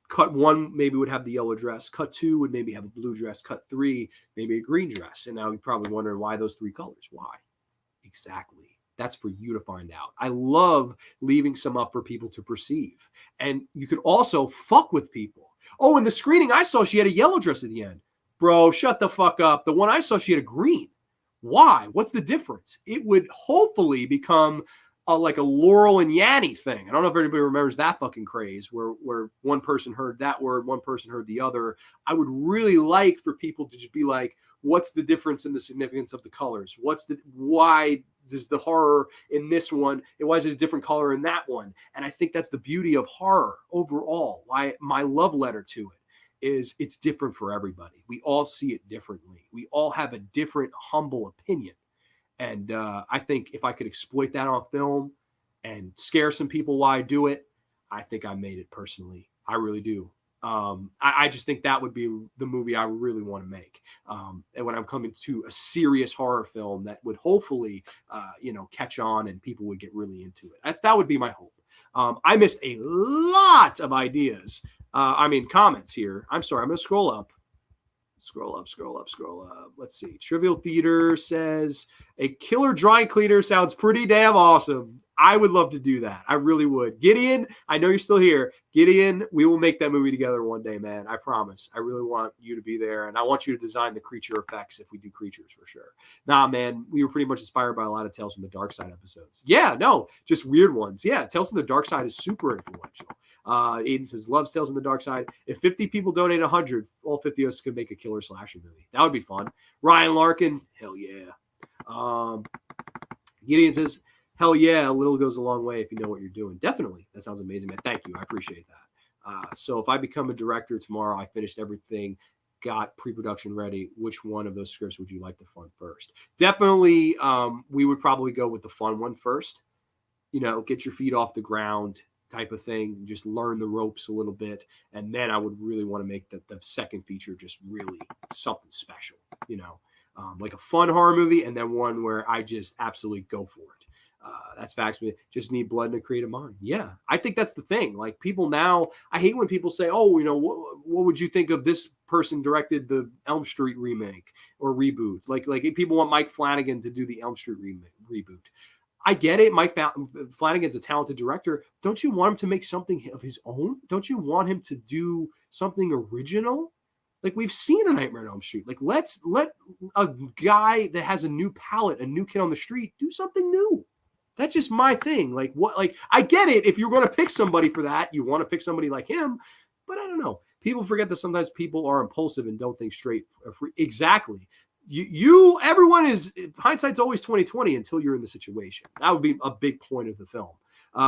cut one maybe would have the yellow dress, cut two would maybe have a blue dress, cut three, maybe a green dress. And now you're probably wondering why those three colors. Why? Exactly. That's for you to find out. I love leaving some up for people to perceive. And you can also fuck with people. Oh, in the screening I saw, she had a yellow dress at the end. Bro, shut the fuck up. The one I saw, she had a green. Why? What's the difference? It would hopefully become like a Laurel and Yanny thing. I don't know if anybody remembers that fucking craze where one person heard that word, one person heard the other. I would really like for people to just be like, what's the difference in the significance of the colors? Why does the horror in this one, why is it a different color in that one? And I think that's the beauty of horror overall. Why my love letter to it is it's different for everybody. We all see it differently. We all have a different humble opinion. And I think if I could exploit that on film and scare some people while I do it, I think I made it personally. I really do. I just think that would be the movie I really want to make. And when I'm coming to a serious horror film that would hopefully, catch on and people would get really into it. That would be my hope. I missed a lot of ideas. Comments here. I'm sorry. I'm going to scroll up. Scroll up. Let's see. Trivial Theater says a killer dry cleaner sounds pretty damn awesome. I would love to do that. I really would. Gideon, I know you're still here. Gideon, we will make that movie together one day, man. I promise. I really want you to be there. And I want you to design the creature effects if we do creatures for sure. Nah, man, we were pretty much inspired by a lot of Tales from the Dark Side episodes. Yeah, no, just weird ones. Yeah, Tales from the Dark Side is super influential. Aiden says, loves Tales from the Dark Side. If 50 people donate 100, all 50 of us could make a killer slasher movie. That would be fun. Ryan Larkin, hell yeah. Gideon says, hell yeah, a little goes a long way if you know what you're doing. Definitely. That sounds amazing, man. Thank you. I appreciate that. So if I become a director tomorrow, I finished everything. got pre-production ready, which one of those scripts would you like to fund first? Definitely, we would probably go with the fun one first. Get your feet off the ground type of thing, just learn the ropes a little bit. And then I would really want to make the second feature just really something special, like a fun horror movie, and then one where I just absolutely go for it. That's facts. Just need blood and a creative mind. Yeah, I think that's the thing. Like people now, I hate when people say, "Oh, what would you think of this person directed the Elm Street remake or reboot?" Like people want Mike Flanagan to do the Elm Street reboot. I get it. Mike Flanagan's a talented director. Don't you want him to make something of his own? Don't you want him to do something original? Like we've seen a Nightmare on Elm Street. Like let a guy that has a new palette, a new kid on the street, do something new. That's just my thing. Like what? Like I get it. If you're going to pick somebody for that, you want to pick somebody like him. But I don't know. People forget that sometimes people are impulsive and don't think straight. Exactly. Everyone is hindsight's always 20/20 until you're in the situation. That would be a big point of the film.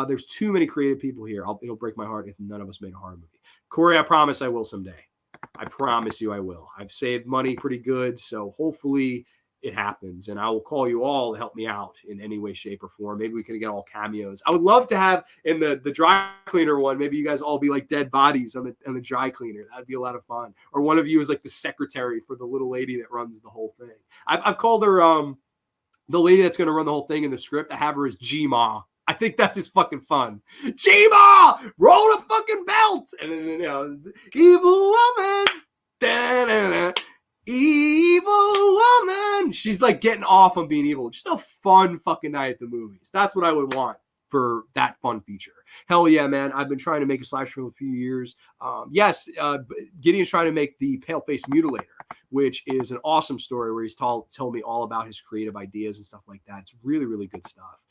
There's too many creative people here. It'll break my heart if none of us made a horror movie. Corey, I promise I will someday. I promise you I will. I've saved money pretty good, so hopefully it happens. And I will call you all to help me out in any way, shape, or form. Maybe we can get all cameos. I would love to have in the dry cleaner one, maybe you guys all be like dead bodies on the dry cleaner. That'd be a lot of fun. Or one of you is like the secretary for the little lady that runs the whole thing. I've called her the lady that's going to run the whole thing in the script. I have her as G-Ma. I think that's just fucking fun. G-Ma, roll a fucking belt. And then, evil woman. Da-da-da-da. Evil woman. She's like getting off on being evil. Just a fun fucking night at the movies. That's what I would want for that fun feature. Hell yeah, man. I've been trying to make a slasher film a few years. Yes, Gideon's trying to make the Pale-Faced Mutilator, which is an awesome story where he's told me all about his creative ideas and stuff like that. It's really, really good stuff.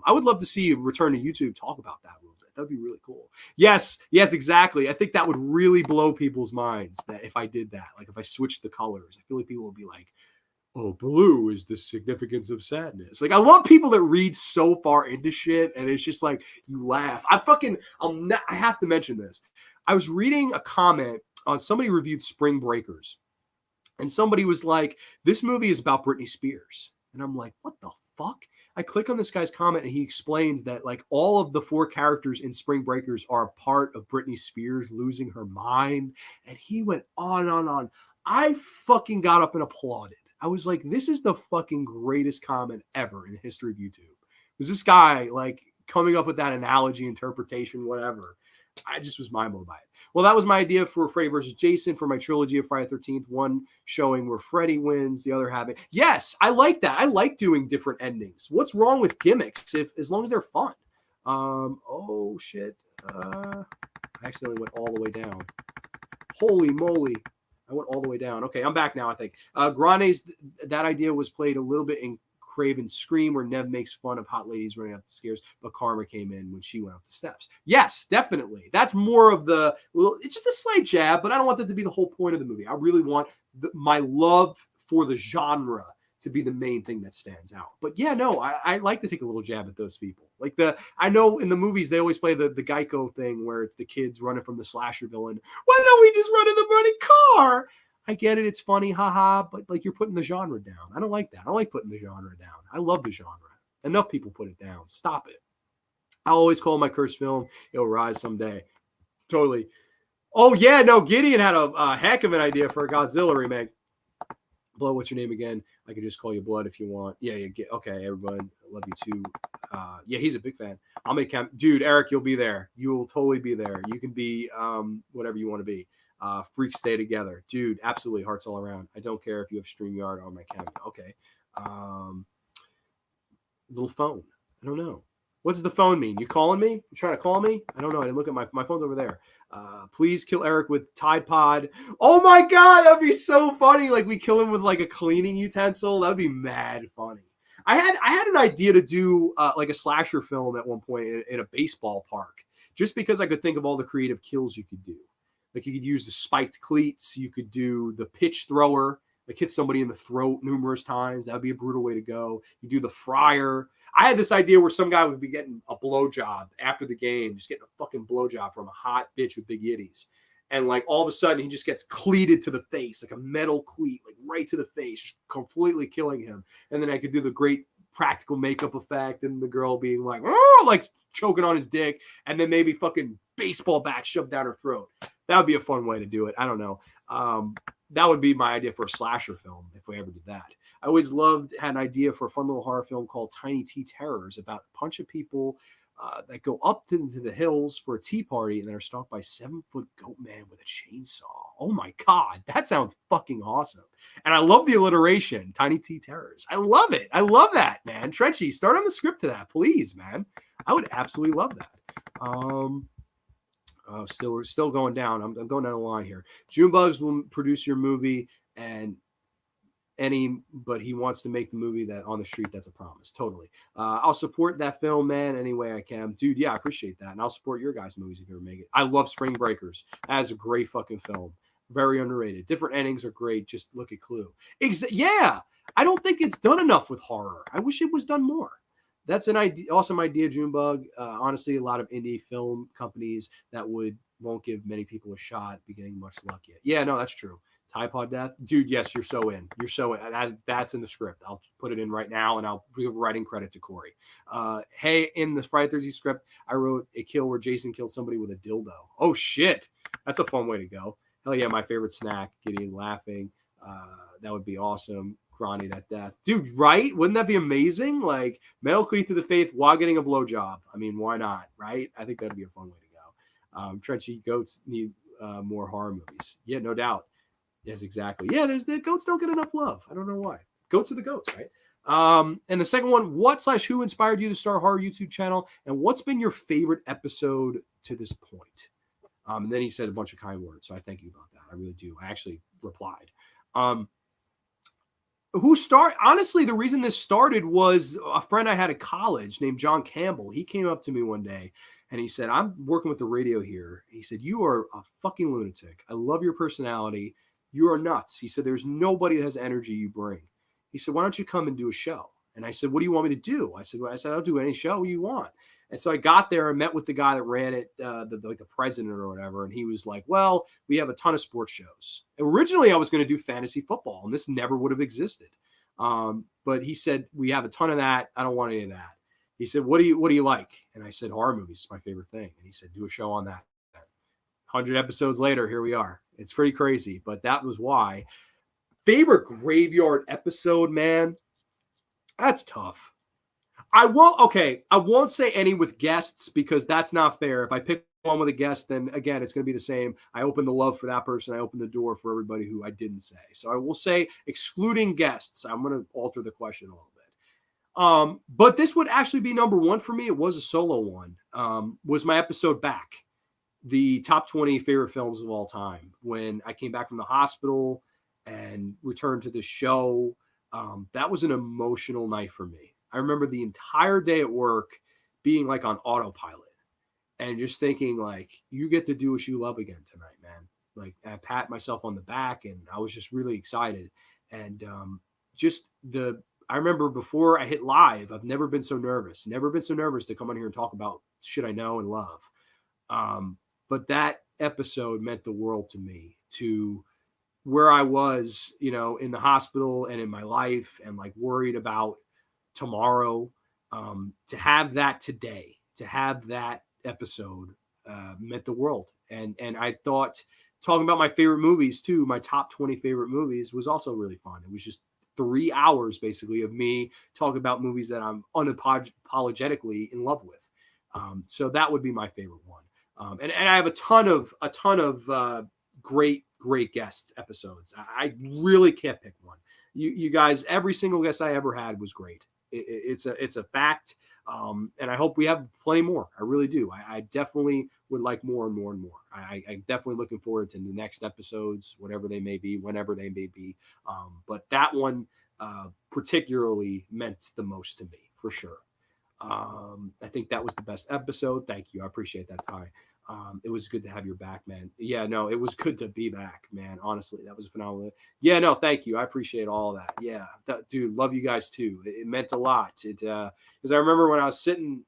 I would love to see Return to YouTube talk about that a little bit. That'd be really cool. Yes, exactly. I think that would really blow people's minds that if I did that, like if I switched the colors, I feel like people would be like, oh, blue is the significance of sadness. Like I love people that read so far into shit and it's just like you laugh. I have to mention this. I was reading a comment on somebody reviewed Spring Breakers and somebody was like, this movie is about Britney Spears. And I'm like, what the fuck? I click on this guy's comment and he explains that like all of the 4 characters in Spring Breakers are a part of Britney Spears losing her mind. And he went on and on. I fucking got up and applauded. I was like, this is the fucking greatest comment ever in the history of YouTube. Was this guy like coming up with that analogy, interpretation, whatever. I just was mind blown by it. Well, that was my idea for Freddy versus Jason for my trilogy of Friday the 13th. One showing where Freddy wins, the other having. Yes, I like that. I like doing different endings. What's wrong with gimmicks as long as they're fun? Oh shit. I accidentally went all the way down. Holy moly. I went all the way down. Okay, I'm back now, I think. Grande's, that idea was played a little bit in Craven's Scream, where Nev makes fun of hot ladies running up the stairs, but Karma came in when she went up the steps. Yes, definitely. That's more of the little, it's just a slight jab, but I don't want that to be the whole point of the movie. I really want my love for the genre to be the main thing that stands out. But yeah, no, I like to take a little jab at those people. Like I know in the movies, they always play the Geico thing where it's the kids running from the slasher villain. Why don't we just run in the running car? I get it. It's funny. Haha. But like you're putting the genre down. I don't like that. I don't like putting the genre down. I love the genre. Enough people put it down. Stop it. I always call my cursed film. It'll rise someday. Totally. Oh yeah. No, Gideon had a heck of an idea for a Godzilla remake. Blood, what's your name again? I could just call you Blood if you want. Yeah. Okay, everyone. I love you too. Yeah, he's a big fan. I'll make him. Dude, Eric, you'll be there. You will totally be there. You can be whatever you want to be. Freaks stay together. Dude, absolutely. Hearts all around. I don't care if you have StreamYard on my camera. Okay. Little phone. I don't know. What does the phone mean? You calling me? You trying to call me? I don't know. I didn't look at my phone's over there. Please kill Eric with Tide Pod. Oh my God, that'd be so funny. Like we kill him with like a cleaning utensil. That would be mad funny. I had an idea to do like a slasher film at one point in a baseball park, just because I could think of all the creative kills you could do. Like you could use the spiked cleats. You could do the pitch thrower, like hit somebody in the throat numerous times. That would be a brutal way to go. You do the fryer. I had this idea where some guy would be getting a blowjob after the game, just getting a fucking blowjob from a hot bitch with big yitties. and like all of a sudden he just gets cleated to the face, like a metal cleat, like right to the face, completely killing him. And then I could do the great practical makeup effect and the girl being like, oh, like choking on his dick, and then maybe fucking baseball bat shoved down her throat. That would be a fun way to do it. I don't know. That would be my idea for a slasher film if we ever did that. I always had an idea for a fun little horror film called Tiny Tea Terrors about a bunch of people that go up into the hills for a tea party and then are stalked by 7-foot goat man with a chainsaw. Oh my God, that sounds fucking awesome. And I love the alliteration, Tiny Tea Terrors. I love it. I love that, man. Trenchy, start on the script to that, please, man. I would absolutely love that. We're still going down. I'm going down the line here. Junebugs will produce your movie, but he wants to make the movie that on the street. That's a promise. Totally. I'll support that film, man, any way I can. Dude, yeah, I appreciate that. And I'll support your guys' movies if you ever make it. I love Spring Breakers. That is a great fucking film. Very underrated. Different endings are great. Just look at Clue. Yeah. I don't think it's done enough with horror. I wish it was done more. That's an awesome idea, Junebug. Honestly, a lot of indie film companies that won't give many people a shot be getting much luck yet. Yeah, no, that's true. Tide Pod Death, dude. Yes, you're so in. You're so in. That's in the script. I'll put it in right now, and I'll give writing credit to Corey. Hey, in the Friday Thursday script, I wrote a kill where Jason killed somebody with a dildo. Oh shit, that's a fun way to go. Hell yeah, my favorite snack. Gideon laughing. That would be awesome. Grande that death, dude. Right? Wouldn't that be amazing? Like metal cleat to the faith while getting a blowjob. I mean, why not? Right? I think that'd be a fun way to go. Trenchy, goats need more horror movies. Yeah, no doubt. Yes, exactly. Yeah, the goats don't get enough love. I don't know why. Goats are the goats, right? And the second one, what/who inspired you to start a horror YouTube channel? And what's been your favorite episode to this point? And then he said a bunch of kind words. So I thank you about that. I really do. I actually replied. Honestly, the reason this started was a friend I had at college named John Campbell. He came up to me one day and he said, I'm working with the radio here. He said, you are a fucking lunatic. I love your personality. You are nuts. He said, there's nobody that has energy you bring. He said, why don't you come and do a show? And I said, what do you want me to do? I said, I'll do any show you want. And so I got there and met with the guy that ran it, the president or whatever. And he was like, well, we have a ton of sports shows. Originally, I was going to do fantasy football, and this never would have existed. But he said, we have a ton of that. I don't want any of that. He said, what do you like? And I said, horror movies is my favorite thing. And he said, do a show on that. 100 episodes later, here we are. It's pretty crazy, but that was why. Favorite graveyard episode, man. That's tough. I won't say any with guests because that's not fair. If I pick one with a guest, then again, it's going to be the same. I open the love for that person. I open the door for everybody who I didn't say. So I will say excluding guests. I'm going to alter the question a little bit. But this would actually be number one for me. It was a solo one. Was my episode back. The top 20 favorite films of all time. When I came back from the hospital and returned to the show, that was an emotional night for me. I remember the entire day at work being like on autopilot and just thinking like, you get to do what you love again tonight, man. Like I pat myself on the back and I was just really excited. And I remember before I hit live, I've never been so nervous to come on here and talk about shit I know and love. But that episode meant the world to me, to where I was, in the hospital and in my life and like worried about tomorrow. To have that today, to have that episode meant the world. And I thought talking about my favorite movies too, my top 20 favorite movies was also really fun. It was just 3 hours basically of me talking about movies that I'm unapologetically in love with. So that would be my favorite one. And I have a ton of great guest episodes. I really can't pick one. You guys, every single guest I ever had was great. It's a fact. And I hope we have plenty more. I really do. I definitely would like more and more and more. I'm definitely looking forward to the next episodes, whatever they may be, whenever they may be. But that one particularly meant the most to me, for sure. I think that was the best episode. Thank you. I appreciate that, Ty. It was good to have your back, man. Yeah, no, it was good to be back, man. Honestly, that was a phenomenal. Yeah, no, thank you. I appreciate all that. Yeah, dude, love you guys too. It meant a lot. Because I remember when I was sitting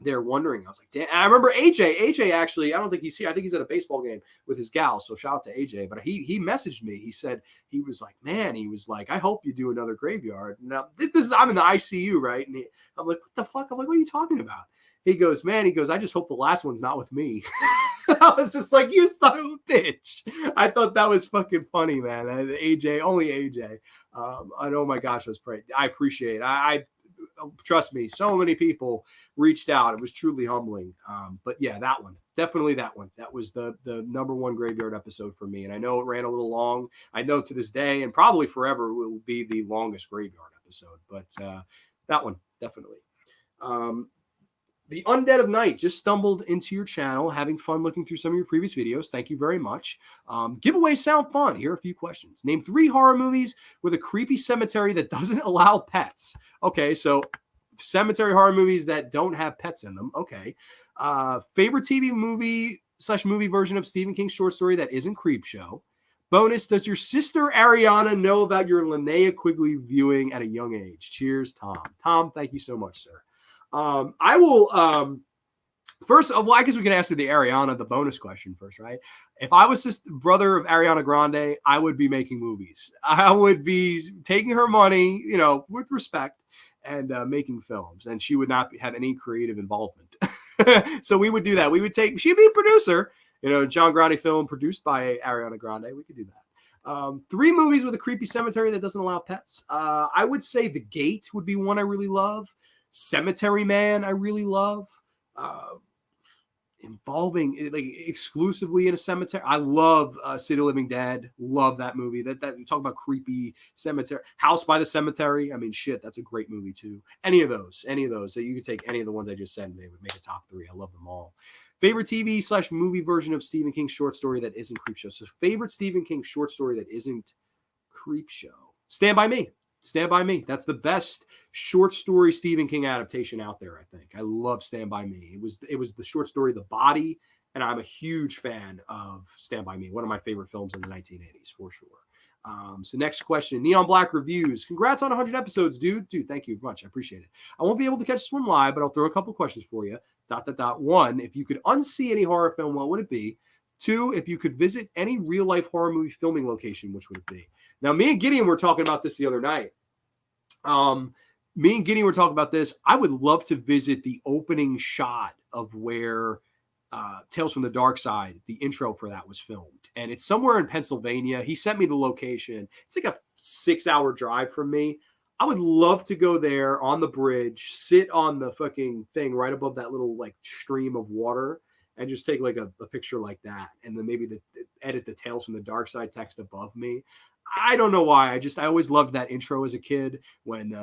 they're wondering. I was like, damn. I remember AJ actually, I don't think he's here. I think he's at a baseball game with his gal. So shout out to AJ. But he messaged me. He said, he was like, man, he was like, I hope you do another graveyard. Now, this is, I'm in the ICU, right? And I'm like, what the fuck? I'm like, what are you talking about? He goes, man, he goes, I just hope the last one's not with me. I was just like, you son of a bitch. I thought that was fucking funny, man. AJ, only AJ. I know, my gosh, I appreciate it. I trust me, so many people reached out. It was truly humbling. But yeah, that one, definitely that one. That was the number one graveyard episode for me. And I know it ran a little long. I know to this day and probably forever will be the longest graveyard episode. But that one, definitely. The Undead of Night just stumbled into your channel, having fun looking through some of your previous videos. Thank you very much. Giveaways sound fun. Here are a few questions. Name 3 horror movies with a creepy cemetery that doesn't allow pets. Okay, so cemetery horror movies that don't have pets in them. Okay. Favorite TV movie / movie version of Stephen King's short story that isn't Creepshow. Bonus, does your sister Ariana know about your Linnea Quigley viewing at a young age? Cheers, Tom. Tom, thank you so much, sir. I will first, well, I guess we can answer the Ariana, the bonus question first, right? If I was just brother of Ariana Grande, I would be making movies. I would be taking her money, you know, with respect, and making films, and she would not have any creative involvement. So we would do that. We would she'd be a producer, you know, John Grande film produced by Ariana Grande. We could do that. 3 movies with a creepy cemetery that doesn't allow pets. I would say The Gate would be one I really love. Cemetery Man, I really love. Involving like exclusively in a cemetery. I love City of Living Dead. Love that movie. That you talk about creepy cemetery. House by the Cemetery. I mean, shit, that's a great movie too. Any of those. So you could take any of the ones I just said and they would make a top 3. I love them all. Favorite TV / movie version of Stephen King's short story that isn't Creepshow. So favorite Stephen King short story that isn't Creepshow. Stand By Me. Stand By Me. That's the best short story Stephen King adaptation out there, I think. I love Stand By Me. It was the short story The Body, and I'm a huge fan of Stand By Me. One of my favorite films in the 1980s, for sure. So next question, Neon Black Reviews. Congrats on 100 episodes, dude. Dude, thank you much. I appreciate it. I won't be able to catch this one live, but I'll throw a couple questions for you. ... 1, if you could unsee any horror film, what would it be? 2, if you could visit any real-life horror movie filming location, which would it be? Now, me and Gideon were talking about this the other night. Me and Gideon were talking about this. I would love to visit the opening shot of where Tales from the Dark Side, the intro for that, was filmed. And it's somewhere in Pennsylvania. He sent me the location. It's like a 6-hour drive from me. I would love to go there on the bridge, sit on the fucking thing right above that little like stream of water, and just take like a picture like that. And then maybe edit the Tales from the Dark Side text above me. I don't know why. I always loved that intro as a kid when,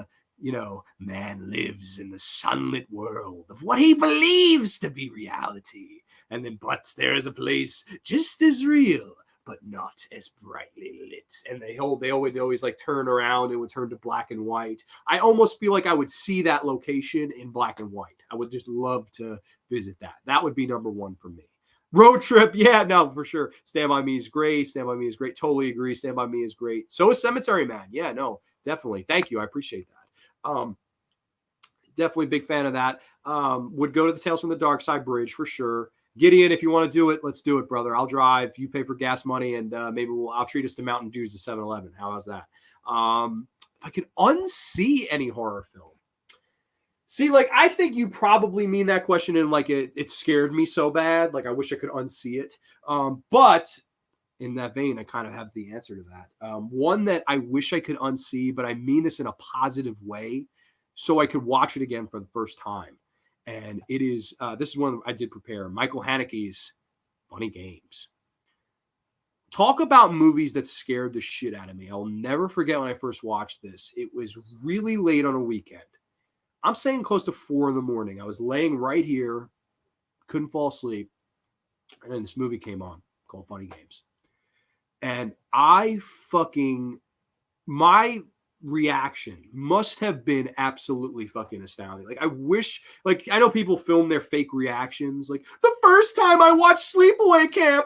man lives in the sunlit world of what he believes to be reality. And then, but there is a place just as real, but not as brightly lit. And they always like turn around and would turn to black and white. I almost feel like I would see that location in black and white. I would just love to visit that. That would be number 1 for me. Road trip, yeah, no, for sure. Stand By Me is great. Stand By Me is great. Totally agree. Stand By Me is great. So is Cemetery Man. Yeah, no, definitely. Thank you. I appreciate that. Definitely big fan of that. Would go to the Tales from the Dark Side Bridge for sure. Gideon, if you want to do it, let's do it, brother. I'll drive. You pay for gas money, and maybe I'll treat us to Mountain Dews to 7-Eleven. How is that? If I could unsee any horror film. See, like, I think you probably mean that question in like it scared me so bad. Like, I wish I could unsee it. But in that vein, I kind of have the answer to that. One that I wish I could unsee, but I mean this in a positive way, so I could watch it again for the first time. And it is, this is one I did prepare, Michael Haneke's Funny Games. Talk about movies that scared the shit out of me. I'll never forget when I first watched this. It was really late on a weekend. I'm saying close to 4 a.m. I was laying right here, couldn't fall asleep, and then this movie came on called Funny Games. And my reaction must have been absolutely fucking astounding. Like, I wish, like, I know people film their fake reactions. Like, the first time I watched Sleepaway Camp.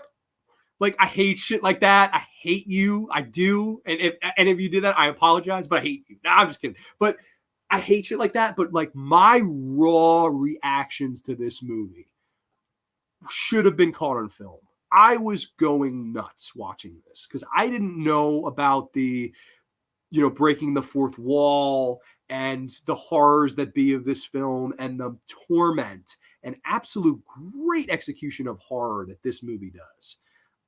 Like, I hate shit like that. I hate you. I do. And if you did that, I apologize, but I hate you. No, I'm just kidding. But I hate shit like that, but like my raw reactions to this movie should have been caught on film. I was going nuts watching this because I didn't know about the, breaking the fourth wall and the horrors that be of this film and the torment and absolute great execution of horror that this movie does.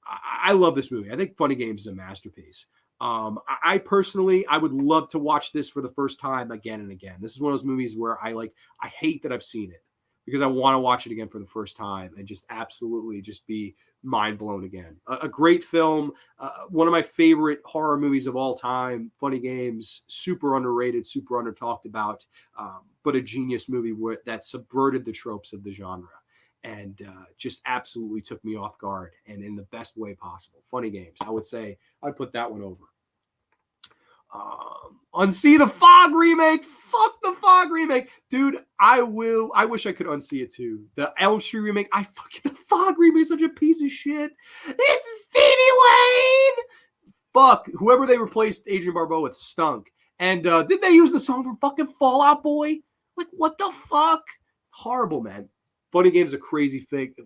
I love this movie. I think Funny Games is a masterpiece. I personally, I would love to watch this for the first time again and again. This is one of those movies where I hate that I've seen it because I want to watch it again for the first time and just absolutely just be mind blown again. A great film, one of my favorite horror movies of all time. Funny Games, super underrated, super under talked about, but a genius movie that subverted the tropes of the genre and just absolutely took me off guard and in the best way possible. Funny Games, I would say I'd put that one over. Unsee the Fog remake. Fuck the Fog remake, dude. I wish I could unsee it too. The Elm Street remake. The Fog remake is such a piece of shit. It's Stevie Wayne. Fuck whoever they replaced Adrian Barbeau with stunk. And did they use the song from fucking Fall Out Boy? Like what the fuck? Horrible, man. Funny Game's a crazy flick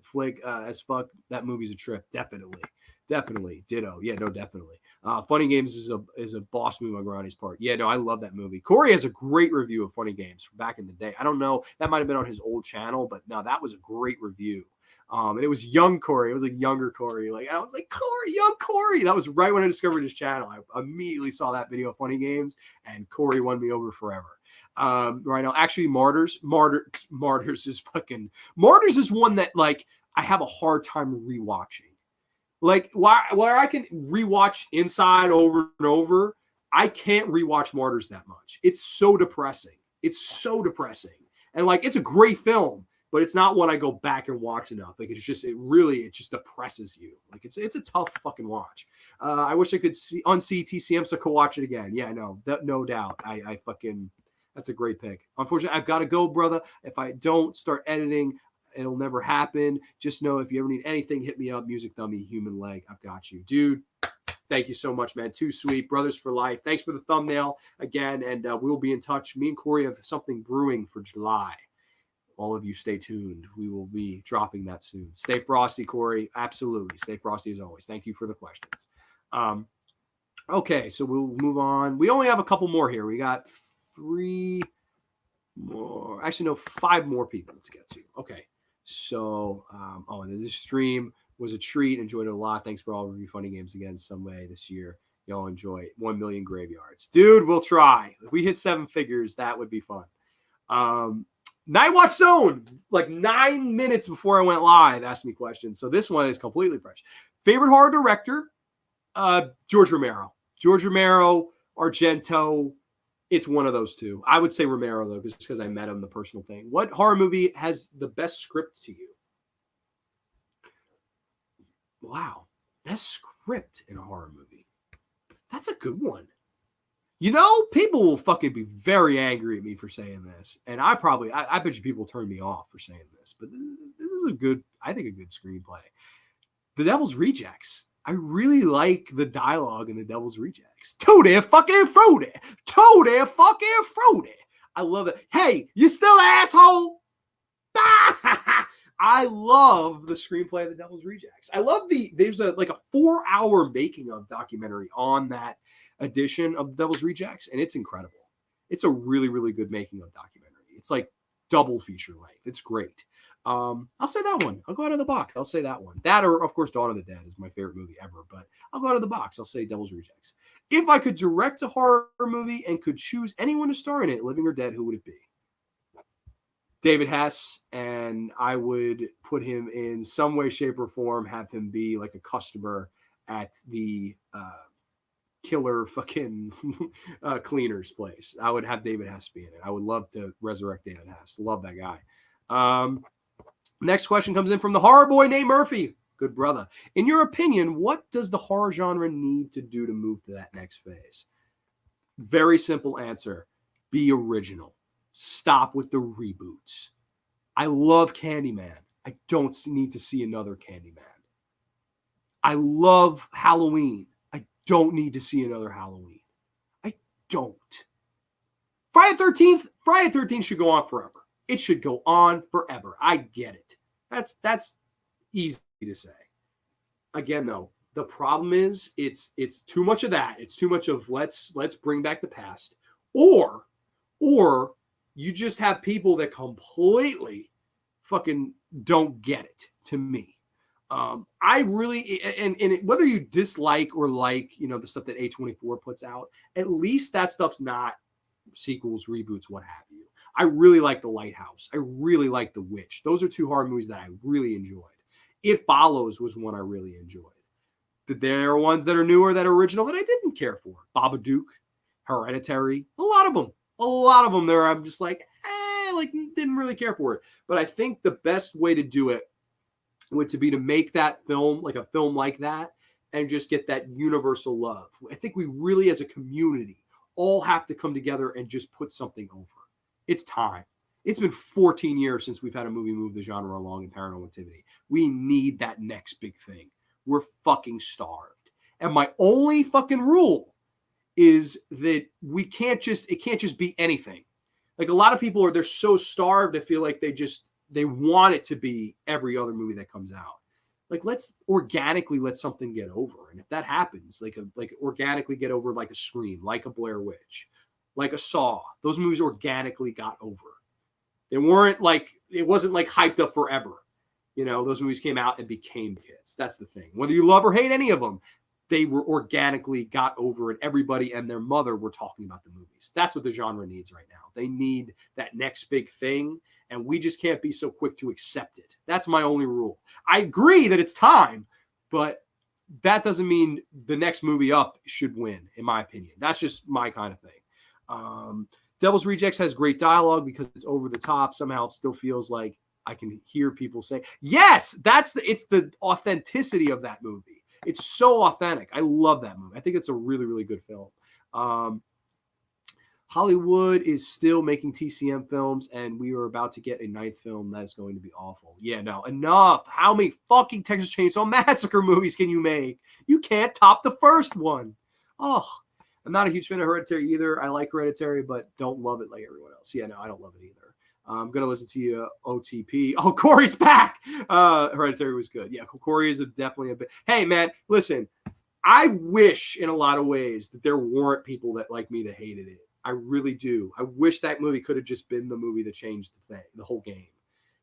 as fuck. That movie's a trip. Definitely. Ditto. Yeah, no, definitely. Funny Games is a boss move on Grande's part. Yeah, no, I love that movie. Corey has a great review of Funny Games from back in the day. I don't know. That might have been on his old channel, but no, that was a great review. And it was young Corey. It was like younger Corey. Like I was like, Corey, young Corey. That was right when I discovered his channel. I immediately saw that video of Funny Games, and Corey won me over forever. Right now, actually, Martyrs is one that like I have a hard time rewatching. Like where I can rewatch Inside over and over, I can't rewatch Martyrs that much. It's so depressing. And like it's a great film, but it's not one I go back and watch enough. Like it just depresses you. Like it's a tough fucking watch. I wish I could unsee TCM so I could watch it again. Yeah, no doubt. I fucking that's a great pick. Unfortunately, I've got to go, brother. If I don't start editing, it'll never happen. Just know if you ever need anything, hit me up. Music Dummy, Human Leg. I've got you. Dude, thank you so much, man. Too sweet. Brothers for life. Thanks for the thumbnail again, and we'll be in touch. Me and Corey have something brewing for July. All of you stay tuned. We will be dropping that soon. Stay frosty, Corey. Absolutely. Stay frosty as always. Thank you for the questions. Okay, so we'll move on. We only have a couple more here. We got 3 more. Actually, no, 5 more people to get to. Okay. So, this stream was a treat. Enjoyed it a lot. Thanks for all of you Funny Games again some way this year. Y'all enjoy 1 million graveyards. Dude, we'll try. If we hit 7 figures, that would be fun. Night Watch Zone, like 9 minutes before I went live, asked me questions. So this one is completely fresh. Favorite horror director? George Romero. Argento. It's one of those two. I would say Romero, though, just because I met him, the personal thing. What horror movie has the best script to you? Wow. Best script in a horror movie. That's a good one. People will fucking be very angry at me for saying this. And I bet you people turn me off for saying this. But this is a good screenplay. The Devil's Rejects. I really like the dialogue in The Devil's Rejects. Tutti fucking fruity. I love it. Hey, you still asshole? I love the screenplay of The Devil's Rejects. I love there's a 4-hour making of documentary on that edition of The Devil's Rejects, and it's incredible. It's a really, really good making of documentary. It's like double feature length. It's great. I'll say that one. I'll go out of the box. I'll say that one. That or, of course, Dawn of the Dead is my favorite movie ever, but I'll go out of the box. I'll say Devil's Rejects. If I could direct a horror movie and could choose anyone to star in it, living or dead, who would it be? David Hess, and I would put him in some way, shape, or form, have him be like a customer at the killer fucking cleaner's place. I would have David Hess be in it. I would love to resurrect David Hess. Love that guy. Next question comes in from the horror boy named Murphy. Good brother. In your opinion, what does the horror genre need to do to move to that next phase? Very simple answer. Be original. Stop with the reboots. I love Candyman. I don't need to see another Candyman. I love Halloween. I don't need to see another Halloween. I don't. Friday 13th should go on forever. It should go on forever. I get it. That's easy to say. Again, though, the problem is it's too much of that. It's too much of let's bring back the past. Or you just have people that completely fucking don't get it, to me. I really, and whether you dislike or like, the stuff that A24 puts out, at least that stuff's not sequels, reboots, what have you. I really like The Lighthouse. I really like The Witch. Those are two horror movies that I really enjoyed. If Follows was one I really enjoyed. There are ones that are newer, that are original, that I didn't care for. Babadook, Hereditary, a lot of them there I'm just like didn't really care for it. But I think the best way to do it would to be to make that film, like a film like that, and just get that universal love. I think we really, as a community, all have to come together and just put something over. It's time. It's been 14 years since we've had a movie move the genre along in Paranormal Activity. We need that next big thing. We're fucking starved. And my only fucking rule is that it can't just be anything. Like, a lot of people they're so starved, I feel like they want it to be every other movie that comes out. Like, let's organically let something get over. And if that happens, like organically get over, like a Scream, like a Blair Witch, like a Saw, those movies organically got over. It wasn't like hyped up forever. Those movies came out and became hits. That's the thing. Whether you love or hate any of them, they were organically got over, and everybody and their mother were talking about the movies. That's what the genre needs right now. They need that next big thing, and we just can't be so quick to accept it. That's my only rule. I agree that it's time, but that doesn't mean the next movie up should win, in my opinion. That's just my kind of thing. Devil's Rejects has great dialogue because it's over the top. Somehow it still feels like I can hear people say, yes, it's the authenticity of that movie. It's so authentic. I love that movie. I think it's a really, really good film. Hollywood is still making TCM films, and we are about to get a ninth film that is going to be awful. Yeah, no, enough. How many fucking Texas Chainsaw Massacre movies can you make? You can't top the first one. Oh, I'm not a huge fan of Hereditary either. I like Hereditary, but don't love it like everyone else. Yeah, no, I don't love it either. I'm going to listen to you, OTP. Oh, Corey's back. Hereditary was good. Yeah, Corey is definitely a bit. Hey, man, listen, I wish in a lot of ways that there weren't people that like me that hated it. I really do. I wish that movie could have just been the movie that changed the whole game.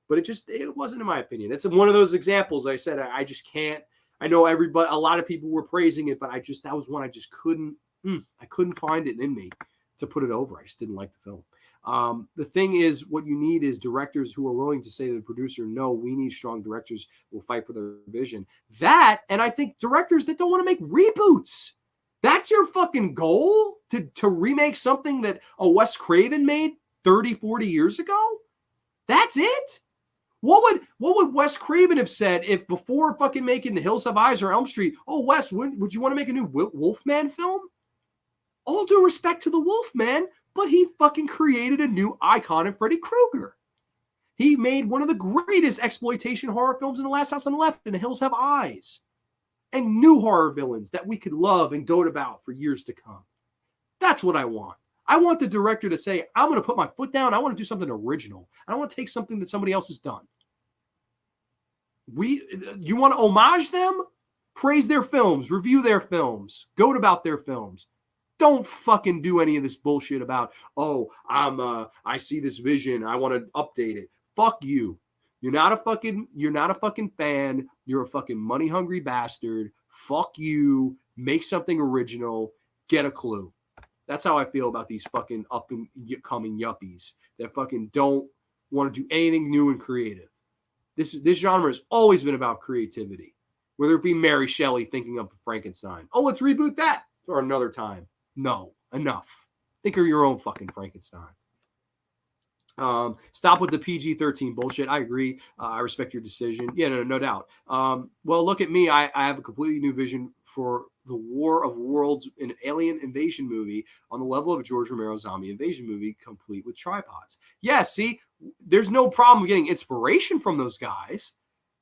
But it wasn't, in my opinion. It's one of those examples. I said, I just can't. I know a lot of people were praising it, but that was one I just couldn't. I couldn't find it in me to put it over. I just didn't like the film. The thing is, what you need is directors who are willing to say to the producer, no, we need strong directors who will fight for their vision. That, and I think directors that don't want to make reboots. That's your fucking goal? To remake something that a Wes Craven made 30, 40 years ago? That's it? What would Wes Craven have said if before fucking making The Hills Have Eyes or Elm Street, oh, Wes, would you want to make a new Wolfman film? All due respect to the Wolfman, but he fucking created a new icon in Freddy Krueger. He made one of the greatest exploitation horror films in The Last House on the Left and The Hills Have Eyes. And new horror villains that we could love and goat about for years to come. That's what I want. I want the director to say, I'm going to put my foot down. I want to do something original. I don't want to take something that somebody else has done. You want to homage them? Praise their films, review their films, goat about their films. Don't fucking do any of this bullshit about, I see this vision, I want to update it. Fuck you. You're not a fucking fan. You're a fucking money hungry bastard. Fuck you. Make something original. Get a clue. That's how I feel about these fucking up and coming yuppies that fucking don't want to do anything new and creative. This genre has always been about creativity. Whether it be Mary Shelley thinking of Frankenstein. Oh, let's reboot that for another time. No, enough. Think of your own fucking Frankenstein. Stop with the PG-13 bullshit. I agree. I respect your decision. Yeah, no doubt. Well, look at me. I have a completely new vision for the War of Worlds, an alien invasion movie on the level of George Romero's zombie invasion movie, complete with tripods. Yeah, see, there's no problem getting inspiration from those guys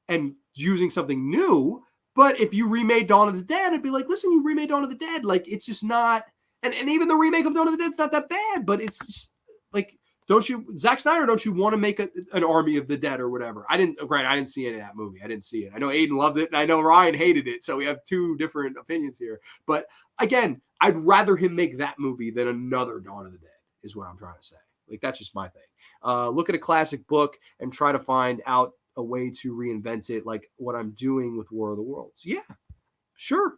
and using something new. But if you remade Dawn of the Dead, I'd be like, listen, you remade Dawn of the Dead. Like, it's just not. And even the remake of Dawn of the Dead's not that bad, but it's just like, don't you, Zack Snyder, don't you want to make an Army of the Dead or whatever? I didn't see any of that movie. I didn't see it. I know Aiden loved it, and I know Ryan hated it, so we have two different opinions here. But again, I'd rather him make that movie than another Dawn of the Dead, is what I'm trying to say. Like, that's just my thing. Look at a classic book and try to find out a way to reinvent it, like what I'm doing with War of the Worlds. Yeah, sure.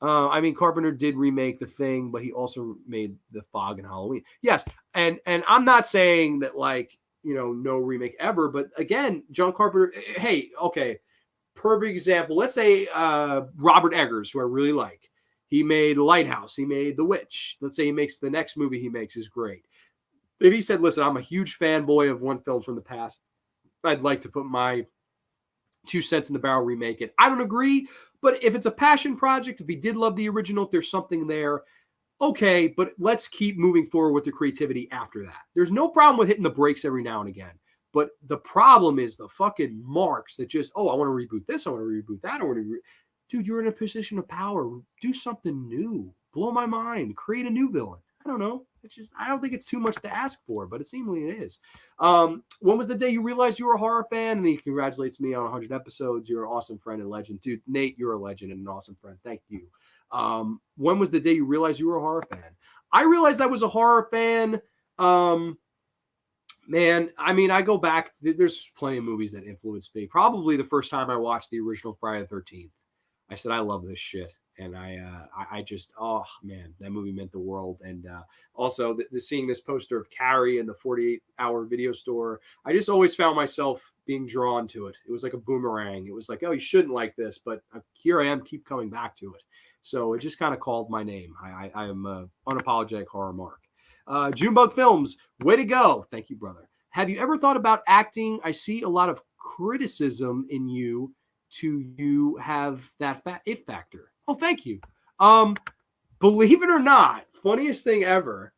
I mean, Carpenter did remake The Thing, but he also made The Fog and Halloween. Yes, and I'm not saying that, like, you know, no remake ever, but again, John Carpenter, hey, okay, perfect example. Let's say Robert Eggers, who I really like. He made Lighthouse. He made The Witch. Let's say he makes the next movie he makes is great. If he said, listen, I'm a huge fanboy of one film from the past, I'd like to put my 2 cents in the barrel, remake it. I don't agree, but if it's a passion project, if he did love the original, if there's something there, okay, but let's keep moving forward with the creativity after that. There's no problem with hitting the brakes every now and again, but the problem is the fucking marks that just, oh, I want to reboot this, I want to reboot that, I want to dude, you're in a position of power. Do something new. Blow my mind. Create a new villain. I don't know. It's just, I don't think it's too much to ask for, but it seemingly is. When was the day you realized you were a horror fan? And he congratulates me on 100 episodes. You're an awesome friend and legend. Dude, Nate, you're a legend and an awesome friend. Thank you. When was the day you realized you were a horror fan? I realized I was a horror fan. Man, I mean, I go back. There's plenty of movies that influenced me. Probably the first time I watched the original Friday the 13th. I said, I love this shit. And I just, oh man, that movie meant the world. And also seeing this poster of Carrie in the 48-hour video store, I just always found myself being drawn to it. It was like a boomerang. It was like, oh, you shouldn't like this, but here I am, keep coming back to it. So it just kind of called my name. I am unapologetic horror Mark. Junebug Films, way to go. Thank you, brother. Have you ever thought about acting? I see a lot of criticism in you to have that it factor. Oh, thank you. Believe it or not, funniest thing ever,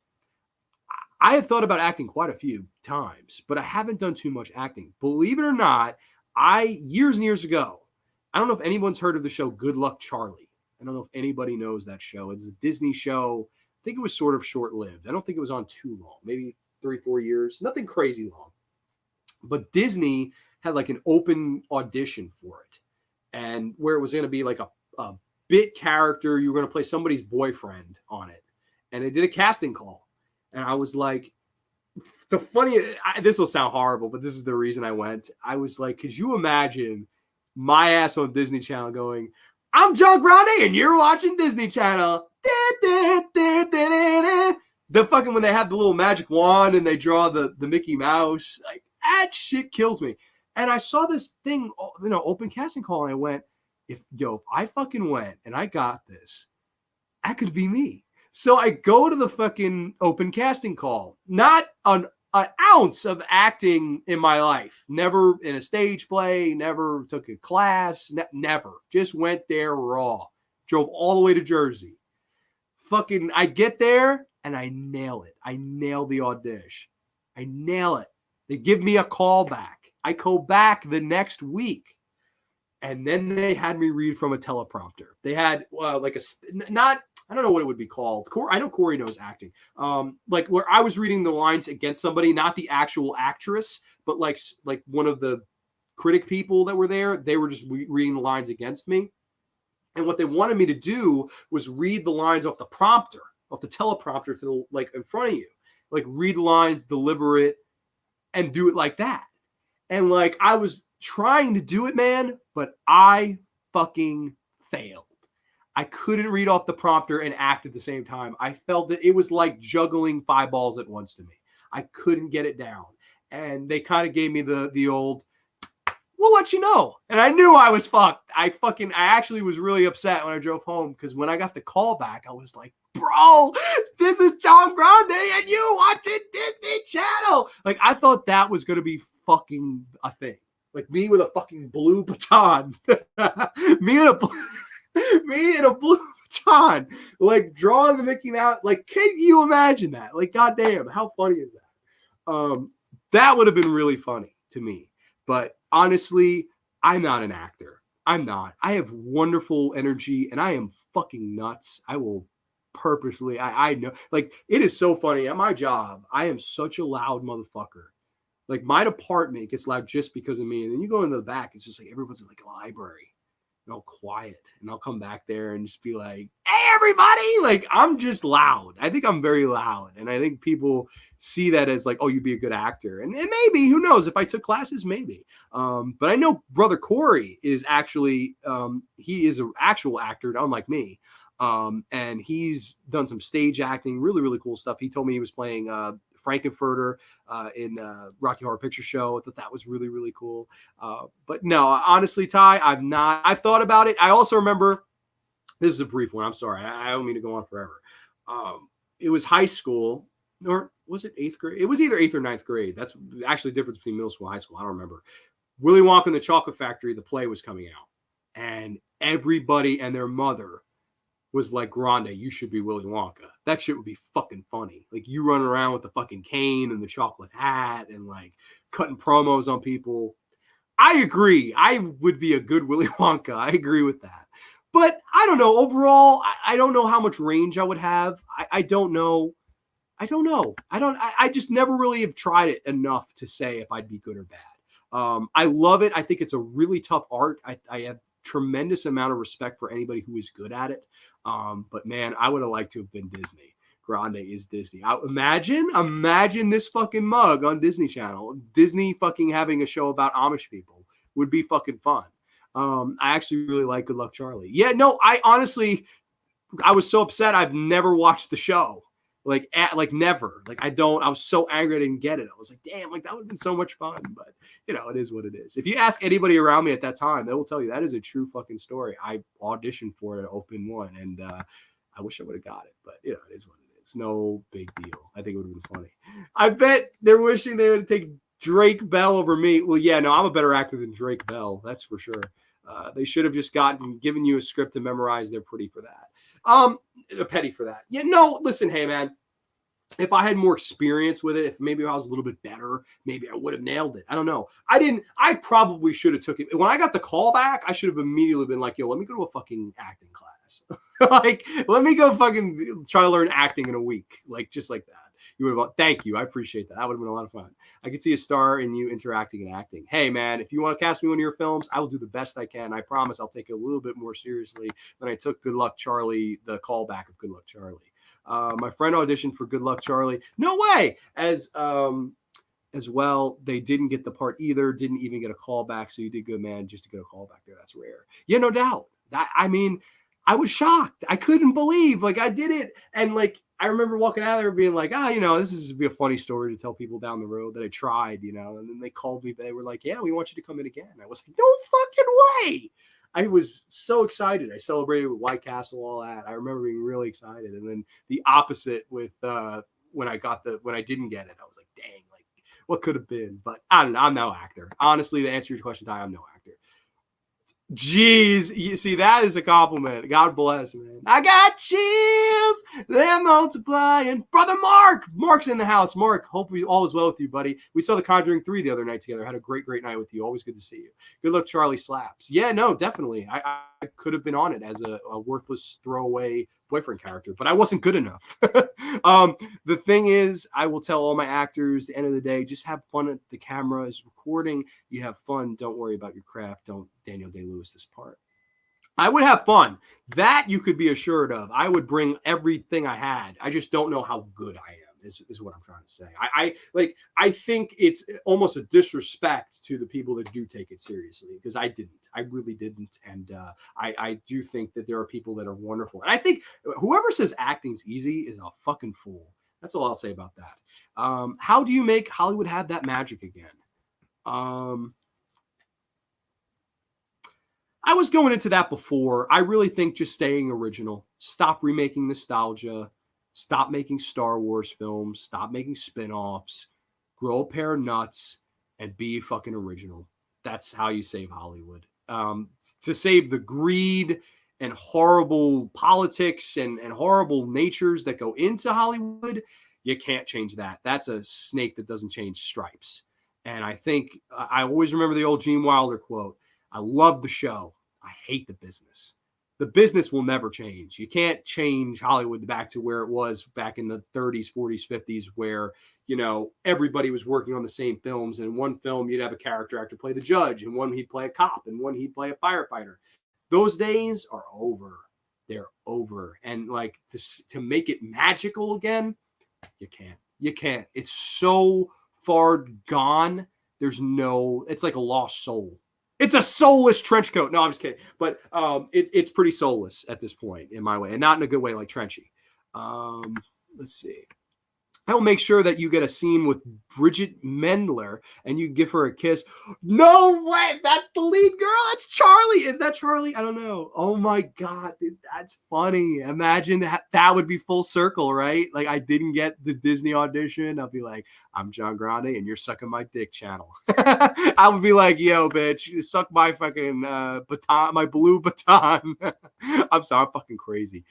I have thought about acting quite a few times, but I haven't done too much acting. Believe it or not, years and years ago, I don't know if anyone's heard of the show Good Luck Charlie. I don't know if anybody knows that show. It's a Disney show. I think it was sort of short-lived. I don't think it was on too long, maybe 3-4 years, nothing crazy long. But Disney had like an open audition for it, and where it was going to be like a bit character. You were going to play somebody's boyfriend on it. And they did a casting call. And I was like, this will sound horrible, but this is the reason I went. I was like, could you imagine my ass on Disney Channel going, I'm John Grande and you're watching Disney Channel. The fucking, when they have the little magic wand and they draw the Mickey Mouse, like that shit kills me. And I saw this thing, open casting call, and I went, if I fucking went and I got this, that could be me. So I go to the fucking open casting call. Not an ounce of acting in my life. Never in a stage play. Never took a class. Never. Just went there raw. Drove all the way to Jersey. Fucking, I get there and I nail it. I nail the audition. I nail it. They give me a call back. I go back the next week. And then they had me read from a teleprompter. They had I don't know what it would be called. I know Corey knows acting. Like where I was reading the lines against somebody, not the actual actress, but like one of the critic people that were there. They were just reading the lines against me. And what they wanted me to do was read the lines off the prompter, off the teleprompter to like in front of you. Like read the lines, deliver it, and do it like that. And like I was trying to do it, man, but I fucking failed. I couldn't read off the prompter and act at the same time. I felt that it was like juggling 5 balls at once to me. I couldn't get it down. And they kind of gave me the old, we'll let you know. And I knew I was fucked. I actually was really upset when I drove home, because when I got the call back, I was like, bro, this is John Grande and you watching Disney Channel. Like I thought that was going to be fucking a thing. Like me with a fucking blue baton. me in a blue baton. Like drawing the Mickey Mouse. Like, can you imagine that? Like, goddamn, how funny is that? That would have been really funny to me. But honestly, I'm not an actor. I'm not. I have wonderful energy and I am fucking nuts. I will purposely. I know, like, it is so funny. At my job, I am such a loud motherfucker. Like, my department gets loud just because of me. And then you go into the back, it's just like everyone's in like a library and all quiet. And I'll come back there and just be like, hey, everybody. Like, I'm just loud. I think I'm very loud. And I think people see that as like, oh, you'd be a good actor. And maybe, who knows? If I took classes, maybe. But I know Brother Corey is actually, he is an actual actor, unlike me. And he's done some stage acting, really, really cool stuff. He told me he was playing Frankenfurter in Rocky Horror Picture Show. I thought that was really, really cool. But no, honestly, Ty, I've thought about it. I also remember, this is a brief one. I'm sorry. I don't mean to go on forever. It was high school, or was it 8th grade? It was either 8th or 9th grade. That's actually the difference between middle school and high school. I don't remember. Willy Wonka and the Chocolate Factory, the play was coming out. And everybody and their mother was like, Grande, you should be Willy Wonka. That shit would be fucking funny. Like, you running around with the fucking cane and the chocolate hat and like cutting promos on people. I agree. I would be a good Willy Wonka. I agree with that. But I don't know. Overall, I don't know how much range I would have. I don't know. I just never really have tried it enough to say if I'd be good or bad. I love it. I think it's a really tough art. I have tremendous amount of respect for anybody who is good at it. But man, I would have liked to have been Disney. Grande is Disney. Imagine this fucking mug on Disney Channel. Disney fucking having a show about Amish people would be fucking fun. I actually really like Good Luck Charlie. Yeah, no, I was so upset. I've never watched the show. Like never. Like, I was so angry I didn't get it. I was like, damn, like that would have been so much fun. But it is what it is. If you ask anybody around me at that time, they will tell you that is a true fucking story. I auditioned for it at Open One, and I wish I would have got it. But it is what it is. No big deal. I think it would have been funny. I bet they're wishing they would take Drake Bell over me. Well, yeah, no, I'm a better actor than Drake Bell. That's for sure. They should have just given you a script to memorize. They're pretty for that. Petty for that. Yeah, no, listen, hey man, if I had more experience with it, if maybe I was a little bit better, maybe I would have nailed it. I don't know. I probably should have took it. When I got the call back, I should have immediately been like, yo, let me go to a fucking acting class. Like, let me go fucking try to learn acting in a week. Like, just like that. You would have, thank you. I appreciate that. That would have been a lot of fun. I could see a star in you interacting and acting. Hey, man, if you want to cast me in one of your films, I will do the best I can. I promise I'll take it a little bit more seriously than I took Good Luck Charlie, the callback of Good Luck Charlie. My friend auditioned for Good Luck Charlie. No way. As well, they didn't get the part either. Didn't even get a callback. So you did good, man. Just to get a callback there, that's rare. Yeah, no doubt. I was shocked. I couldn't believe, like, I did it. And like, I remember walking out there being like, this is be a funny story to tell people down the road that I tried, and then they called me. They were like, yeah, we want you to come in again. I was like, no fucking way. I was so excited. I celebrated with White Castle, all that. I remember being really excited. And then the opposite with when I didn't get it, I was like, dang, like, what could have been? But I don't know. I'm no actor. Honestly, to answer your question, Ty, I'm no actor. Jeez, you see, that is a compliment. God bless, man. I got chills. They're multiplying. Brother Mark's in the house. Mark, hope all is well with you, buddy. We saw The Conjuring 3 the other night together. Had a great, great night with you. Always good to see you. Good luck, Charlie slaps. Yeah, no, definitely. I could have been on it as a worthless throwaway boyfriend character, but I wasn't good enough. The thing is, I will tell all my actors, at the end of the day, just have fun at the camera is recording. You have fun. Don't worry about your craft. Don't Daniel Day-Lewis this part. I would have fun. That you could be assured of. I would bring everything I had. I just don't know how good I am. Is what I'm trying to say. I think it's almost a disrespect to the people that do take it seriously, because I didn't. I really didn't. And I do think that there are people that are wonderful. And I think whoever says acting's easy is a fucking fool. That's all I'll say about that. How do you make Hollywood have that magic again? I was going into that before. I really think just staying original. Stop remaking nostalgia. Stop making Star Wars films. Stop making spin-offs. Grow a pair of nuts and be fucking original. That's how you save Hollywood. To save the greed and horrible politics and horrible natures that go into Hollywood, you can't change that. That's a snake that doesn't change stripes. And I think I always remember the old Gene Wilder quote. I love the show. I hate the business. the business will never change. You can't change Hollywood back to where it was back in the 30s, 40s, 50s, where, you know, everybody was working on the same films. And in one film, you'd have a character actor play the judge, and one he'd play a cop, and one he'd play a firefighter. Those days are over. They're over. And like to make it magical again, you can't. You can't. It's so far gone. It's like a lost soul. It's a soulless trench coat. No, I'm just kidding. But it's pretty soulless at this point in my way, and not in a good way like Trenchy. Let's see. I will make sure that you get a scene with Bridget Mendler and you give her a kiss. No way. That's the lead girl. That's Charlie. Is that Charlie? I don't know. Oh my God, dude, that's funny. Imagine that would be full circle, right? Like I didn't get the Disney audition. I'll be like, I'm John Grande and you're sucking my dick channel. I would be like, yo, bitch, you suck my fucking baton, my blue baton. I'm sorry, I'm fucking crazy.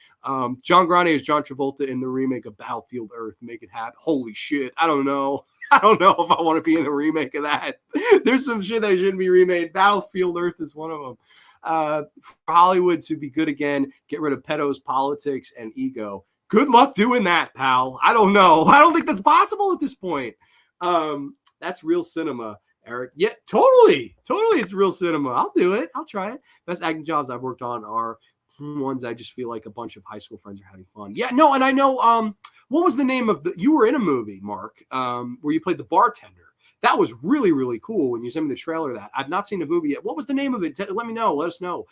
John Grande is John Travolta in the remake of Battlefield Earth. Make it happen. Holy shit. I don't know. I don't know if I want to be in a remake of that. There's some shit that shouldn't be remade. Battlefield Earth is one of them. For Hollywood to be good again, get rid of pedos, politics, and ego. Good luck doing that, pal. I don't know. I don't think that's possible at this point. That's real cinema, Eric. Yeah, totally. Totally, it's real cinema. I'll do it. I'll try it. Best acting jobs I've worked on are ones I just feel like a bunch of high school friends are having fun. Yeah, no, and I know what was the name of you were in a movie, Mark, where you played the bartender. That was really, really cool when you sent me the trailer of that. I've not seen the movie yet. What was the name of it? Let me know. Let us know.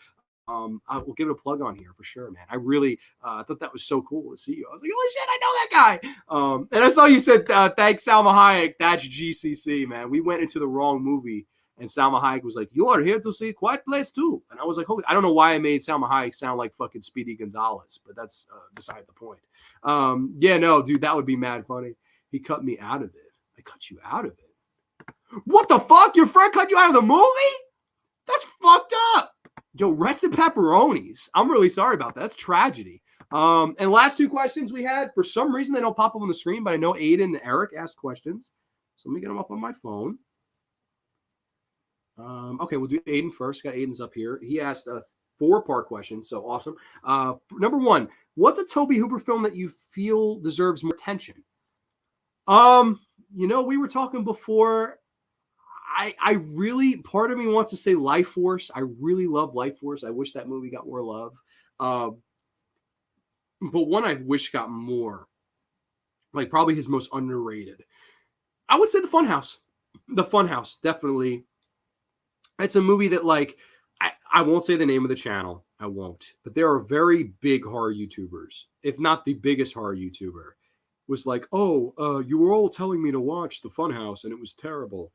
I will give it a plug on here for sure, man. I really thought that was so cool to see you. I was like, holy shit, I know that guy. And I saw you said, thanks, Salma Hayek. That's GCC, man. We went into the wrong movie. And Salma Hayek was like, you are here to see Quiet Place too. And I was like, holy, I don't know why I made Salma Hayek sound like fucking Speedy Gonzalez, but that's beside the point. Yeah, no, dude, that would be mad funny. He cut me out of it. I cut you out of it. What the fuck? Your friend cut you out of the movie? That's fucked up. Yo, rest in pepperonis. I'm really sorry about that. That's tragedy. And last two questions we had, for some reason, they don't pop up on the screen, but I know Aiden and Eric asked questions. So let me get them up on my phone. Okay, we'll do Aiden first. Got Aiden's up here. He asked a 4-part question, so awesome. Number 1, what's a Tobe Hooper film that you feel deserves more attention? You know, we were talking before. I really, part of me wants to say Life Force. I really love Life Force. I wish that movie got more love. But one I wish got more, like probably his most underrated, I would say The Funhouse. The Funhouse, definitely. It's a movie that, like, I won't say the name of the channel. I won't. But there are very big horror YouTubers, if not the biggest horror YouTuber, was like, oh, you were all telling me to watch The Funhouse, and it was terrible.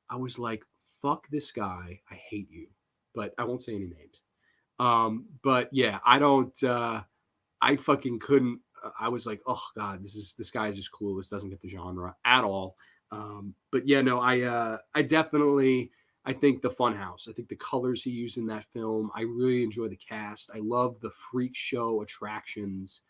I was like, fuck this guy. I hate you. But I won't say any names. But yeah, I don't, I fucking couldn't. I was like, oh God, this guy is just clueless. Doesn't get the genre at all. But yeah, no, I definitely, I think The Funhouse. I think the colors he used in that film. I really enjoy the cast. I love the freak show attractions.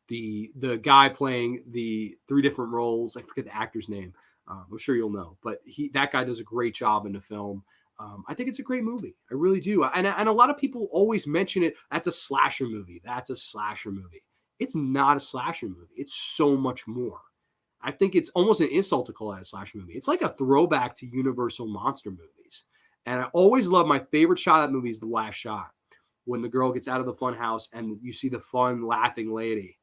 The guy playing the 3 different roles. I forget the actor's name. I'm sure you'll know, but that guy does a great job in the film. I think it's a great movie. I really do. And a lot of people always mention it. That's a slasher movie. That's a slasher movie. It's not a slasher movie. It's so much more. I think it's almost an insult to call it a slasher movie. It's like a throwback to Universal monster movies. And I always love, my favorite shot of that movie is the last shot, when the girl gets out of the fun house and you see the fun laughing lady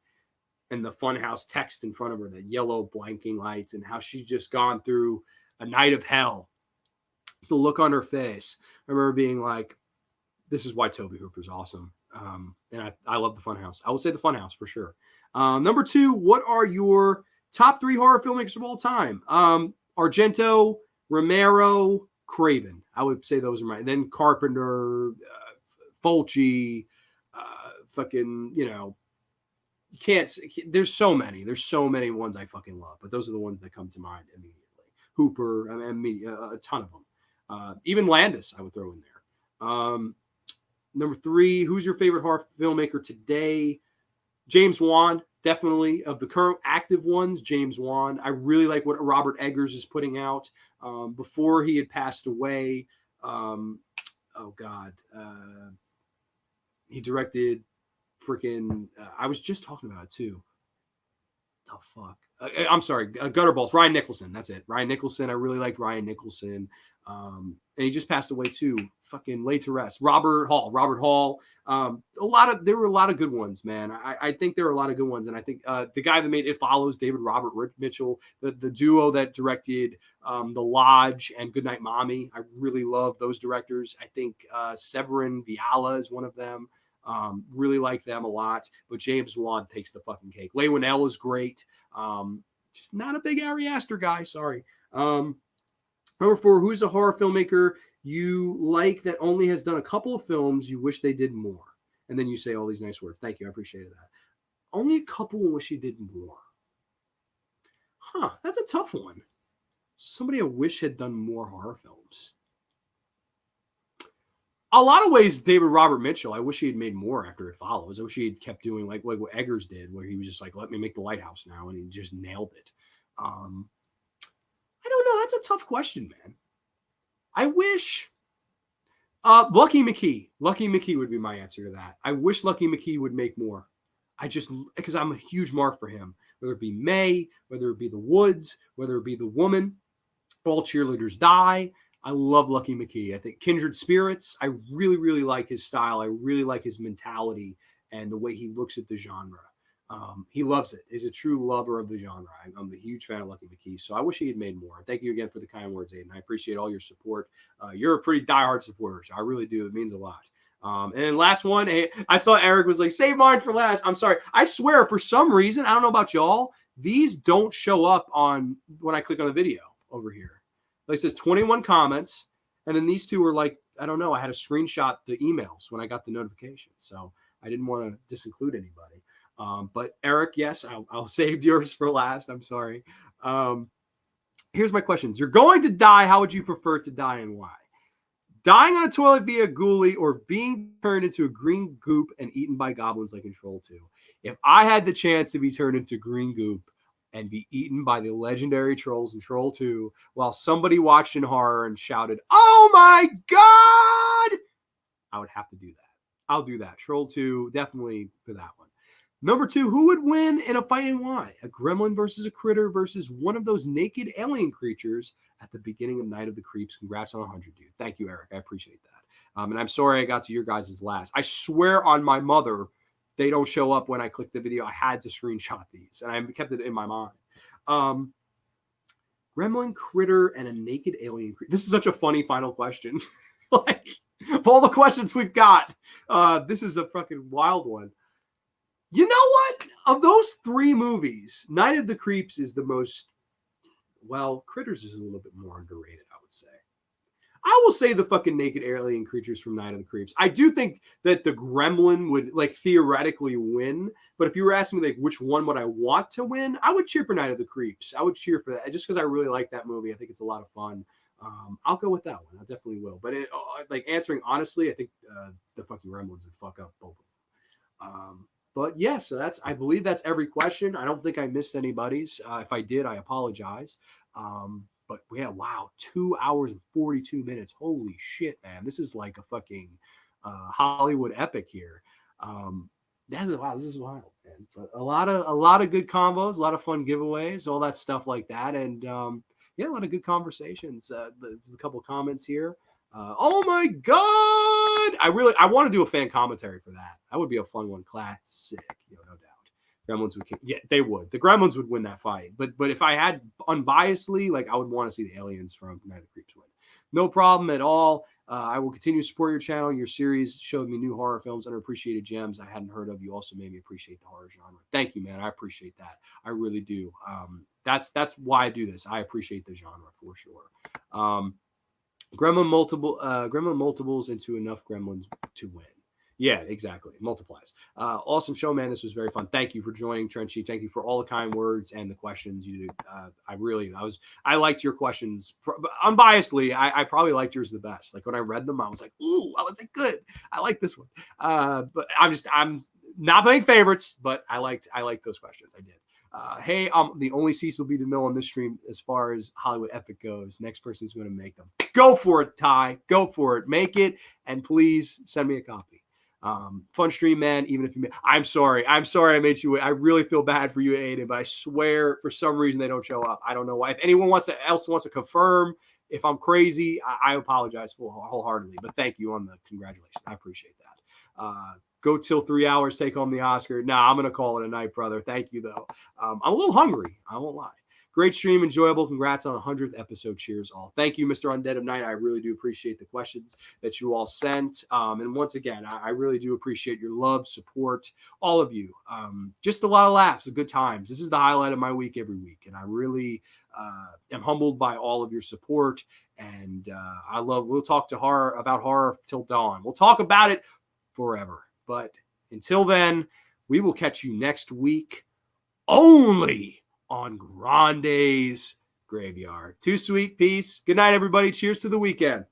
and the fun house text in front of her, the yellow blanking lights, and how she's just gone through a night of hell. The look on her face. I remember being like, this is why Tobe Hooper's awesome. And I love the Funhouse. I will say the Funhouse for sure. Number 2, what are your top 3 horror filmmakers of all time? Argento, Romero, Craven. I would say those are mine. Then Carpenter, Fulci, fucking, you know, you can't, there's so many ones I fucking love, but those are the ones that come to mind immediately. Hooper, I mean, a ton of them. Even Landis, I would throw in there. Number 3, who's your favorite horror filmmaker today? James Wan, definitely. Of the current active ones, James Wan. I really like what Robert Eggers is putting out. Before he had passed away, oh God, He directed freaking. I was just talking about it too. Oh fuck! I'm sorry. Gutterballs. Ryan Nicholson. That's it. Ryan Nicholson. I really liked Ryan Nicholson. And he just passed away too. Fucking laid to rest. Robert Hall. There were a lot of good ones, man. I think there were a lot of good ones, and I think the guy that made It Follows, David Robert Mitchell, the duo that directed The Lodge and Goodnight Mommy. I really love those directors. I think Severin Viala is one of them. Really like them a lot, but James Wan takes the fucking cake. Leigh Whannell is great. Just not a big Ari Aster guy. Sorry. Number 4, who's a horror filmmaker you like that only has done a couple of films you wish they did more? And then you say all these nice words. Thank you. I appreciate that. Only a couple wish he did more. Huh. That's a tough one. Somebody I wish had done more horror films. A lot of ways, David Robert Mitchell, I wish he had made more after It Follows. I wish he had kept doing like what Eggers did, where he was just like, let me make The Lighthouse now, and he just nailed it. I don't know. That's a tough question, man. I wish Lucky McKee. Lucky McKee would be my answer to that. I wish Lucky McKee would make more. Because I'm a huge mark for him, whether it be May, whether it be The Woods, whether it be The Woman, All Cheerleaders Die. I love Lucky McKee. I think Kindred Spirits, I really, really like his style. I really like his mentality and the way he looks at the genre. He loves it. He's a true lover of the genre. I'm a huge fan of Lucky McKee, so I wish he had made more. Thank you again for the kind words, Aiden. I appreciate all your support. You're a pretty diehard supporter, so I really do. It means a lot. And then last one, I saw Eric was like, save mine for last. I'm sorry. I swear, for some reason, I don't know about y'all, these don't show up on when I click on the video over here. Like it says 21 comments, and then these two were like, I don't know. I had to screenshot the emails when I got the notification, so I didn't want to disinclude anybody. But Eric, yes, I'll save yours for last. I'm sorry. Here's my questions. You're going to die. How would you prefer to die and why? Dying on a toilet via ghoulie or being turned into a green goop and eaten by goblins like in Troll 2. If I had the chance to be turned into green goop and be eaten by the legendary trolls in Troll 2 while somebody watched in horror and shouted, oh my God, I would have to do that. I'll do that. Troll 2, definitely for that one. Number 2, who would win in a fight and why? A gremlin versus a critter versus one of those naked alien creatures at the beginning of Night of the Creeps. Congrats on 100, dude. Thank you, Eric. I appreciate that. And I'm sorry I got to your guys' last. I swear on my mother, they don't show up when I click the video. I had to screenshot these, and I kept it in my mind. Gremlin, critter, and a naked alien creature. This is such a funny final question. Like, of all the questions we've got, this is a fucking wild one. You know what? Of those 3 movies, Night of the Creeps is the most, well, Critters is a little bit more underrated, I would say. I will say the fucking naked alien creatures from Night of the Creeps. I do think that the Gremlin would, like, theoretically win, but if you were asking me, like, which one would I want to win, I would cheer for Night of the Creeps. I would cheer for that, just because I really like that movie. I think it's a lot of fun. I'll go with that one. I definitely will. But, like, answering honestly, I think the fucking Gremlins would fuck up both of them. But yes, so I believe that's every question. I don't think I missed anybody's. If I did, I apologize. But yeah, wow, 2 hours and 42 minutes. Holy shit, man. This is like a fucking Hollywood epic here. This is wild, man. But a lot of good combos, a lot of fun giveaways, all that stuff like that. And yeah, a lot of good conversations. There's a couple of comments here. Oh my God! I want to do a fan commentary for that. That would be a fun one. Classic, no doubt. Gremlins would, yeah, they would. The Gremlins would win that fight. But if I had unbiasedly, like, I would want to see the aliens from Night of the Creeps win. No problem at all. I will continue to support your channel. Your series showed me new horror films, underappreciated gems I hadn't heard of. You also made me appreciate the horror genre. Thank you, man. I appreciate that. I really do. That's why I do this. I appreciate the genre for sure. Gremlin multiples into enough gremlins to win. Yeah, exactly. Multiplies. Awesome show, man. This was very fun. Thank you for joining, Trenchy. Thank you for all the kind words and the questions you did. I liked your questions unbiasedly. I probably liked yours the best. Like when I read them, I was like, ooh, I was like, good. I like this one. But I'm not playing favorites, but I liked those questions. I did. Hey, the only Cecil B. DeMille on this stream as far as Hollywood Epic goes. Next person who's going to make them. Go for it, Ty. Go for it. Make it. And please send me a copy. Fun stream, man. Even if you, I'm sorry I made you wait. I really feel bad for you, Aiden, but I swear for some reason they don't show up. I don't know why. If anyone else wants to confirm if I'm crazy, I apologize wholeheartedly. But thank you on the congratulations. I appreciate that. Go till 3 hours, take home the Oscar. Nah, I'm gonna call it a night, brother. Thank you though. I'm a little hungry. I won't lie. Great stream, enjoyable. Congrats on 100th episode. Cheers, all. Thank you, Mr. Undead of Night. I really do appreciate the questions that you all sent. And once again, I really do appreciate your love, support, all of you. Just a lot of laughs and good times. This is the highlight of my week every week. And I really am humbled by all of your support. And we'll talk about horror till dawn. We'll talk about it forever. But until then, we will catch you next week only on Grande's Graveyard. Too sweet. Peace. Good night, everybody. Cheers to the weekend.